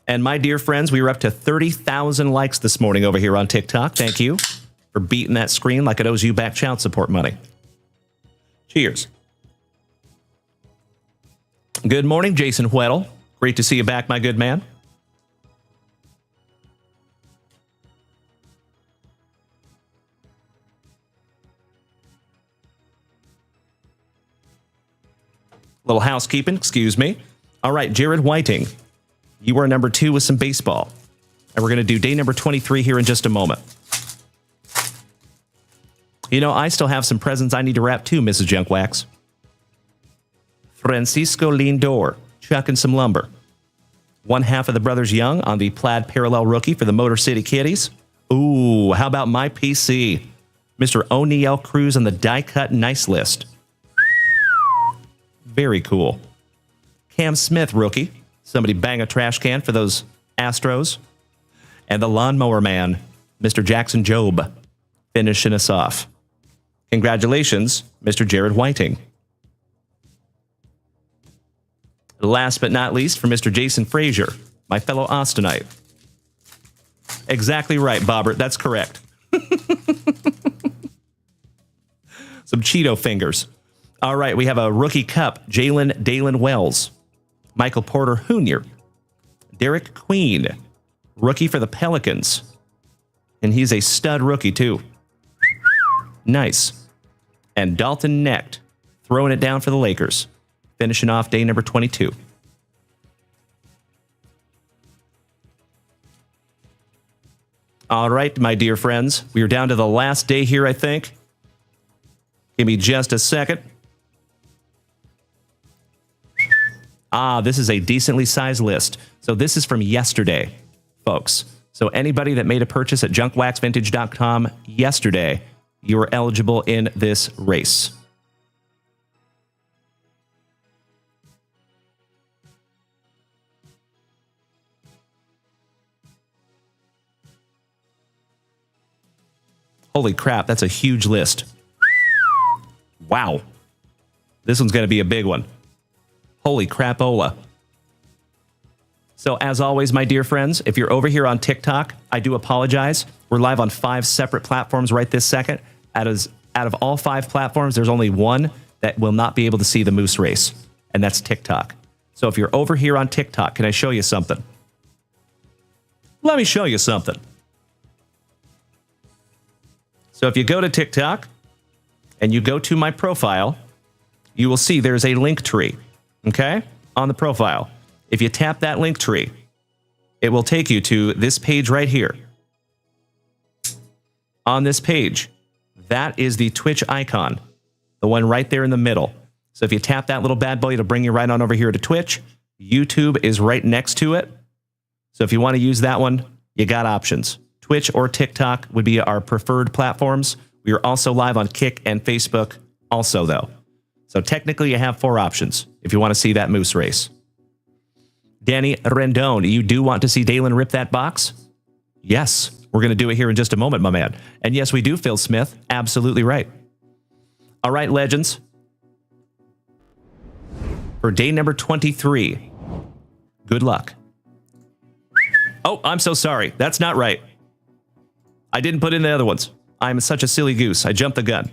And my dear friends, we were up to 30,000 likes this morning over here on TikTok. Thank you for beating that screen like it owes you back child support money. Cheers. Good morning, Jason Weddle. Great to see you back, my good man. Little housekeeping, excuse me. All right, Jared Whiting. You are number 2 with some baseball. And we're going to do day number 23 here in just a moment. You know, I still have some presents I need to wrap too, Mrs. Junkwax. Francisco Lindor, chucking some lumber. One half of the Brothers Young on the plaid parallel rookie for the Motor City Kitties. Ooh, how about my PC? Mr. O'Neal Cruz on the die-cut nice list. Very cool. Cam Smith, rookie. Somebody bang a trash can for those Astros. And the Lawnmower Man, Mr. Jackson Jobe, finishing us off. Congratulations, Mr. Jared Whiting. Last but not least, for Mr. Jason Frazier, my fellow Austinite. Exactly right, Bobbert. That's correct. Some Cheeto fingers. All right, we have a rookie cup, Dalen Wells. Michael Porter Jr., Derek Queen, rookie for the Pelicans. And he's a stud rookie, too. Nice. And Dalton Knecht, throwing it down for the Lakers, finishing off day number 22. All right, my dear friends, we are down to the last day here, I think. Give me just a second. Ah, this is a decently sized list. So this is from yesterday, folks. So anybody that made a purchase at JunkWaxVintage.com yesterday, you are eligible in this race. Holy crap, that's a huge list. Wow. This one's going to be a big one. Holy crapola. So as always, my dear friends, if you're over here on TikTok, I do apologize. We're live on 5 separate platforms right this second. Out of all 5 platforms, there's only one that will not be able to see the Moose Race, and that's TikTok. So if you're over here on TikTok, can I show you something? Let me show you something. So if you go to TikTok and you go to my profile, you will see there's a link tree. Okay, on the profile. If you tap that link tree, it will take you to this page right here. on this page, that is the Twitch icon, the one right there in the middle. So if you tap that little bad boy, it'll bring you right on over here to Twitch. YouTube is right next to it. So if you want to use that one, you got options. Twitch or TikTok would be our preferred platforms. We are also live on Kick and Facebook also, though. So technically, you have 4 options if you want to see that moose race. Danny Rendon, you do want to see Dalen rip that box? Yes, we're going to do it here in just a moment, my man. And yes, we do, Phil Smith. Absolutely right. All right, legends. For day number 23, good luck. Oh, I'm so sorry. That's not right. I didn't put in the other ones. I'm such a silly goose. I jumped the gun.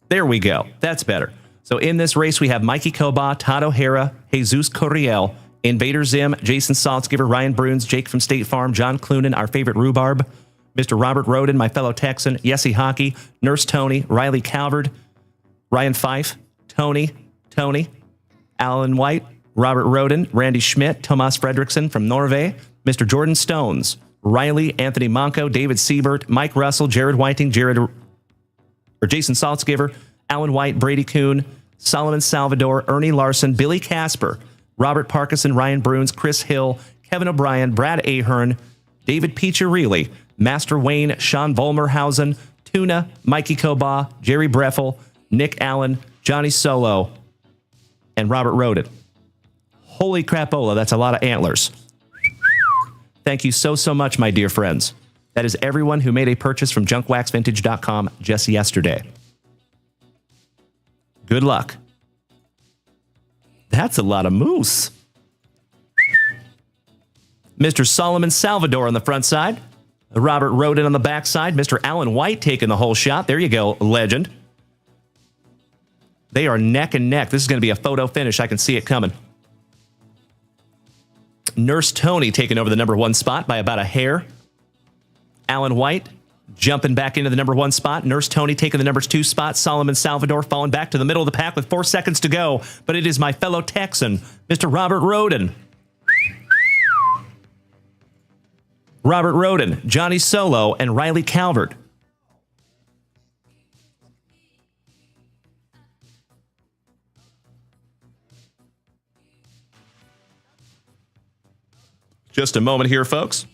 There we go. That's better. So in this race, we have Mikey Koba, Todd O'Hara, Jesus Coriel, Invader Zim, Jason Saltzgiver, Ryan Bruns, Jake from State Farm, John Clunan, our favorite rhubarb, Mr. Robert Roden, my fellow Texan, Yessie Hockey, Nurse Tony, Riley Calvert, Ryan Fife, Tony, Alan White, Robert Roden, Randy Schmidt, Tomas Fredrickson from Norway, Mr. Jordan Stones, Riley, Anthony Monco, David Siebert, Mike Russell, Jared Whiting, Jason Saltzgiver, Alan White, Brady Kuhn, Solomon Salvador, Ernie Larson, Billy Casper, Robert Parkinson, Ryan Bruns, Chris Hill, Kevin O'Brien, Brad Ahern, David Peacharelli, Master Wayne, Sean Volmerhausen, Tuna, Mikey Koba, Jerry Breffel, Nick Allen, Johnny Solo, and Robert Roden. Holy crapola, that's a lot of antlers. Thank you so much, my dear friends. That is everyone who made a purchase from JunkWaxVintage.com just yesterday. Good luck. That's a lot of moose. Mr. Solomon Salvador on the front side. Robert Roden on the back side. Mr. Alan White taking the whole shot. There you go, legend. They are neck and neck. This is going to be a photo finish. I can see it coming. Nurse Tony taking over the number 1 spot by about a hair. Alan White jumping back into the number 1 spot. Nurse Tony taking the number 2 spot. Solomon Salvador falling back to the middle of the pack with 4 seconds to go. But it is my fellow Texan, Mr. Robert Roden. Robert Roden, Johnny Solo, and Riley Calvert. Just a moment here, folks.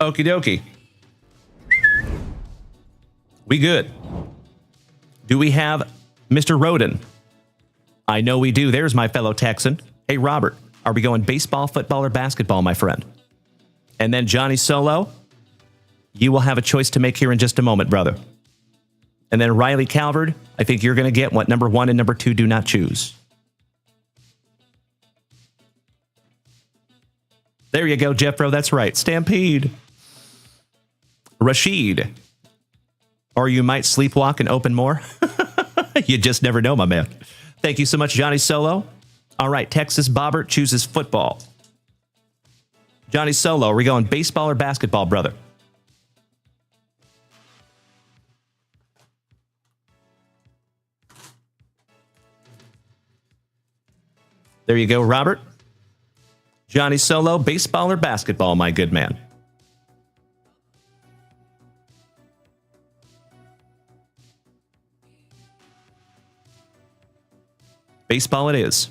Okie dokie. We good. Do we have Mr. Roden? I know we do. There's my fellow Texan. Hey, Robert, are we going baseball, football, or basketball, my friend? And then Johnny Solo, you will have a choice to make here in just a moment, brother. And then Riley Calvert, I think you're going to get what number 1 and number 2 do not choose. There you go, Jeffro. That's right. Stampede. Rashid. Or you might sleepwalk and open more. You just never know, my man. Thank you so much, Johnny Solo. All right, Texas Bobbert chooses football. Johnny Solo, are we going baseball or basketball, brother? There you go, Robert. Johnny Solo, baseball or basketball, my good man? Baseball it is.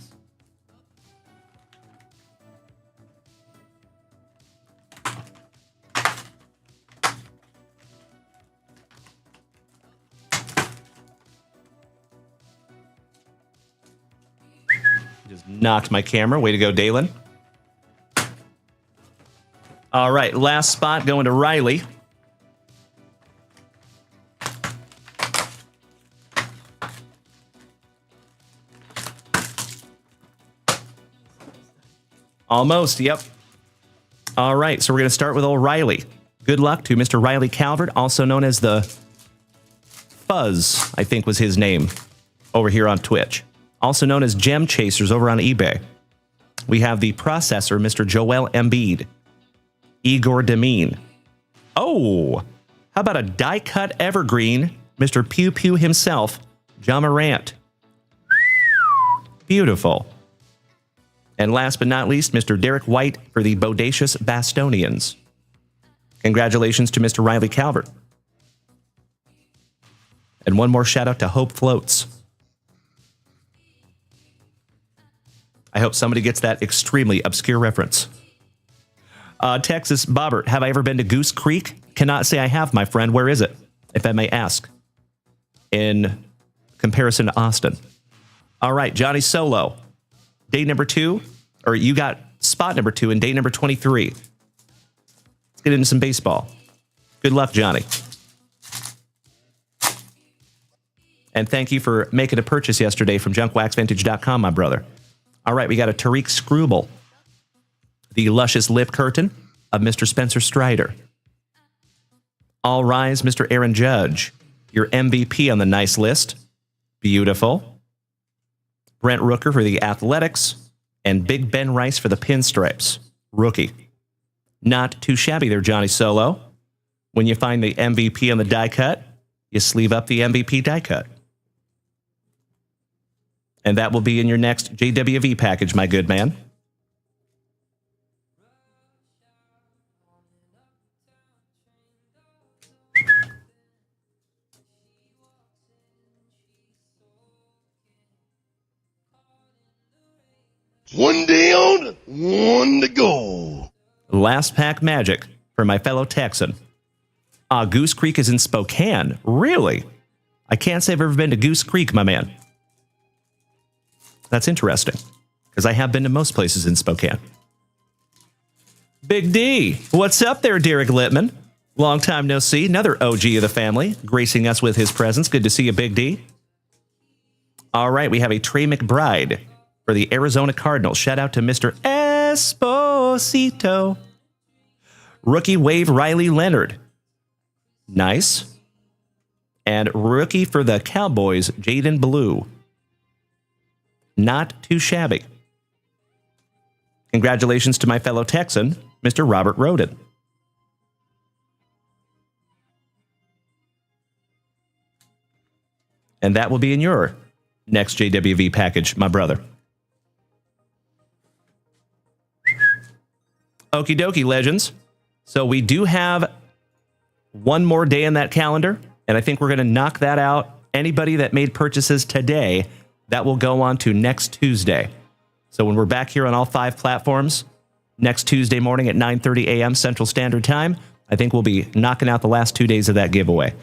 Just knocked my camera. Way to go, Dalen. All right, last spot going to Riley. Almost, yep. All right, so we're going to start with old Riley. Good luck to Mr. Riley Calvert, also known as the Fuzz, I think was his name, over here on Twitch. Also known as Gem Chasers over on eBay. we have the processor, Mr. Joel Embiid, Igor Demine. Oh, how about a die-cut evergreen, Mr. Pew Pew himself, Ja Morant. Beautiful. And last but not least, Mr. Derek White for the Bodacious Bastonians. Congratulations to Mr. Riley Calvert. And one more shout out to Hope Floats. I hope somebody gets that extremely obscure reference. Texas Bobbert, have I ever been to Goose Creek? Cannot say I have, my friend. Where is it, if I may ask? In comparison to Austin. All right, Johnny Solo. Day number 2, or you got spot number 2 in day number 23. Let's get into some baseball. Good luck, Johnny. And thank you for making a purchase yesterday from JunkWaxVintage.com, my brother. All right, we got a Tariq Scrubel, the luscious lip curtain of Mr. Spencer Strider. All rise, Mr. Aaron Judge, your MVP on the nice list. Beautiful. Brent Rooker for the Athletics, and Big Ben Rice for the Pinstripes. Rookie. Not too shabby there, Johnny Solo. When you find the MVP on the die cut, you sleeve up the MVP die cut. And that will be in your next JWV package, my good man. One day on, one to go. Last pack magic for my fellow Texan. Goose Creek is in Spokane. Really? I can't say I've ever been to Goose Creek, my man. That's interesting, because I have been to most places in Spokane. Big D, what's up there, Derek Littman? Long time no see. Another OG of the family, gracing us with his presence. Good to see you, Big D. All right, we have a Trey McBride for the Arizona Cardinals. Shout out to Mr. Esposito. Rookie wave Riley Leonard. Nice. And rookie for the Cowboys, Jaden Blue. Not too shabby. Congratulations to my fellow Texan, Mr. Robert Roden. And that will be in your next JWV package, my brother. Okie dokie, legends. So we do have one more day in that calendar, and I think we're going to knock that out. Anybody that made purchases today, that will go on to next Tuesday. So when we're back here on all 5 platforms, next Tuesday morning at 9:30 a.m. Central Standard Time, I think we'll be knocking out the last 2 days of that giveaway.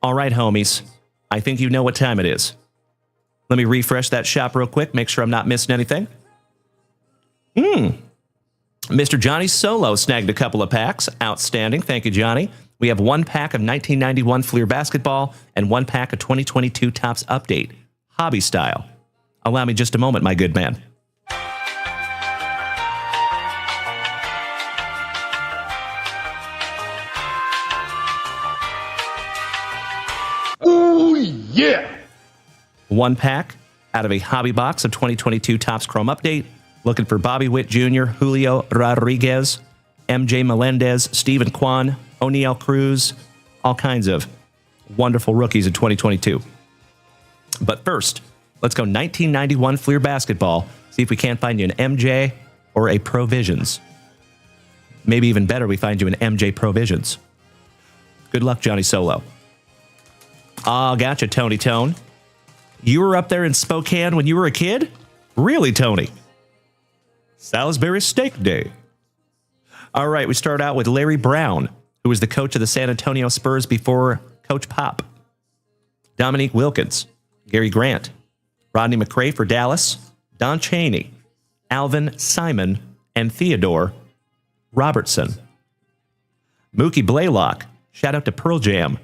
All right, homies. I think you know what time it is. Let me refresh that shop real quick, make sure I'm not missing anything. Mr. Johnny Solo snagged a couple of packs. Outstanding. Thank you, Johnny. We have 1 pack of 1991 Fleer basketball and 1 pack of 2022 Topps Update, hobby style. Allow me just a moment, my good man. Ooh, yeah. 1 pack out of a hobby box of 2022 Topps Chrome Update. Looking for Bobby Witt Jr., Julio Rodriguez, MJ Melendez, Steven Kwan, O'Neal Cruz, all kinds of wonderful rookies in 2022. But first, let's go 1991 Fleer basketball. See if we can't find you an MJ or a Provisions. Maybe even better, we find you an MJ Provisions. Good luck, Johnny Solo. Gotcha, Tony Tone. You were up there in Spokane when you were a kid? Really, Tony? Salisbury Steak Day. All right, we start out with Larry Brown, who was the coach of the San Antonio Spurs before Coach Pop. Dominique Wilkins, Gary Grant, Rodney McRae for Dallas, Don Chaney, Alvin Simon, and Theodore Robertson. Mookie Blaylock, shout out to Pearl Jam.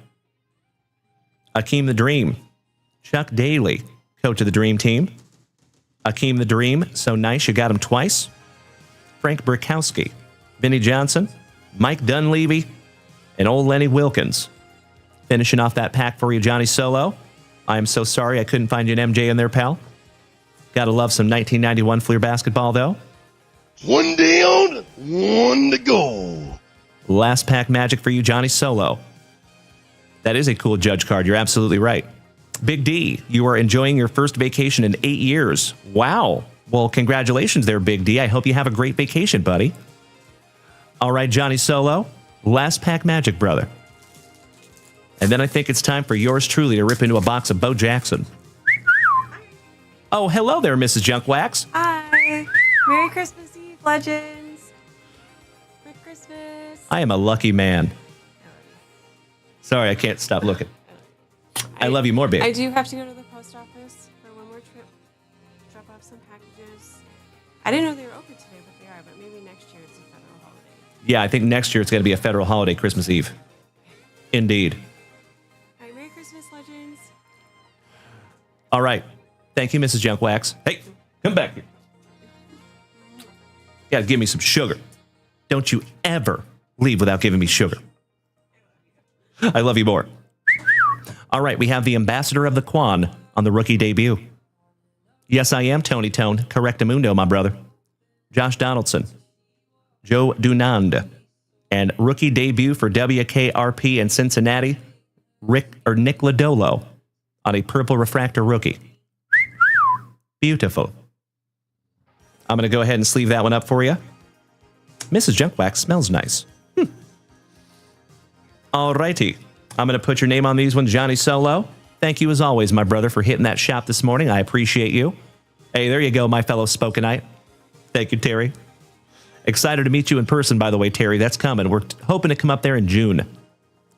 Akeem the Dream, Chuck Daly, coach of the Dream Team. Akeem the Dream, so nice you got him twice. Frank Burkowski, Vinnie Johnson, Mike Dunleavy, and old Lenny Wilkins. Finishing off that pack for you, Johnny Solo. I am so sorry I couldn't find you an MJ in there, pal. Gotta love some 1991 Fleer basketball, though. One down, one to go. Last pack magic for you, Johnny Solo. That is a cool judge card. You're absolutely right. Big D, you are enjoying your first vacation in 8 years. Wow. Well, congratulations there, Big D. I hope you have a great vacation, buddy. All right, Johnny Solo. Last pack magic, brother. And then I think it's time for yours truly to rip into a box of Bo Jackson. Oh, hello there, Mrs. Junkwax. Hi. Merry Christmas Eve, legends. Merry Christmas. I am a lucky man. Sorry, I can't stop looking. I love you more, babe. I do have to go to the post office for one more trip. Drop off some packages. I didn't know they were open today, but they are. But maybe next year it's a federal holiday. Yeah, I think next year it's going to be a federal holiday, Christmas Eve. Indeed. All right, Merry Christmas, legends. All right. Thank you, Mrs. Junkwax. Hey, come back here. You got to give me some sugar. Don't you ever leave without giving me sugar. I love you more. All right, we have the ambassador of the Quan on the rookie debut. Yes, I am Tony Tone. Correctamundo, my brother. Josh Donaldson. Joe Dunand. And rookie debut for WKRP in Cincinnati, Nick Lodolo on a purple refractor rookie. Beautiful. I'm going to go ahead and sleeve that one up for you. Mrs. Junkwax smells nice. All righty. I'm going to put your name on these ones, Johnny Solo. Thank you as always, my brother, for hitting that shop this morning. I appreciate you. Hey, there you go, my fellow Spokenite. Thank you, Terry. Excited to meet you in person, by the way, Terry. That's coming. We're hoping to come up there in June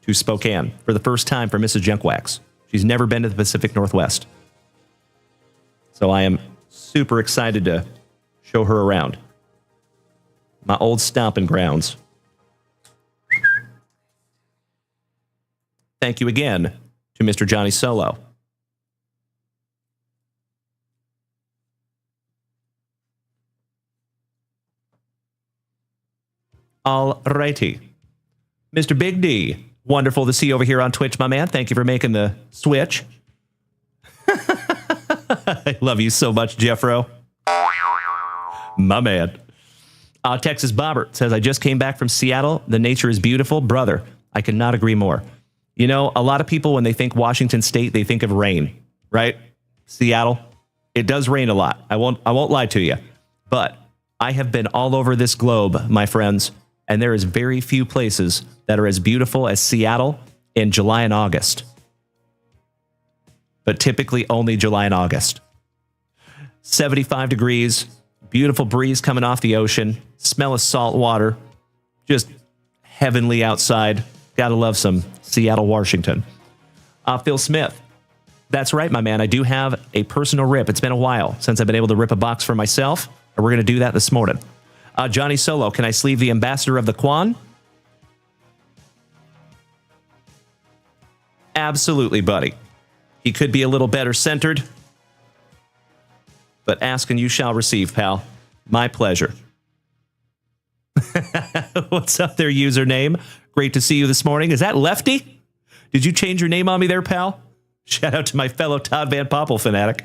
to Spokane for the first time for Mrs. Junkwax. She's never been to the Pacific Northwest. So I am super excited to show her around. My old stomping grounds. Thank you again to Mr. Johnny Solo. All righty. Mr. Big D, wonderful to see you over here on Twitch, my man. Thank you for making the switch. I love you so much, Jeffro. My man. Texas Bobbert says, I just came back from Seattle. The nature is beautiful. Brother, I could not agree more. You know, a lot of people, when they think Washington State, they think of rain, right? Seattle, it does rain a lot. I won't lie to you. But I have been all over this globe, my friends, and there is very few places that are as beautiful as Seattle in July and August. But typically only July and August. 75 degrees, beautiful breeze coming off the ocean, smell of salt water, just heavenly outside. Gotta love some Seattle, Washington. Phil Smith. That's right, my man. I do have a personal rip. It's been a while since I've been able to rip a box for myself, and we're going to do that this morning. Johnny Solo, can I sleeve the ambassador of the Quan? Absolutely, buddy. He could be a little better centered, but ask and you shall receive, pal. My pleasure. What's up there, username? Great to see you this morning. Is that Lefty? Did you change your name on me there, pal? Shout out to my fellow Todd Van Poppel fanatic.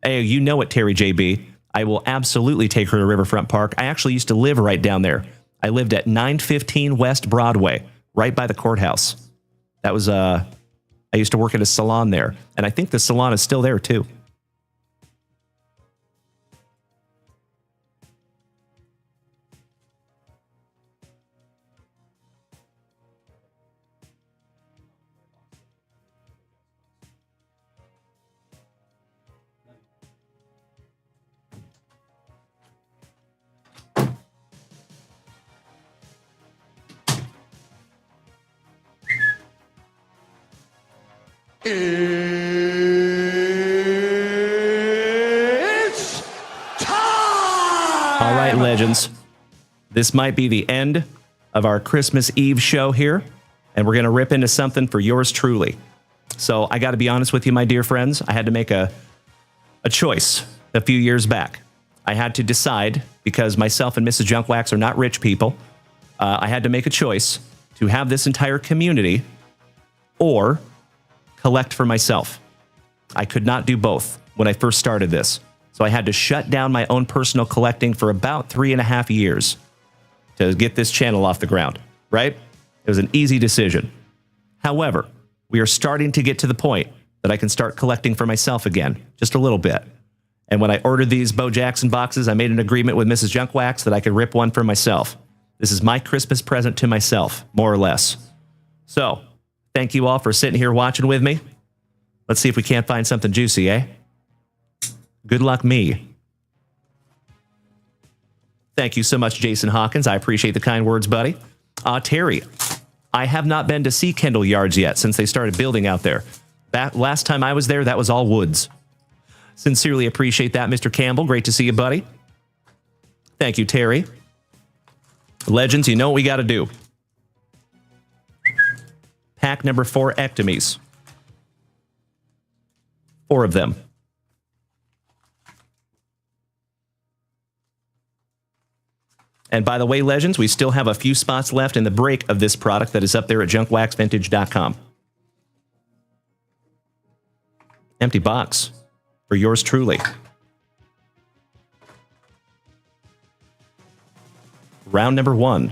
Hey, you know it, Terry JB. I will absolutely take her to Riverfront Park. I actually used to live right down there. I lived at 915 West Broadway, right by the courthouse. That was, I used to work at a salon there. And I think the salon is still there, too. It's time! All right, legends. This might be the end of our Christmas Eve show here, and we're going to rip into something for yours truly. So I got to be honest with you, my dear friends. I had to make a choice a few years back. I had to decide, because myself and Mrs. Junkwax are not rich people, I had to make a choice to have this entire community or collect for myself. I could not do both. when I first started this. So I had to shut down my own personal collecting for about 3.5 years to get this channel off the ground, right? It was an easy decision. However, we are starting to get to the point that I can start collecting for myself again, just a little bit. And when I ordered these Bo Jackson boxes, I made an agreement with Mrs. Junkwax that I could rip one for myself. This is my Christmas present to myself, more or less. So, thank you all for sitting here watching with me. Let's see if we can't find something juicy, eh? Good luck me. Thank you so much, Jason Hawkins. I appreciate the kind words, buddy. Terry, I have not been to see Kendall Yards yet since they started building out there. Last time I was there, that was all woods. Sincerely appreciate that, Mr. Campbell. Great to see you, buddy. Thank you, Terry. Legends, you know what we got to do. Pack number 4, ectomies. 4 of them. And by the way, Legends, we still have a few spots left in the break of this product that is up there at JunkWaxVintage.com. Empty box for yours truly. Round number 1.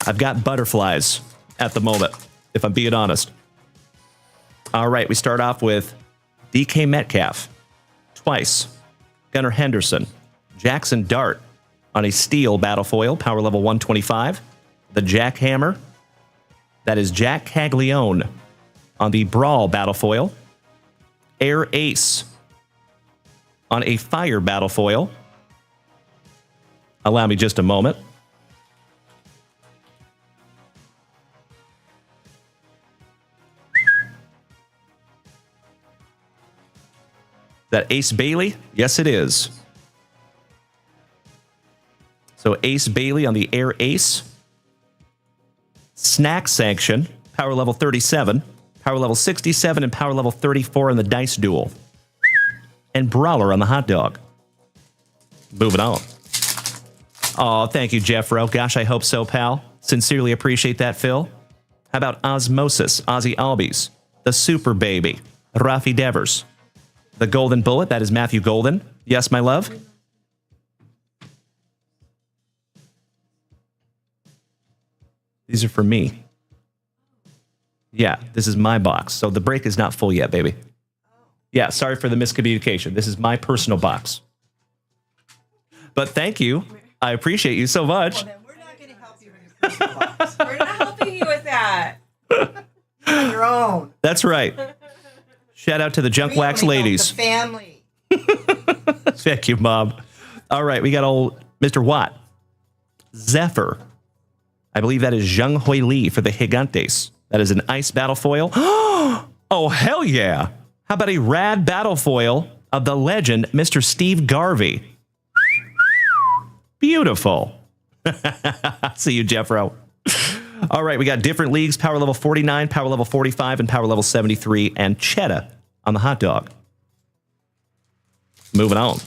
I've got butterflies at the moment, if I'm being honest. All right, we start off with DK Metcalf twice. Gunnar Henderson, Jackson Dart on a steel battle foil, power level 125. The Jackhammer, that is Jack Caglione on the Brawl battle foil. Air Ace on a fire battle foil. Allow me just a moment. That Ace Bailey? Yes, it is. So Ace Bailey on the Air Ace. Snack Sanction, power level 37, power level 67, and power level 34 on the Dice Duel. And Brawler on the Hot Dog. Moving on. Oh, thank you, Jeffro. Gosh, I hope so, pal. Sincerely appreciate that, Phil. How about Osmosis, Ozzy Albies, the Super Baby, Rafi Devers. The Golden Bullet, that is Matthew Golden. Yes, my love? These are for me. Yeah, this is my box. So the break is not full yet, baby. Yeah, sorry for the miscommunication. This is my personal box. But thank you. I appreciate you so much. Well, then we're not going to help you with your personal box. We're not helping you with that. On your own. That's right. Shout out to the Junk Wax ladies. The family. Thank you, Mom. All right, we got old Mr. Watt. Zephyr. I believe that is Zheng Hui Li for the Gigantes. That is an ice battle foil. Oh, hell yeah. How about a rad battle foil of the legend, Mr. Steve Garvey? Beautiful. See you, Jeffro. All right, we got different leagues, power level 49, power level 45, and power level 73, and Cheddar on the hot dog. Moving on.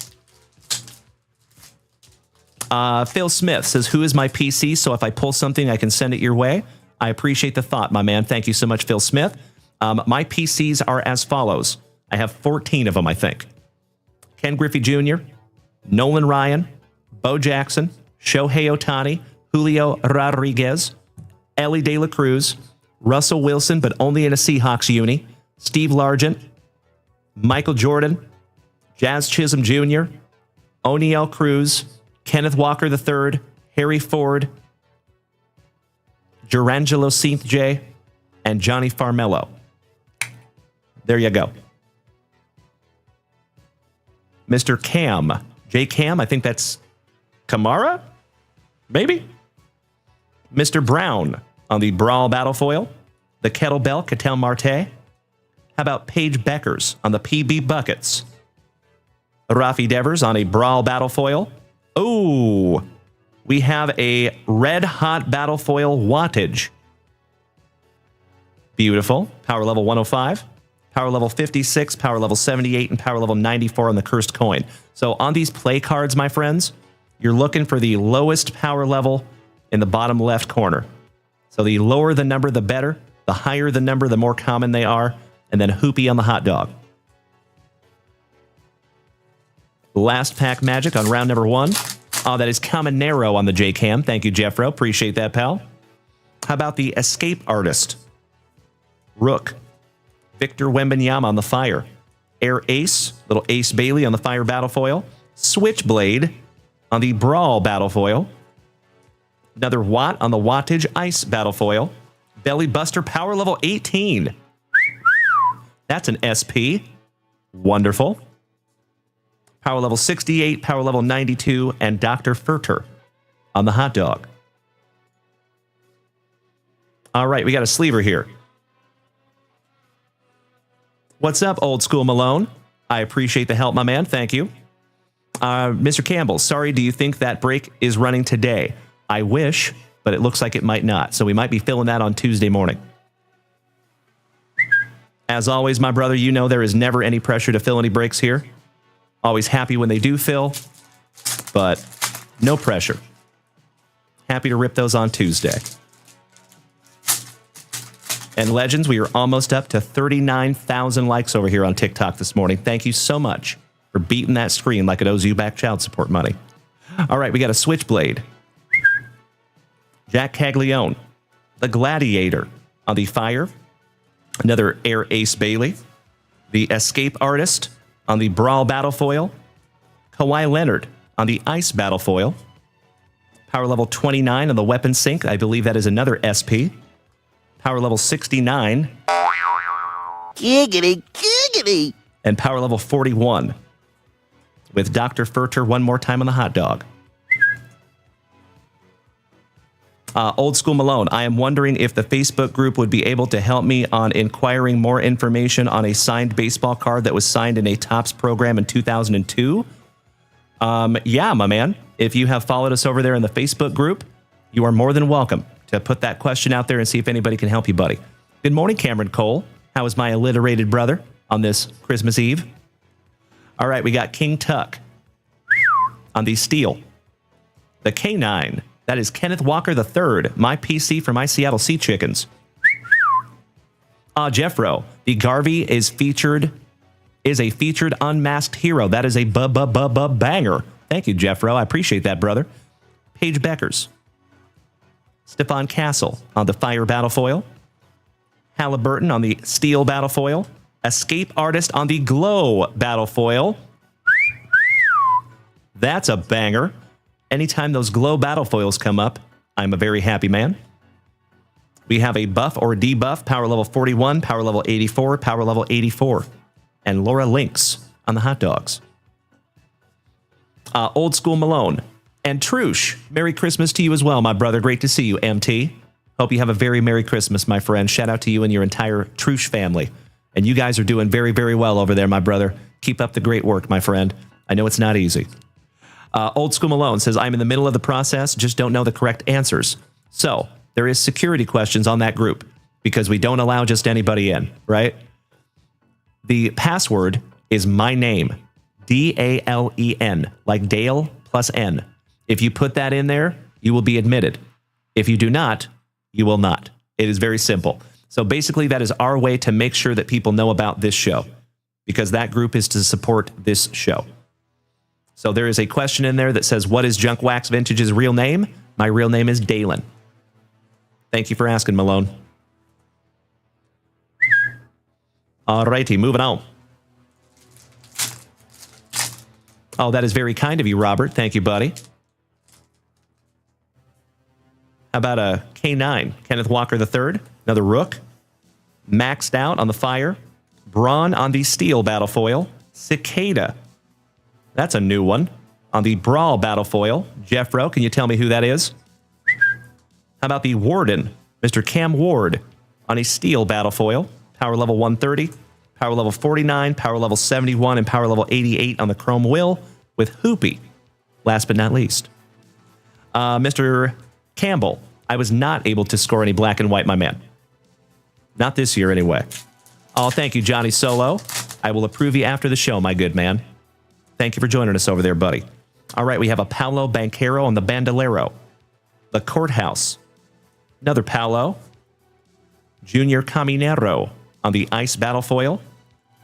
Phil Smith says, who is my PC? So if I pull something, I can send it your way. I appreciate the thought, my man. Thank you so much, Phil Smith. My PCs are as follows. I have 14 of them, I think. Ken Griffey Jr., Nolan Ryan, Bo Jackson, Shohei Ohtani, Julio Rodriguez, Ellie De La Cruz, Russell Wilson, but only in a Seahawks uni, Steve Largent, Michael Jordan, Jazz Chisholm Jr., O'Neal Cruz, Kenneth Walker III, Harry Ford, Gerangelo St. J, and Johnny Farmello. There you go. Mr. Cam, J. Cam, I think that's Kamara? Maybe? Mr. Brown on the Brawl Battle Foil, the Kettlebell Cattell Marte. How about Paige Beckers on the PB Buckets? Rafi Devers on a Brawl Battle Foil. Oh, we have a Red Hot Battle Foil Wattage. Beautiful. Power level 105, power level 56, power level 78, and power level 94 on the Cursed Coin. So on these play cards, my friends, you're looking for the lowest power level in the bottom left corner. So the lower the number, the better. The higher the number, the more common they are. and then Hoopy on the hot dog. Last pack magic on round number 1. Oh, that is Caminero on the J-Cam. Thank you, Jeffro. Appreciate that, pal. How about the Escape Artist? Rook. Victor Wembanyama on the Fire. Air Ace, little Ace Bailey on the Fire Battle Foil. Switchblade on the Brawl Battle Foil. Another Watt on the Wattage Ice Battle Foil. Belly Buster Power Level 18. That's an SP. Wonderful. Power Level 68, Power Level 92, and Dr. Furter on the hot dog. All right, we got a sleever here. What's up, Old School Malone? I appreciate the help, my man. Thank you. Mr. Campbell, sorry, do you think that break is running today? I wish, but it looks like it might not. So we might be filling that on Tuesday morning. As always, my brother, you know there is never any pressure to fill any breaks here. Always happy when they do fill, but no pressure. Happy to rip those on Tuesday. And Legends, we are almost up to 39,000 likes over here on TikTok this morning. Thank you so much for beating that screen like it owes you back child support money. All right, we got a Switchblade. Jack Caglione. The Gladiator on the Fire. Another Air Ace Bailey. The Escape Artist on the Brawl Battle Foil. Kawhi Leonard on the Ice Battle Foil. Power Level 29 on the Weapon Sync. I believe that is another SP. Power Level 69. Giggity, giggity. And Power Level 41 with Dr. Furter one more time on the hot dog. Old School Malone, I am wondering if the Facebook group would be able to help me on inquiring more information on a signed baseball card that was signed in a Topps program in 2002. Yeah, my man. If you have followed us over there in the Facebook group, you are more than welcome to put that question out there and see if anybody can help you, buddy. Good morning, Cameron Cole. How is my alliterated brother on this Christmas Eve? All right, we got King Tuck on the Steel. The K9. That is Kenneth Walker III, my PC for my Seattle Sea Chickens. Jeffro, the Garvey is a featured unmasked hero. That is a banger. Thank you, Jeffro. I appreciate that, brother. Paige Beckers. Stephon Castle on the Fire Battle Foil. Halliburton on the Steel Battle Foil. Escape Artist on the Glow Battle Foil. That's a banger. Anytime those Glow Battle Foils come up, I'm a very happy man. We have a buff or debuff, Power Level 41, Power Level 84, Power Level 84. And Laura Lynx on the hot dogs. Old School Malone. And Trush, Merry Christmas to you as well, my brother. Great to see you, MT. Hope you have a very Merry Christmas, my friend. Shout out to you and your entire Trush family. And you guys are doing very, very well over there, my brother. Keep up the great work, my friend. I know it's not easy. Old School Malone says, I'm in the middle of the process, just don't know the correct answers. So, there is security questions on that group because we don't allow just anybody in, right? The password is my name, DALEN, like Dale plus N. If you put that in there, you will be admitted. If you do not, you will not. It is very simple. So basically, that is our way to make sure that people know about this show because that group is to support this show. So there is a question in there that says, what is JunkWaxVintage's real name? My real name is Dalen. Thank you for asking, Malone. All righty, moving on. Oh, that is very kind of you, Robert. Thank you, buddy. How about a K9? Kenneth Walker III, another Rook. Maxed out on the Fire. Braun on the Steel Battle Foil. Cicada. That's a new one. On the Brawl Battle Foil. Jeffro, can you tell me who that is? How about the Warden? Mr. Cam Ward on a Steel Battle Foil. Power Level 130. Power Level 49. Power Level 71. And Power Level 88 on the Chrome Will with Hoopy. Last but not least. Mr. Campbell. I was not able to score any black and white, my man. Not this year, anyway. Oh, thank you, Johnny Solo. I will approve you after the show, my good man. Thank you for joining us over there, buddy. All right, we have a Paolo Banchero on the Bandolero. The Courthouse. Another Paolo. Junior Caminero on the ice battle foil.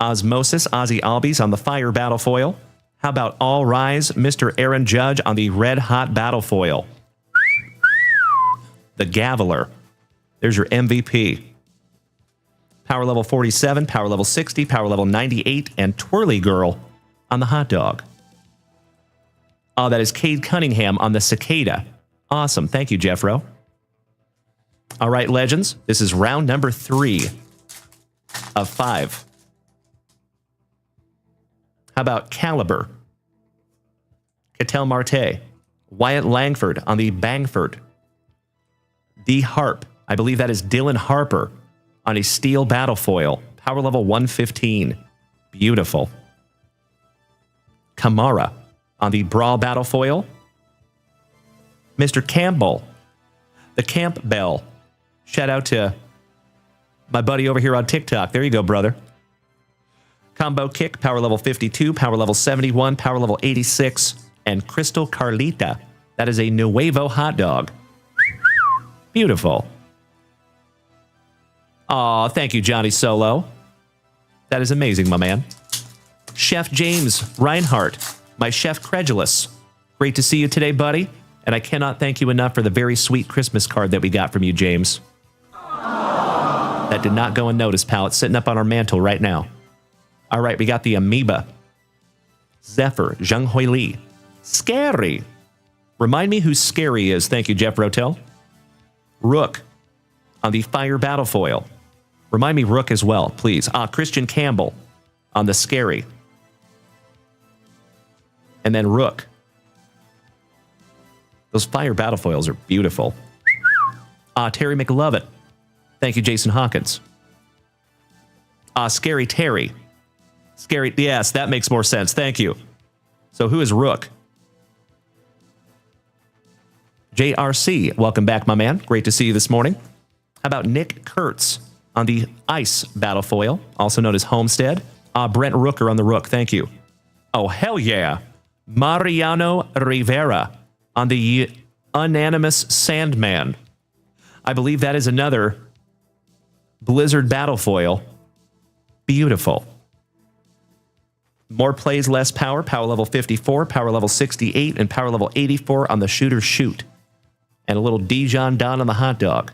Osmosis Ozzy Albies on the fire battle foil. How about All Rise Mr. Aaron Judge on the red hot battle foil? The Gaviler. There's your MVP. Power level 47, power level 60, power level 98, and Twirly Girl on the hot dog. Oh, that is Cade Cunningham on the cicada. Awesome. Thank you, Jeffro. All right, legends. This is round number 3 of 5. How about Caliber? Cattell Marte. Wyatt Langford on the Bangford. D. Harp. I believe that is Dylan Harper on a steel battle foil. Power level 115. Beautiful. Kamara on the Brawl battle foil. Mr. Campbell. The Camp Bell. Shout out to my buddy over here on TikTok. There you go, brother. Combo Kick, power level 52, power level 71, power level 86, and Crystal Carlita. That is a Nuevo hot dog. Beautiful. Aw, thank you, Johnny Solo. That is amazing, my man. Chef James Reinhardt, my Chef Credulous. Great to see you today, buddy. And I cannot thank you enough for the very sweet Christmas card that we got from you, James. That did not go unnoticed, pal. It's sitting up on our mantle right now. All right, we got the Amoeba. Zephyr, Zhang Hui Li. Scary. Remind me who Scary is. Thank you, Jeff Rotel. Rook on the Fire battle foil. Remind me Rook as well, please. Christian Campbell on the Scary. And then Rook. Those Fire battle foils are beautiful. Terry McLovin. Thank you, Jason Hawkins. Scary Terry. Scary, yes, that makes more sense. Thank you. So who is Rook? JRC, welcome back, my man. Great to see you this morning. How about Nick Kurtz on the Ice battle foil, also known as Homestead? Brent Rooker on the Rook, thank you. Oh, hell yeah. Mariano Rivera on the Unanimous Sandman. I believe that is another Blizzard battle foil. Beautiful. More plays, less power. Power level 54, power level 68, and power level 84 on the Shooter Shoot. And a little Dijon Don on the hot dog.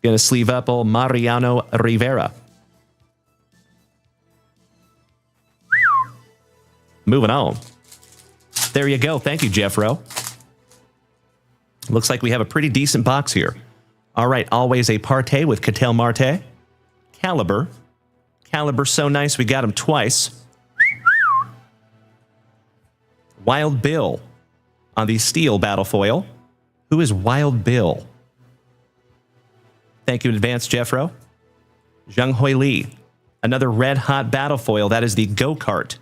Gonna sleeve up old Mariano Rivera. Moving on. There you go. Thank you, Jeffro. Looks like we have a pretty decent box here. All right, always a Partey with Cattell Marte. Caliber. Caliber so nice we got him twice. Wild Bill on the Steel battle foil. Who is Wild Bill? Thank you in advance, Jeffro. Zhang Hui Li. Another red hot battle foil. That is the Go-Kart.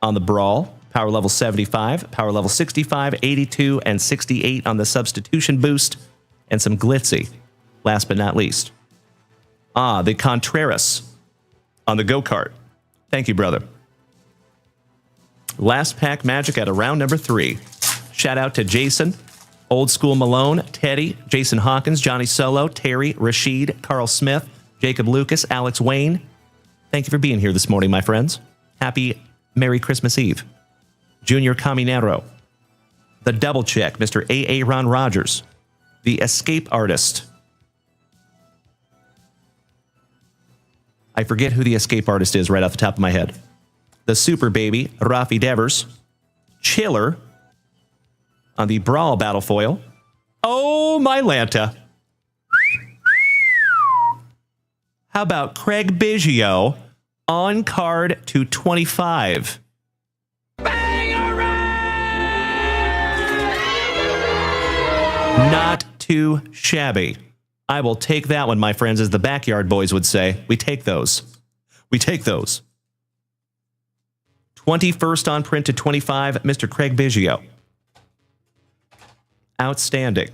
On the Brawl, power level 75, power level 65, 82, and 68 on the Substitution Boost, and some Glitzy, last but not least. The Contreras on the Go-Kart. Thank you, brother. Last pack magic at round number 3. Shout out to Jason, Old School Malone, Teddy, Jason Hawkins, Johnny Solo, Terry, Rashid, Carl Smith, Jacob Lucas, Alex Wayne. Thank you for being here this morning, my friends. Happy Merry Christmas Eve. Junior Caminero. The Double Check, Mr. A.A. Ron Rogers. The Escape Artist. I forget who the Escape Artist is right off the top of my head. The Super Baby, Rafi Devers. Chiller on the Brawl battle foil. Oh, my Lanta. How about Craig Biggio on card to 25? Not too shabby. I will take that one, my friends, as the Backyard Boys would say. We take those. We take those. 21st on print to 25, Mr. Craig Biggio. Outstanding.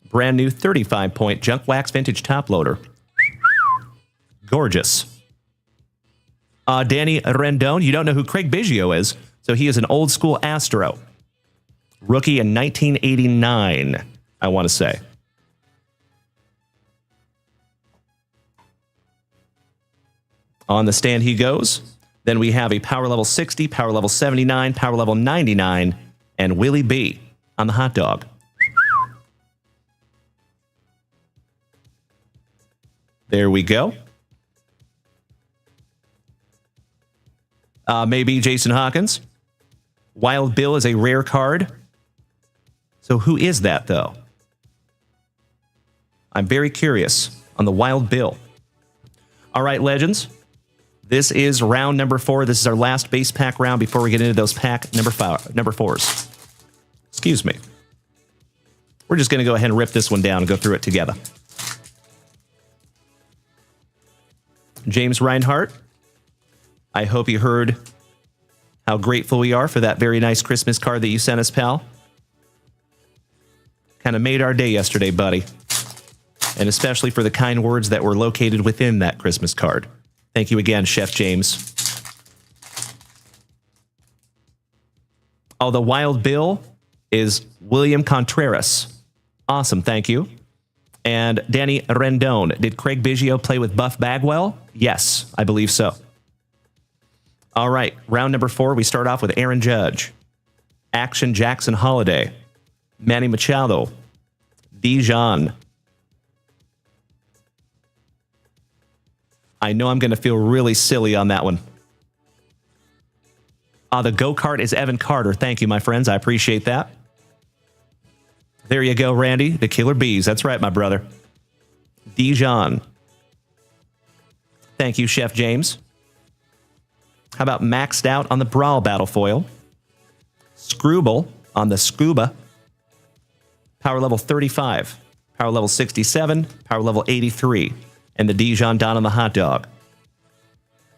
Brand new 35-point Junk Wax Vintage top loader. Gorgeous. Danny Rendon, you don't know who Craig Biggio is, so he is an old school Astro. Rookie in 1989, I want to say. On the stand he goes. Then we have a power level 60, power level 79, power level 99, and Willie B on the hot dog. There we go. Maybe Jason Hawkins. Wild Bill is a rare card. So who is that, though? I'm very curious on the Wild Bill. All right, Legends. This is round number 4. This is our last base pack round before we get into those pack number 4s. Excuse me. We're just going to go ahead and rip this one down and go through it together. James Reinhart, I hope you heard how grateful we are for that very nice Christmas card that you sent us, pal. Kind of made our day yesterday, buddy. And especially for the kind words that were located within that Christmas card. Thank you again, Chef James. Oh, the Wild Bill is William Contreras. Awesome, thank you. And Danny Rendon. Did Craig Biggio play with Buff Bagwell? Yes, I believe so. All right, round number 4, we start off with Aaron Judge, Action Jackson Holiday, Manny Machado, Dijon. I know I'm going to feel really silly on that one. The go-kart is Evan Carter. Thank you, my friends. I appreciate that. There you go, Randy. The Killer Bees. That's right, my brother. Dijon. Thank you, Chef James. How about Maxed Out on the Brawl Battle Foil? Screwball on the Scuba. Power level 35. Power level 67. Power level 83. And the Dijon Don on the hot dog.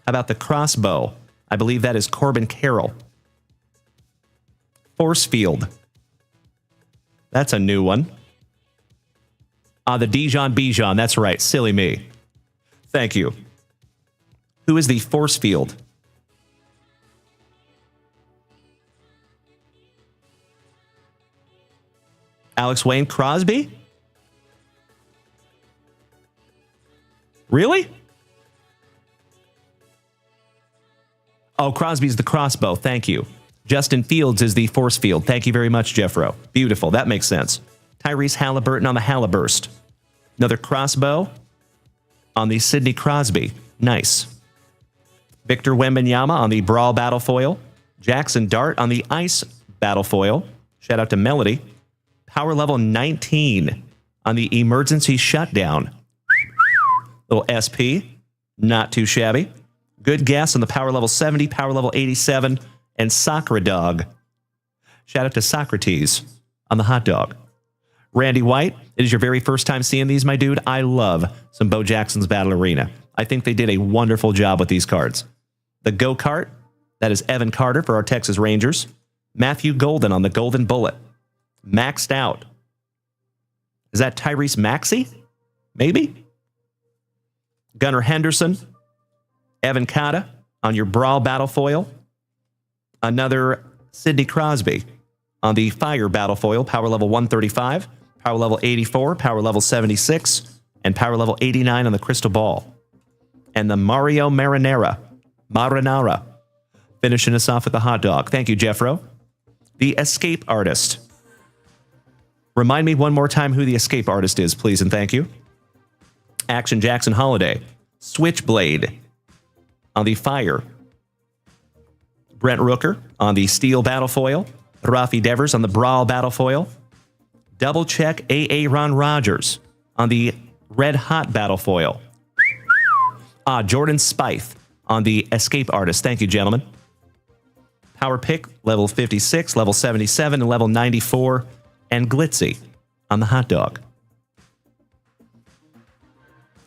How about the Crossbow? I believe that is Corbin Carroll. Force Field. That's a new one. The Dijon Bijan. That's right. Silly me. Thank you. Who is the Force Field? Alex Wayne Crosby? Really? Oh, Crosby's the crossbow. Thank you. Justin Fields is the force field. Thank you very much, Jeffro. Beautiful. That makes sense. Tyrese Halliburton on the Halliburst. Another crossbow on the Sidney Crosby. Nice. Victor Wembanyama on the Brawl Battle Foil. Jackson Dart on the Ice Battle Foil. Shout out to Melody. Power level 19 on the Emergency Shutdown. Little SP. Not too shabby. Good guess on the power level 70, power level 87, and Soccer Dog. Shout out to Socrates on the hot dog. Randy White, it is your very first time seeing these, my dude. I love some Bo Jackson's Battle Arena. I think they did a wonderful job with these cards. The Go-Kart, that is Evan Carter for our Texas Rangers. Matthew Golden on the Golden Bullet. Maxed Out. Is that Tyrese Maxey? Maybe? Gunnar Henderson. Evan Cotta on your Brawl Battle Foil. Another Sidney Crosby on the Fire Battle Foil, power level 135, power level 84, power level 76, and power level 89 on the Crystal Ball. And the Mario Marinara, finishing us off with the hot dog. Thank you, Jeffro. The Escape Artist. Remind me one more time who the Escape Artist is, please, and thank you. Action Jackson Holiday. Switchblade on the Fire. Brent Rooker on the Steel Battle Foil. Rafi Devers on the Brawl Battle Foil. Double check A.A. Ron Rodgers on the Red Hot Battle Foil. Jordan Spieth on the Escape Artist. Thank you, gentlemen. Power pick, level 56, level 77, and level 94. And Glitzy on the hot dog.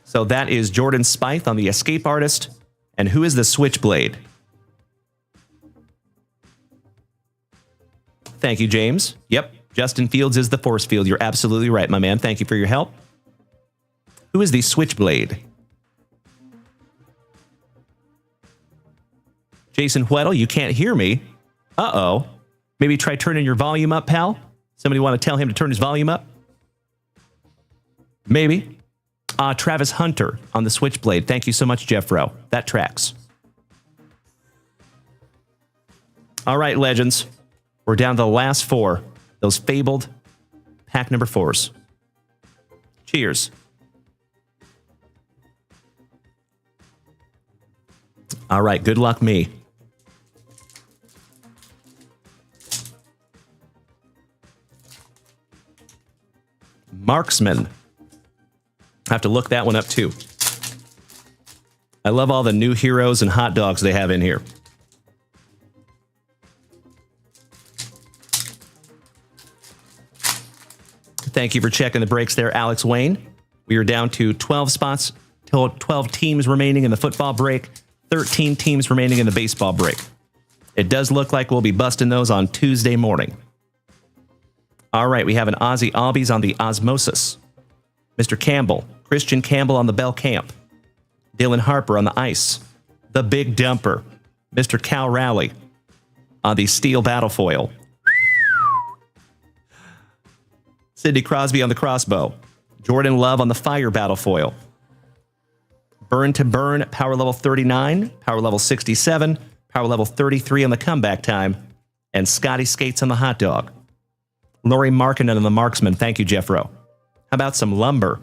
So that is Jordan Spieth on the Escape Artist. And who is the Switchblade? Thank you, James. Yep, Justin Fields is the force field. You're absolutely right, my man. Thank you for your help. Who is the Switchblade? Jason Weddle, you can't hear me. Uh-oh. Maybe try turning your volume up, pal? Somebody want to tell him to turn his volume up? Maybe. Travis Hunter on the Switchblade. Thank you so much, Jeffro. That tracks. All right, legends. We're down to the last four. Those fabled pack number 4s. Cheers. All right, good luck me. Marksman. I have to look that one up too. I love all the new heroes and hot dogs they have in here. Thank you for checking the breaks there, Alex Wayne. We are down to 12 spots, 12 teams remaining in the football break, 13 teams remaining in the baseball break. It does look like we'll be busting those on Tuesday morning. All right, we have an Ozzy Albies on the Osmosis. Mr. Campbell, Christian Campbell on the Bell Camp. Dylan Harper on the Ice. The Big Dumper, Mr. Cal Rowley on the Steel Battlefoil. Sidney Crosby on the Crossbow. Jordan Love on the Fire Battlefoil. Burn to Burn, Power Level 39, Power Level 67, Power Level 33 on the Comeback Time, and Scotty Skates on the Hot Dog. Lori Markkinen on the Marksman. Thank you, Jeffro. How about some lumber?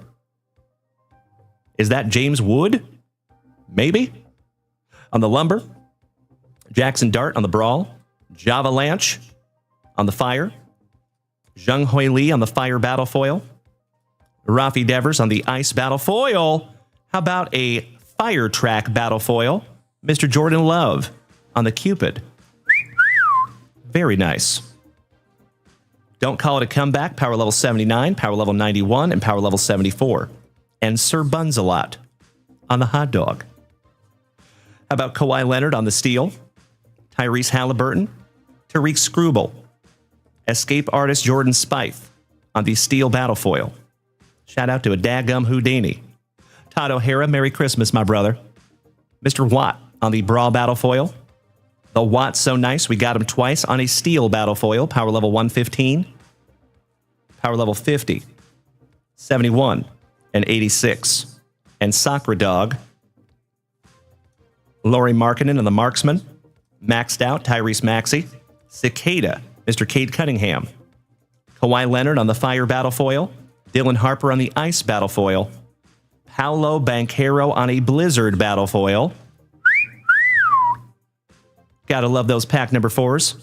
Is that James Wood? Maybe. On the lumber. Jackson Dart on the Brawl. Java Lanch on the Fire. Zheng Hui Li on the Fire Battlefoil. Rafi Devers on the Ice Battlefoil. How about a Fire Track Battlefoil? Mr. Jordan Love on the Cupid. Very nice. Don't Call It a Comeback, Power Level 79, Power Level 91, and Power Level 74. And Sir Bunsalot on the Hot Dog. How about Kawhi Leonard on the Steel? Tyrese Halliburton, Tariq Scrubel, Escape Artist Jordan Spieth on the Steel Battlefoil. Shout out to a daggum Houdini. Todd O'Hara, Merry Christmas, my brother. Mr. Watt on the Brawl Battlefoil. The Watt's so nice, we got him twice on a Steel Battlefoil, Power Level 115, Power Level 50, 71, and 86. And Sakra Dog, Lori Markkinen on the Marksman, Maxed Out, Tyrese Maxey, Cicada, Mr. Cade Cunningham, Kawhi Leonard on the Fire Battlefoil, Dylan Harper on the Ice Battlefoil, Paolo Banchero on a Blizzard Battlefoil. Gotta love those pack number 4s.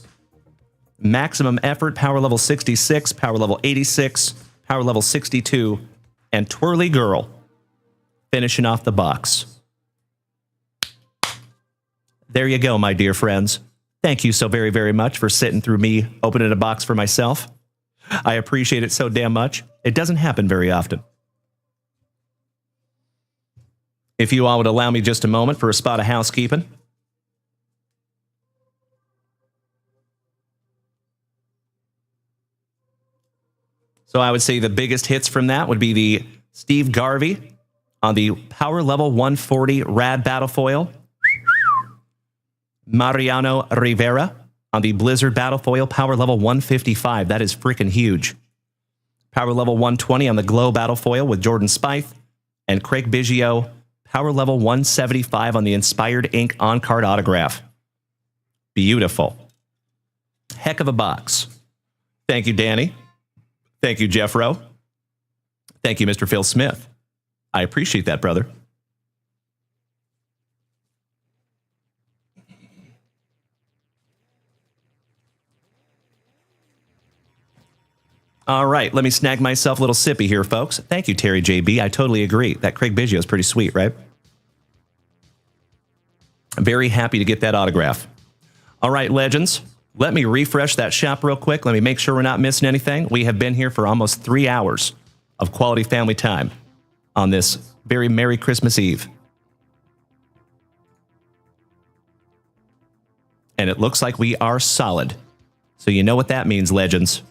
Maximum Effort, Power Level 66, Power Level 86, Power Level 62, and Twirly Girl finishing off the box. There you go, my dear friends. Thank you so very, very much for sitting through me opening a box for myself. I appreciate it so damn much. It doesn't happen very often. If you all would allow me just a moment for a spot of housekeeping. So I would say the biggest hits from that would be the Steve Garvey on the Power Level 140 Rad Battlefoil. Mariano Rivera on the Blizzard Battlefoil, Power Level 155. That is freaking huge. Power Level 120 on the Glow Battlefoil with Jordan Spieth. And Craig Biggio, Power Level 175 on the Inspired Ink on-card autograph. Beautiful. Heck of a box. Thank you, Danny. Thank you, Jeffro. Thank you, Mr. Phil Smith. I appreciate that, brother. All right, let me snag myself a little sippy here, folks. Thank you, Terry JB. I totally agree. That Craig Biggio is pretty sweet, right? I'm very happy to get that autograph. All right, legends. Let me refresh that shop real quick. Let me make sure we're not missing anything. We have been here for almost 3 hours of quality family time on this very Merry Christmas Eve. And it looks like we are solid. So you know what that means, legends.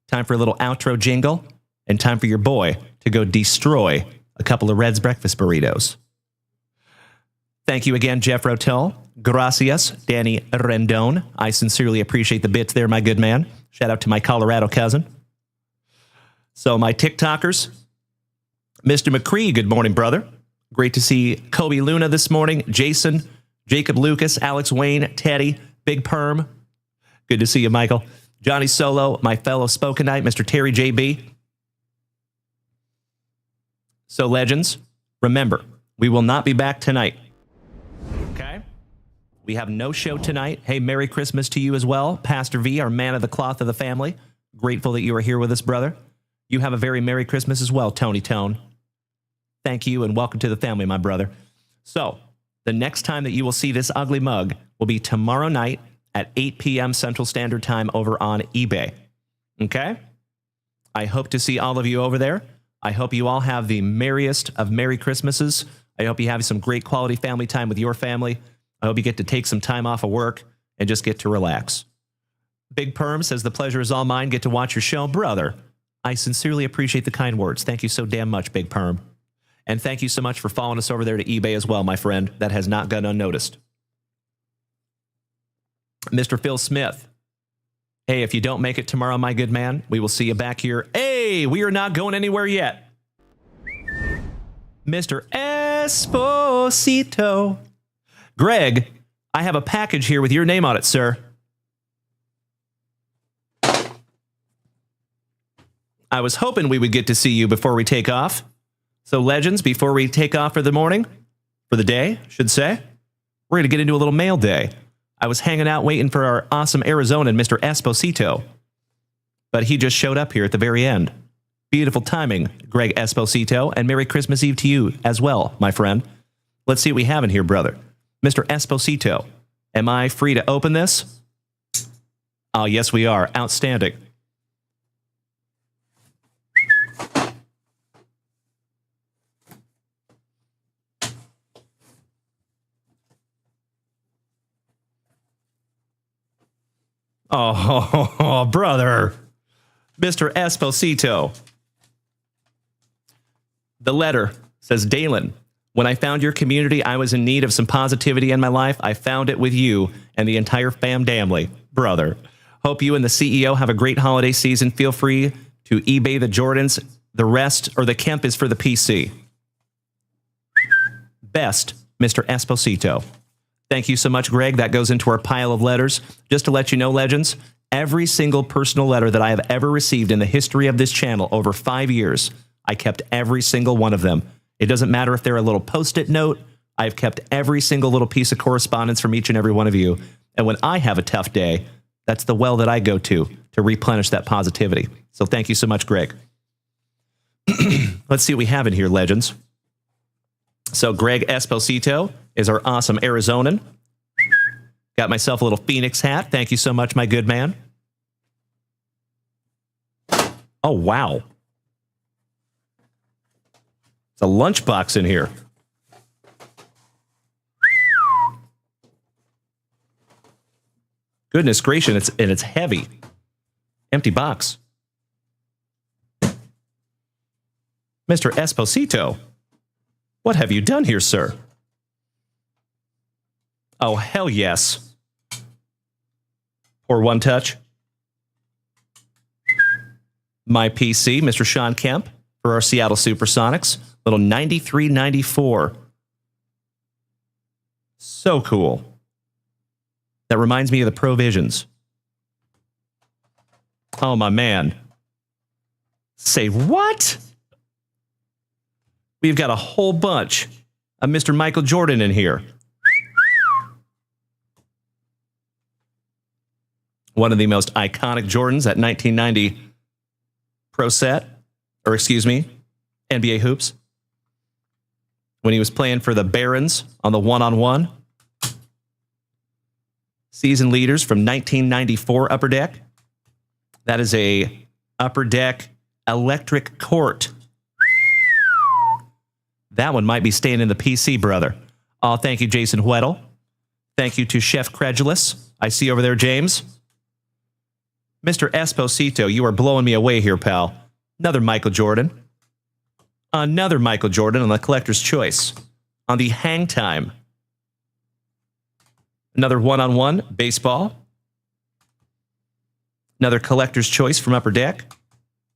Time for a little outro jingle, and time for your boy to go destroy a couple of Red's breakfast burritos. Thank you again, Jeff Rotel. Gracias, Danny Rendon. I sincerely appreciate the bits there, my good man. Shout out to my Colorado cousin. So my TikTokers, Mr. McCree, good morning, brother. Great to see Kobe Luna this morning. Jason, Jacob Lucas, Alex Wayne, Teddy, Big Perm. Good to see you, Michael. Johnny Solo, my fellow Spoken Knight, Mr. Terry JB. So, legends, remember, we will not be back tonight. Okay? We have no show tonight. Hey, Merry Christmas to you as well. Pastor V, our man of the cloth of the family. Grateful that you are here with us, brother. You have a very Merry Christmas as well, Tony Tone. Thank you and welcome to the family, my brother. So, the next time that you will see this ugly mug will be tomorrow night at 8 p.m. Central Standard Time over on eBay. Okay? I hope to see all of you over there. I hope you all have the merriest of Merry Christmases. I hope you have some great quality family time with your family. I hope you get to take some time off of work and just get to relax. Big Perm says, the pleasure is all mine. Get to watch your show. Brother, I sincerely appreciate the kind words. Thank you so damn much, Big Perm. And thank you so much for following us over there to eBay as well, my friend. That has not gone unnoticed. Mr. Phil Smith. Hey, if you don't make it tomorrow, my good man, we will see you back here. Hey, we are not going anywhere yet. Mr. Esposito. Greg, I have a package here with your name on it, sir. I was hoping we would get to see you before we take off. So, legends, before we take off for the morning, for the day, should say, we're going to get into a little mail day. I was hanging out waiting for our awesome Arizonan, Mr. Esposito. But he just showed up here at the very end. Beautiful timing, Greg Esposito, and Merry Christmas Eve to you as well, my friend. Let's see what we have in here, brother. Mr. Esposito, am I free to open this? Oh, yes, we are. Outstanding. Oh, brother. Mr. Esposito. The letter says, Dalen, when I found your community, I was in need of some positivity in my life. I found it with you and the entire fam damly. Brother. Hope you and the CEO have a great holiday season. Feel free to eBay the Jordans. The rest, or the Kemp, is for the PC. Best, Mr. Esposito. Thank you so much, Greg. That goes into our pile of letters. Just to let you know, legends, every single personal letter that I have ever received in the history of this channel over 5 years, I kept every single one of them. It doesn't matter if they're a little post-it note. I've kept every single little piece of correspondence from each and every one of you. And when I have a tough day, that's the well that I go to replenish that positivity. So thank you so much, Greg. Let's see what we have in here, legends. So Greg Esposito is our awesome Arizonan. Got myself a little Phoenix hat. Thank you so much, my good man. Oh, wow. It's a lunchbox in here. Goodness gracious, it's heavy. Empty box. Mr. Esposito, what have you done here, sir? Oh, hell yes. Pour one touch. My PC, Mr. Sean Kemp, for our Seattle Supersonics. Little 93-94. So cool. That reminds me of the Provisions. Oh, my man. Say what? We've got a whole bunch of Mr. Michael Jordan in here. One of the most iconic Jordans, that 1990 Pro Set, or excuse me, NBA Hoops. When he was playing for the Barons on the one-on-one. Season leaders from 1994 Upper Deck. That is a Upper Deck electric court. That one might be staying in the PC, brother. Oh, thank you, Jason Weddle. Thank you to Chef Credulous. I see over there, James. Mr. Esposito, you are blowing me away here, pal. Another Michael Jordan. Another Michael Jordan on the Collector's Choice. On the Hang Time Another one-on-one baseball. Another collector's choice from Upper Deck.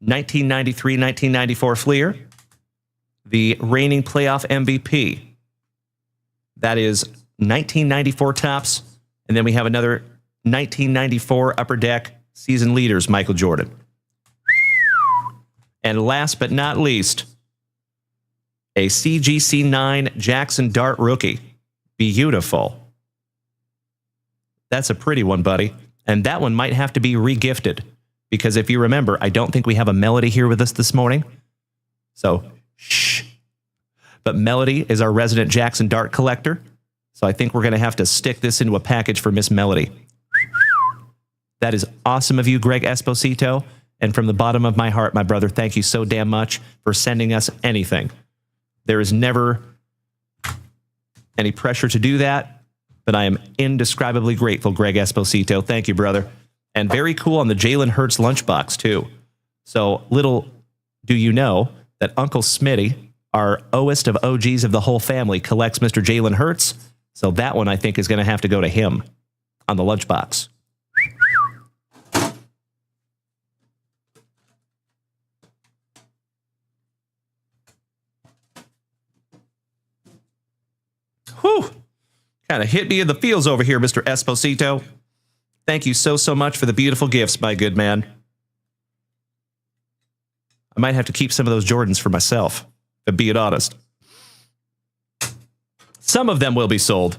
1993-1994 Fleer. The reigning playoff MVP. That is 1994 Topps. And then we have another 1994 Upper Deck season leaders, Michael Jordan. And last but not least, a CGC9 Jackson Dart rookie. Beautiful. That's a pretty one, buddy. And that one might have to be re-gifted. Because if you remember, I don't think we have a Melody here with us this morning. So, shh. But Melody is our resident Jackson Dart collector. So I think we're going to have to stick this into a package for Miss Melody. That is awesome of you, Greg Esposito. And from the bottom of my heart, my brother, thank you so damn much for sending us anything. There is never any pressure to do that, but I am indescribably grateful, Greg Esposito. Thank you, brother. And very cool on the Jalen Hurts lunchbox, too. So little do you know that Uncle Smitty, our oest of OGs of the whole family, collects Mr. Jalen Hurts. So that one, I think, is going to have to go to him on the lunchbox. Whew. Kind of hit me in the feels over here, Mr. Esposito. Thank you so much for the beautiful gifts, my good man. I might have to keep some of those Jordans for myself, if being honest. Some of them will be sold,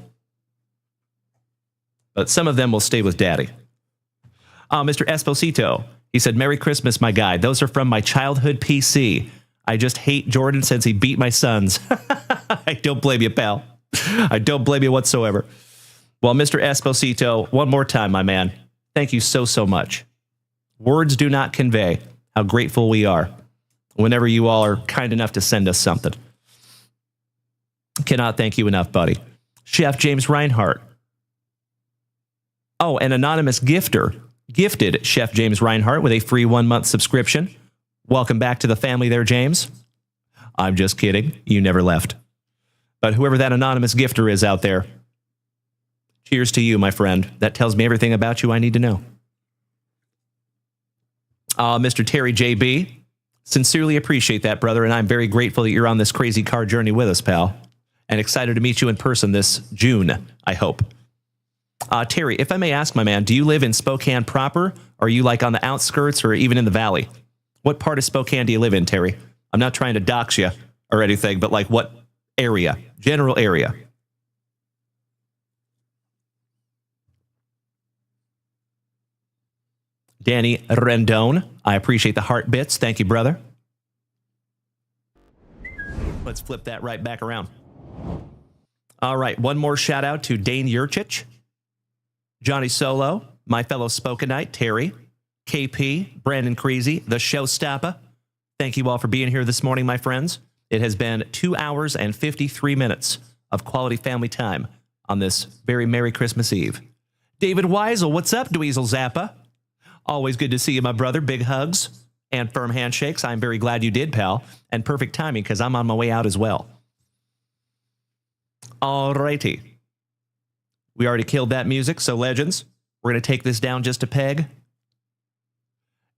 but some of them will stay with Daddy. Mr. Esposito, he said, Merry Christmas, my guy. Those are from my childhood PC. I just hate Jordan since he beat my sons. I don't blame you, pal. I don't blame you whatsoever. Well, Mr. Esposito, one more time, my man. Thank you so much. Words do not convey how grateful we are whenever you all are kind enough to send us something. Cannot thank you enough, buddy. Chef James Reinhart. Oh, an anonymous gifter gifted Chef James Reinhart with a free 1-month subscription. Welcome back to the family there, James. I'm just kidding. You never left. But whoever that anonymous gifter is out there, cheers to you, my friend. That tells me everything about you I need to know. Mr. Terry JB, sincerely appreciate that, brother, and I'm very grateful that you're on this crazy car journey with us, pal. And excited to meet you in person this June, I hope. Terry, if I may ask, my man, do you live in Spokane proper? Or are you like on the outskirts or even in the valley? What part of Spokane do you live in, Terry? I'm not trying to dox you or anything, but like what area? General area. Danny Rendon, I appreciate the heart bits. Thank you, brother. Let's flip that right back around. All right, one more shout out to Dane Yurchich, Johnny Solo, my fellow Spokenite, Terry, KP, Brandon Creasy, the Showstopper. Thank you all for being here this morning, my friends. It has been 2 hours and 53 minutes of quality family time on this very Merry Christmas Eve. David Weisel, what's up, Dweezil Zappa? Always good to see you, my brother. Big hugs and firm handshakes. I'm very glad you did, pal. And perfect timing because I'm on my way out as well. All righty. We already killed that music, so legends, we're going to take this down just a peg.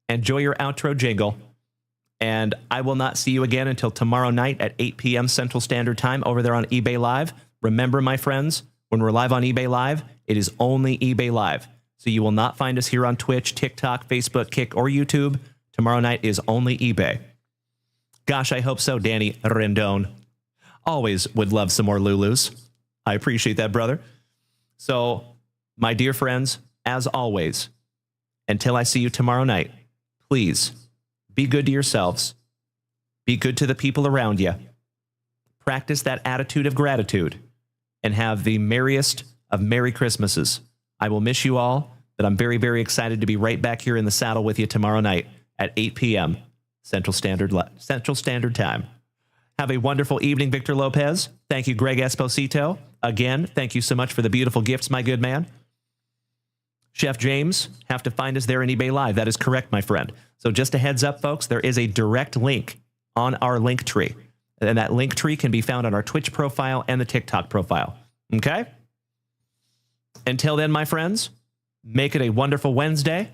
Enjoy your outro jingle. And I will not see you again until tomorrow night at 8 p.m. Central Standard Time over there on eBay Live. Remember, my friends, when we're live on eBay Live, it is only eBay Live. So you will not find us here on Twitch, TikTok, Facebook, Kick, or YouTube. Tomorrow night is only eBay. Gosh, I hope so, Danny Rendon. Always would love some more Lulus. I appreciate that, brother. So, my dear friends, as always, until I see you tomorrow night, please be good to yourselves. Be good to the people around you. Practice that attitude of gratitude and have the merriest of Merry Christmases. I will miss you all, but I'm very, very excited to be right back here in the saddle with you tomorrow night at 8 p.m. Central Standard Time. Have a wonderful evening, Victor Lopez. Thank you, Greg Esposito. Again, thank you so much for the beautiful gifts, my good man. Chef James, have to find us there in eBay Live. That is correct, my friend. So just a heads up, folks, there is a direct link on our link tree. And that link tree can be found on our Twitch profile and the TikTok profile. Okay? Until then, my friends, make it a wonderful Wednesday,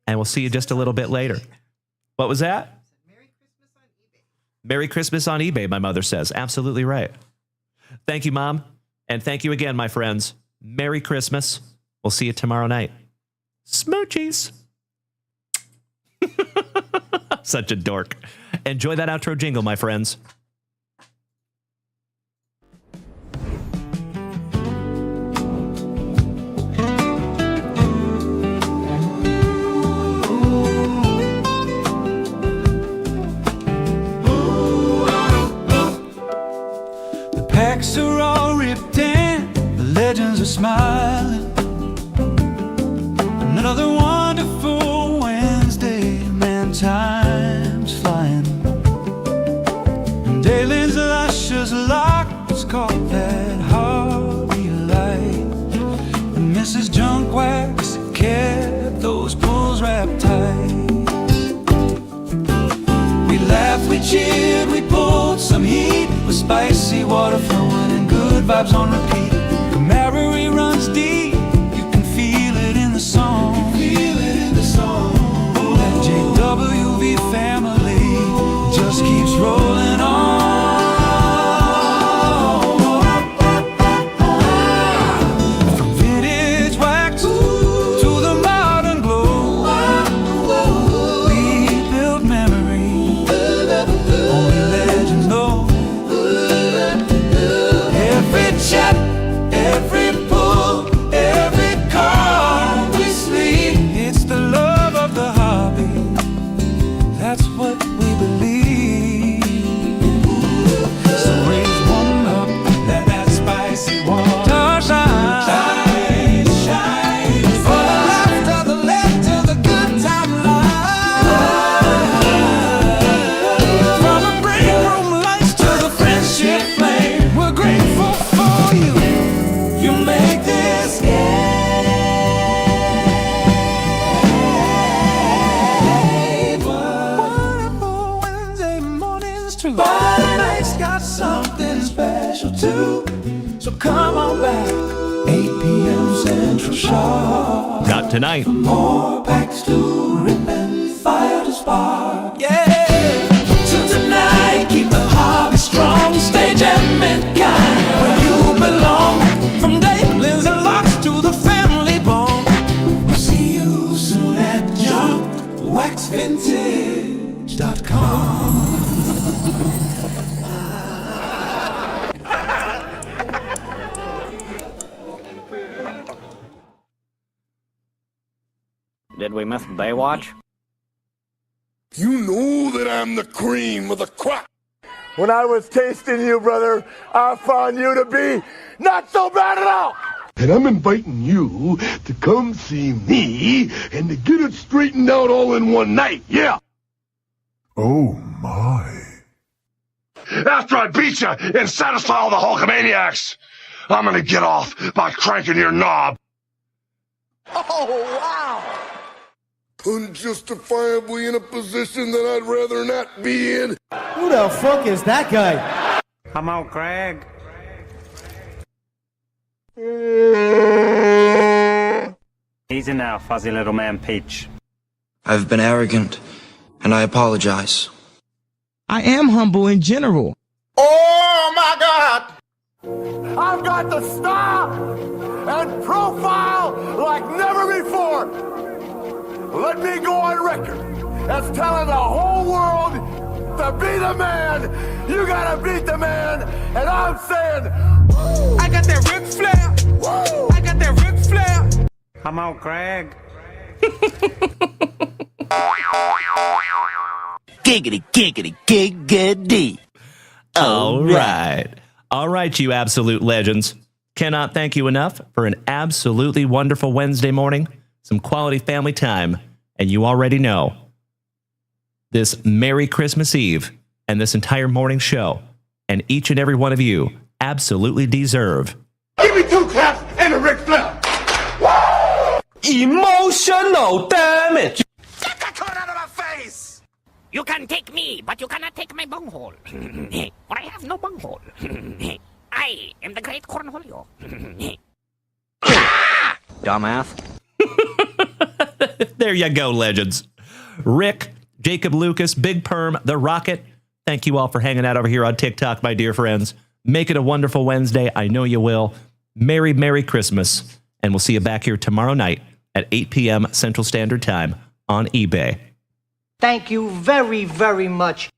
and we'll see you just a little bit later. What was that? Merry Christmas on eBay, my mother says. Absolutely right. Thank you, Mom. And thank you again, my friends. Merry Christmas. We'll see you tomorrow night. Smoochies. Such a dork. Enjoy that outro jingle, my friends. The packs are all ripped in, the legends are smiling. Another wonderful Wednesday, man, time's flying. And Dalen's luscious locks caught that Harvey light. And Mrs. Junkwax kept those pulls wrapped tight. We laughed, we cheered, we pulled some heat with spicy water flowing and good vibes on repeat. Camaraderie runs deep, you can feel it in the song. That JWV family just keeps rolling on. From vintage wax to the modern glow, we build memories only legends know. Every chat, every pull, every card we sleep, it's the love of the hobby. That's what we believe. So raise one up, let that spicy water shine, shine. For the laughter, the laughter, the good time life. From the break room lights to the friendship flame, we're grateful for you. You make this wonderful Wednesday mornings true. Friday night's got something special too. So come on back, 8 p.m. Central Sharp. Not tonight. More packs to rip and fire to spark. Yeah. So tonight, keep the hobby strong. Stay jamming kind where you belong. From Dalen's and locks to the family bone. We'll see you soon at JunkWaxVintage.com. Did we miss Baywatch? You know that I'm the cream of the crop. When I was tasting you, brother, I found you to be not so bad at all. And I'm inviting you to come see me and to get it straightened out all in one night, yeah. Oh, my. After I beat you and satisfy all the Hulkamaniacs, I'm gonna get off by cranking your knob. Oh, wow. Unjustifiably in a position that I'd rather not be in. Who the fuck is that guy? I'm out, Greg. Easy now, fuzzy little man Peach. I've been arrogant, and I apologize. I am humble in general. Oh my God! I've got the style and profile like never before. Let me go on record as telling the whole world to be the man. You gotta beat the man, and I'm saying, I got that Ric Flair. Woo! I got that Ric Flair. I'm out, Greg. Giggity, giggity, giggity. All right. All right, you absolute legends. Cannot thank you enough for an absolutely wonderful Wednesday morning, some quality family time, and you already know this Merry Christmas Eve and this entire morning show, and each and every one of you absolutely deserve. Give me 2 claps and a Ric Flair. Emotional damage. Get that cone out of my face! You can take me, but you cannot take my bunghole. For I have no bunghole. I am the great Cornholio. Dumbass. There you go, legends. Rick, Jacob Lucas, Big Perm, The Rocket. Thank you all for hanging out over here on TikTok, my dear friends. Make it a wonderful Wednesday. I know you will. Merry, Merry Christmas. And we'll see you back here tomorrow night at 8 p.m. Central Standard Time on eBay. Thank you very, very much.